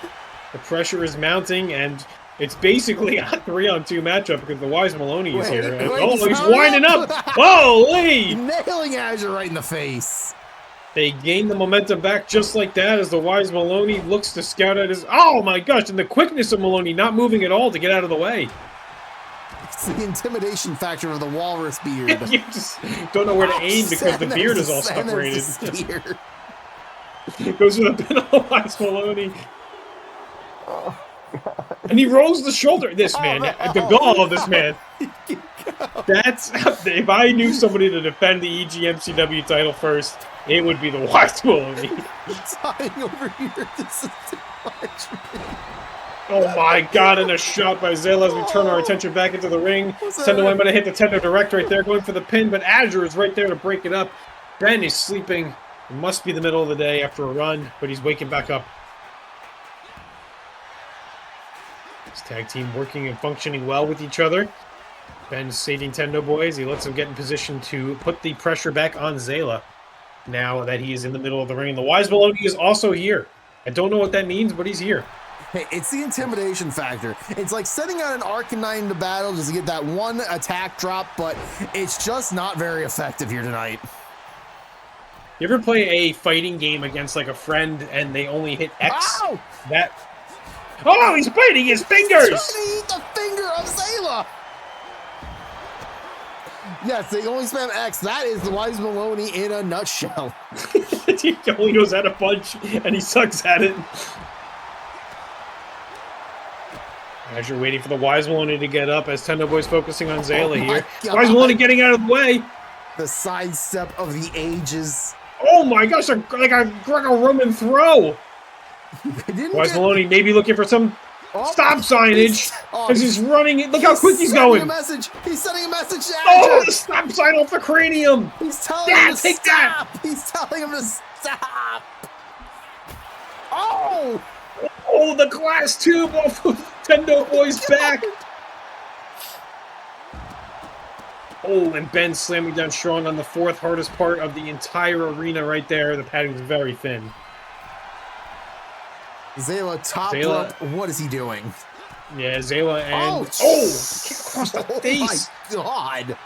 [SPEAKER 3] The pressure is mounting, and it's basically a 3-on-2 matchup because the Wise Melone is here. And, oh, he's winding up! Holy!
[SPEAKER 2] Nailing Azure right in the face.
[SPEAKER 3] They gain the momentum back just like that as the wise Melone looks to scout at his... Oh my gosh, and the quickness of Melone not moving at all to get out of the way.
[SPEAKER 2] It's the intimidation factor of the walrus beard.
[SPEAKER 3] You just don't know where to aim because the beard is all
[SPEAKER 2] And there's
[SPEAKER 3] separated.
[SPEAKER 2] the spear.
[SPEAKER 3] Goes for the pin on the wise Melone. And he rolls the shoulder. This man, the gall of this man. That's... If I knew somebody to defend the EGMCW title first, it would be the wise Melone.
[SPEAKER 2] He's hiding over here. This is too much.
[SPEAKER 3] Oh my god, and a shot by Zayla as we turn our attention back into the ring. Tendo might have hit the tender direct right there, going for the pin, but Azure is right there to break it up. Ben is sleeping. It must be the middle of the day after a run, but he's waking back up. This tag team working and functioning well with each other. Ben's saving Tendo boys. He lets them get in position to put the pressure back on Zayla now that he is in the middle of the ring. The wise Melone is also here. I don't know what that means, but he's here.
[SPEAKER 2] Hey, it's the intimidation factor. It's like setting out an Arcanine into battle just to get that one attack drop, but it's just not very effective here tonight.
[SPEAKER 3] You ever play a fighting game against like a friend and they only hit X?
[SPEAKER 2] Ow!
[SPEAKER 3] Oh, he's biting his fingers!
[SPEAKER 2] He's trying to eat the finger of Zayla! Yes, they only spam X. That is the wise Melone in a nutshell.
[SPEAKER 3] He only goes at a punch and he sucks at it. As you're waiting for the wise Melone to get up, as Tendo Boy's focusing on Zayla here. Wise Melone getting out of the way.
[SPEAKER 2] The sidestep of the ages.
[SPEAKER 3] Oh my gosh, like a Greco-Roman throw. Wise Melone maybe looking for some stop signage as he's running. Look how quick he's going.
[SPEAKER 2] He's sending a message to Azure.
[SPEAKER 3] Oh, the stop sign off the cranium.
[SPEAKER 2] He's telling him to stop. He's telling him to stop. Oh!
[SPEAKER 3] Oh, the glass tube off of Tendo Boy's back. Oh, and Ben slamming down Sean on the fourth hardest part of the entire arena right there. The padding is very thin.
[SPEAKER 2] Zayla top rope. What is he doing?
[SPEAKER 3] Yeah, Zayla and... kick across the face.
[SPEAKER 2] Oh, my God.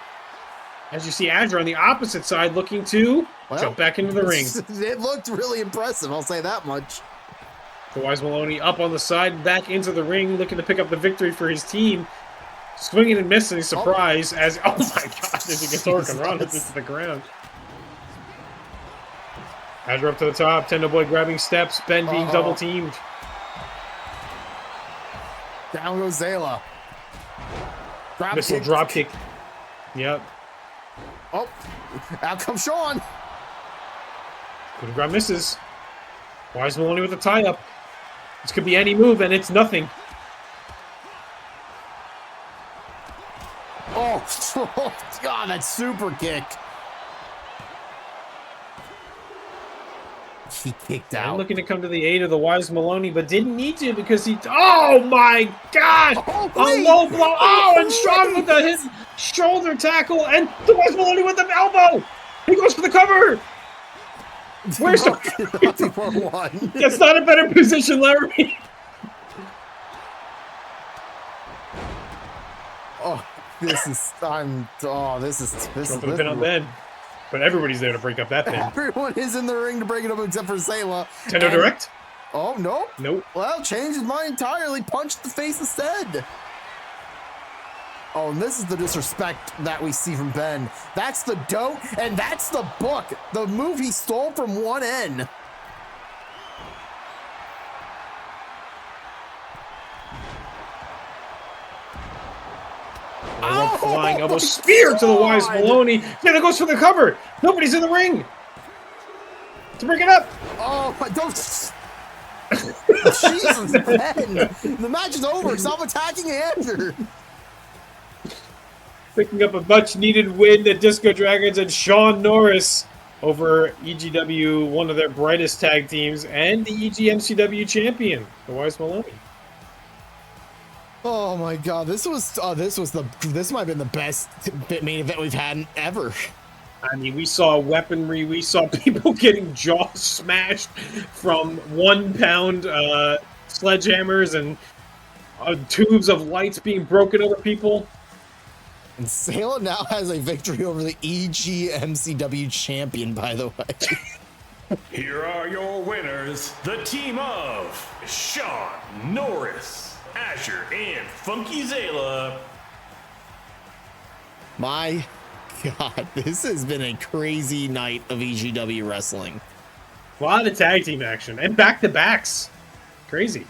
[SPEAKER 3] As you see Azure on the opposite side looking to jump back into the ring.
[SPEAKER 2] It looked really impressive, I'll say that much.
[SPEAKER 3] The wise Melone up on the side, back into the ring, looking to pick up the victory for his team. Swinging and missing, surprise, as... Oh my god, there's a guitar Conrad hits into the ground. Azure up to the top, Tendo Boy grabbing steps, Ben being double teamed.
[SPEAKER 2] Down goes Zayla.
[SPEAKER 3] Missile drop kick. Yep.
[SPEAKER 2] Oh, out comes Sean.
[SPEAKER 3] Good grab misses. Wise Melone with a tie-up. This could be any move, and it's nothing.
[SPEAKER 2] Oh, God, that super kick. He kicked out.
[SPEAKER 3] I'm looking to come to the aid of the wise Melone, but didn't need to because he... Oh, my gosh! A low blow. Oh, and Sean with the hit shoulder tackle, and the wise Melone with the elbow. He goes for the cover. Where's the... That's not a better position, Larry.
[SPEAKER 2] Oh, this is... this is
[SPEAKER 3] pin on Ben. But everybody's there to break up that pin.
[SPEAKER 2] Everyone is in the ring to break it up except for Zayla.
[SPEAKER 3] Tendo direct?
[SPEAKER 2] Oh, no.
[SPEAKER 3] Nope.
[SPEAKER 2] Well, changed his mind entirely. Punched the face instead. Oh, and this is the disrespect that we see from Ben. That's the dope, and that's the book. The move he stole from 1N.
[SPEAKER 3] Flying elbow spear to the wise Melone. Yeah, that goes for the cover. Nobody's in the ring to bring it up.
[SPEAKER 2] Oh, don't. Jesus, Ben. The match is over. Stop attacking Andrew.
[SPEAKER 3] Picking up a much-needed win at GodofDeavrz and Sean Norris over EGW, one of their brightest tag teams, and the EGMCW champion, the wise Melone.
[SPEAKER 2] Oh my God, this might have been the best main event we've had ever.
[SPEAKER 3] I mean, we saw weaponry, we saw people getting jaw smashed from 1 pound sledgehammers and tubes of lights being broken over people.
[SPEAKER 2] And Zayla now has a victory over the EGMCW champion, by the way.
[SPEAKER 4] Here are your winners, the team of Sean Norris, Azure, and Funky Zayla.
[SPEAKER 2] My God, this has been a crazy night of EGW wrestling.
[SPEAKER 3] A lot of tag team action and back-to-backs. Crazy.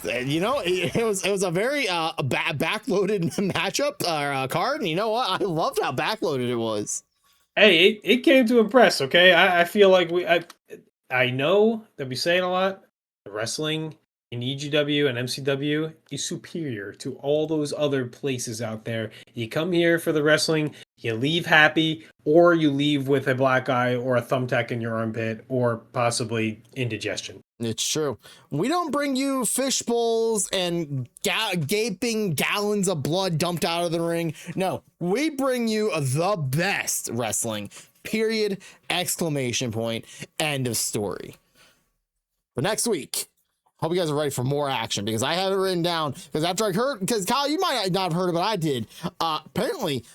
[SPEAKER 2] You know, it was a very backloaded matchup or card. And you know what? I loved how backloaded it was.
[SPEAKER 3] Hey, it came to impress. Okay, I feel like I know that we say it a lot. The wrestling in EGW and MCW is superior to all those other places out there. You come here for the wrestling, you leave happy, or you leave with a black eye or a thumbtack in your armpit, or possibly indigestion.
[SPEAKER 2] It's true. We don't bring you fish bowls and gaping gallons of blood dumped out of the ring. No, we bring you the best wrestling. Period. Exclamation point. End of story. But next week, hope you guys are ready for more action, because I have it written down. Because after I heard, because Kyle, you might not have heard it, but I did. Apparently,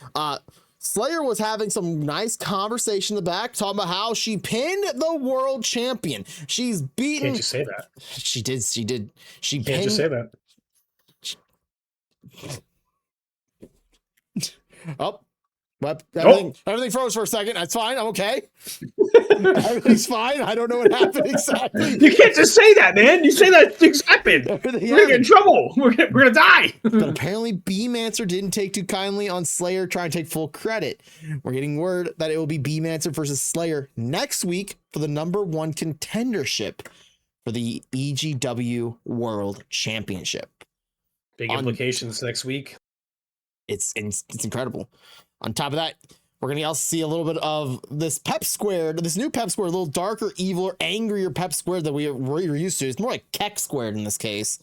[SPEAKER 2] Slayyyr was having some nice conversation in the back, talking about how she pinned the world champion. She's beaten.
[SPEAKER 3] Can't you say that?
[SPEAKER 2] She did. She
[SPEAKER 3] Can't
[SPEAKER 2] pinned.
[SPEAKER 3] just say that.
[SPEAKER 2] Oh, but everything froze for a second. That's fine. I'm okay. Everything's fine. I don't know what happened exactly.
[SPEAKER 3] You can't just say that, man. You say that things happen. We're gonna get in trouble. We're gonna die.
[SPEAKER 2] But apparently, Beemancer didn't take too kindly on Slayyyr trying to take full credit. We're getting word that it will be Beemancer versus Slayyyr next week for the #1 contendership for the EGW World Championship.
[SPEAKER 3] Big implications next week.
[SPEAKER 2] It's incredible. On top of that, we're going to also see a little bit of this Pep Squared, this new Pep Squared, a little darker, eviler, angrier Pep Squared that we're used to. It's more like Keck Squared in this case.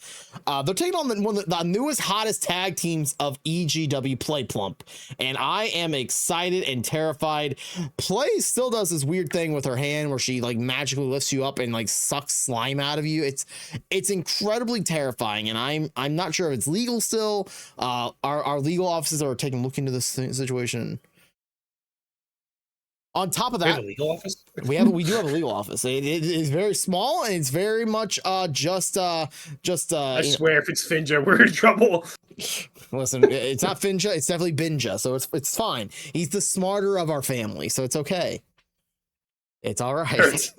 [SPEAKER 2] They're taking on one of the newest, hottest tag teams of EGW, Play Plump. And I am excited and terrified. Play still does this weird thing with her hand where she like magically lifts you up and like sucks slime out of you. It's incredibly terrifying, and I'm not sure if it's legal still. Our legal offices are taking a look into this situation. On top of that,
[SPEAKER 3] we have a legal office.
[SPEAKER 2] we do have a legal office. It is very small, and it's very much just. I
[SPEAKER 3] swear, if it's Finja, we're in trouble.
[SPEAKER 2] Listen, it's not Finja. It's definitely Binja, so it's fine. He's the smarter of our family, so it's okay. It's all right.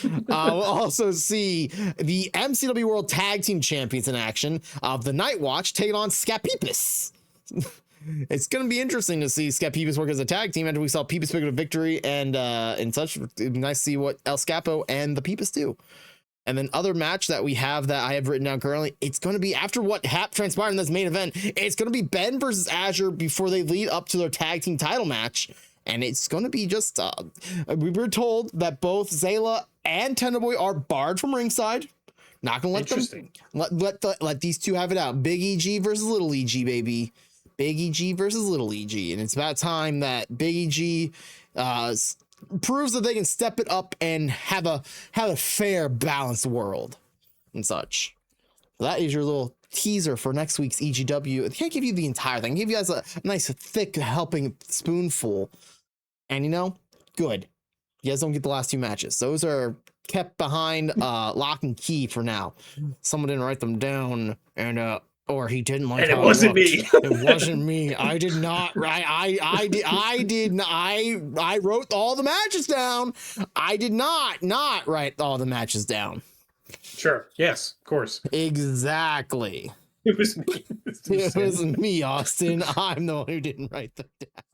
[SPEAKER 2] We'll also see the MCW World Tag Team Champions in action of the Night Watch taking on Pipis. It's going to be interesting to see Pipis work as a tag team after we saw Pipis pick up a victory and such. It'd be nice to see what El Scapo and the Pipis do. And then other match that we have that I have written down currently, it's going to be after what transpired in this main event. It's going to be Ben versus Azure before they lead up to their tag team title match. And it's going to be just, we were told that both Zayla and Tenderboy are barred from ringside. Not going to let them, let these two have it out. Big EG versus Little EG, baby. Big EG versus Little EG, and it's about time that Big EG proves that they can step it up and have a fair, balanced world and such. That is your little teaser for next week's EGW. I can't give you the entire thing. I give you guys a nice, thick helping spoonful, and you know, good. You guys don't get the last two matches. Those are kept behind lock and key for now. Someone didn't write them down, and or he didn't like.
[SPEAKER 3] And
[SPEAKER 2] how
[SPEAKER 3] it wasn't me.
[SPEAKER 2] It wasn't me. I did not. I wrote all the matches down. I did not write all the matches down.
[SPEAKER 3] Sure. Yes. Of course.
[SPEAKER 2] Exactly.
[SPEAKER 3] It was me.
[SPEAKER 2] It was me, Austin. I'm the one who didn't write them down.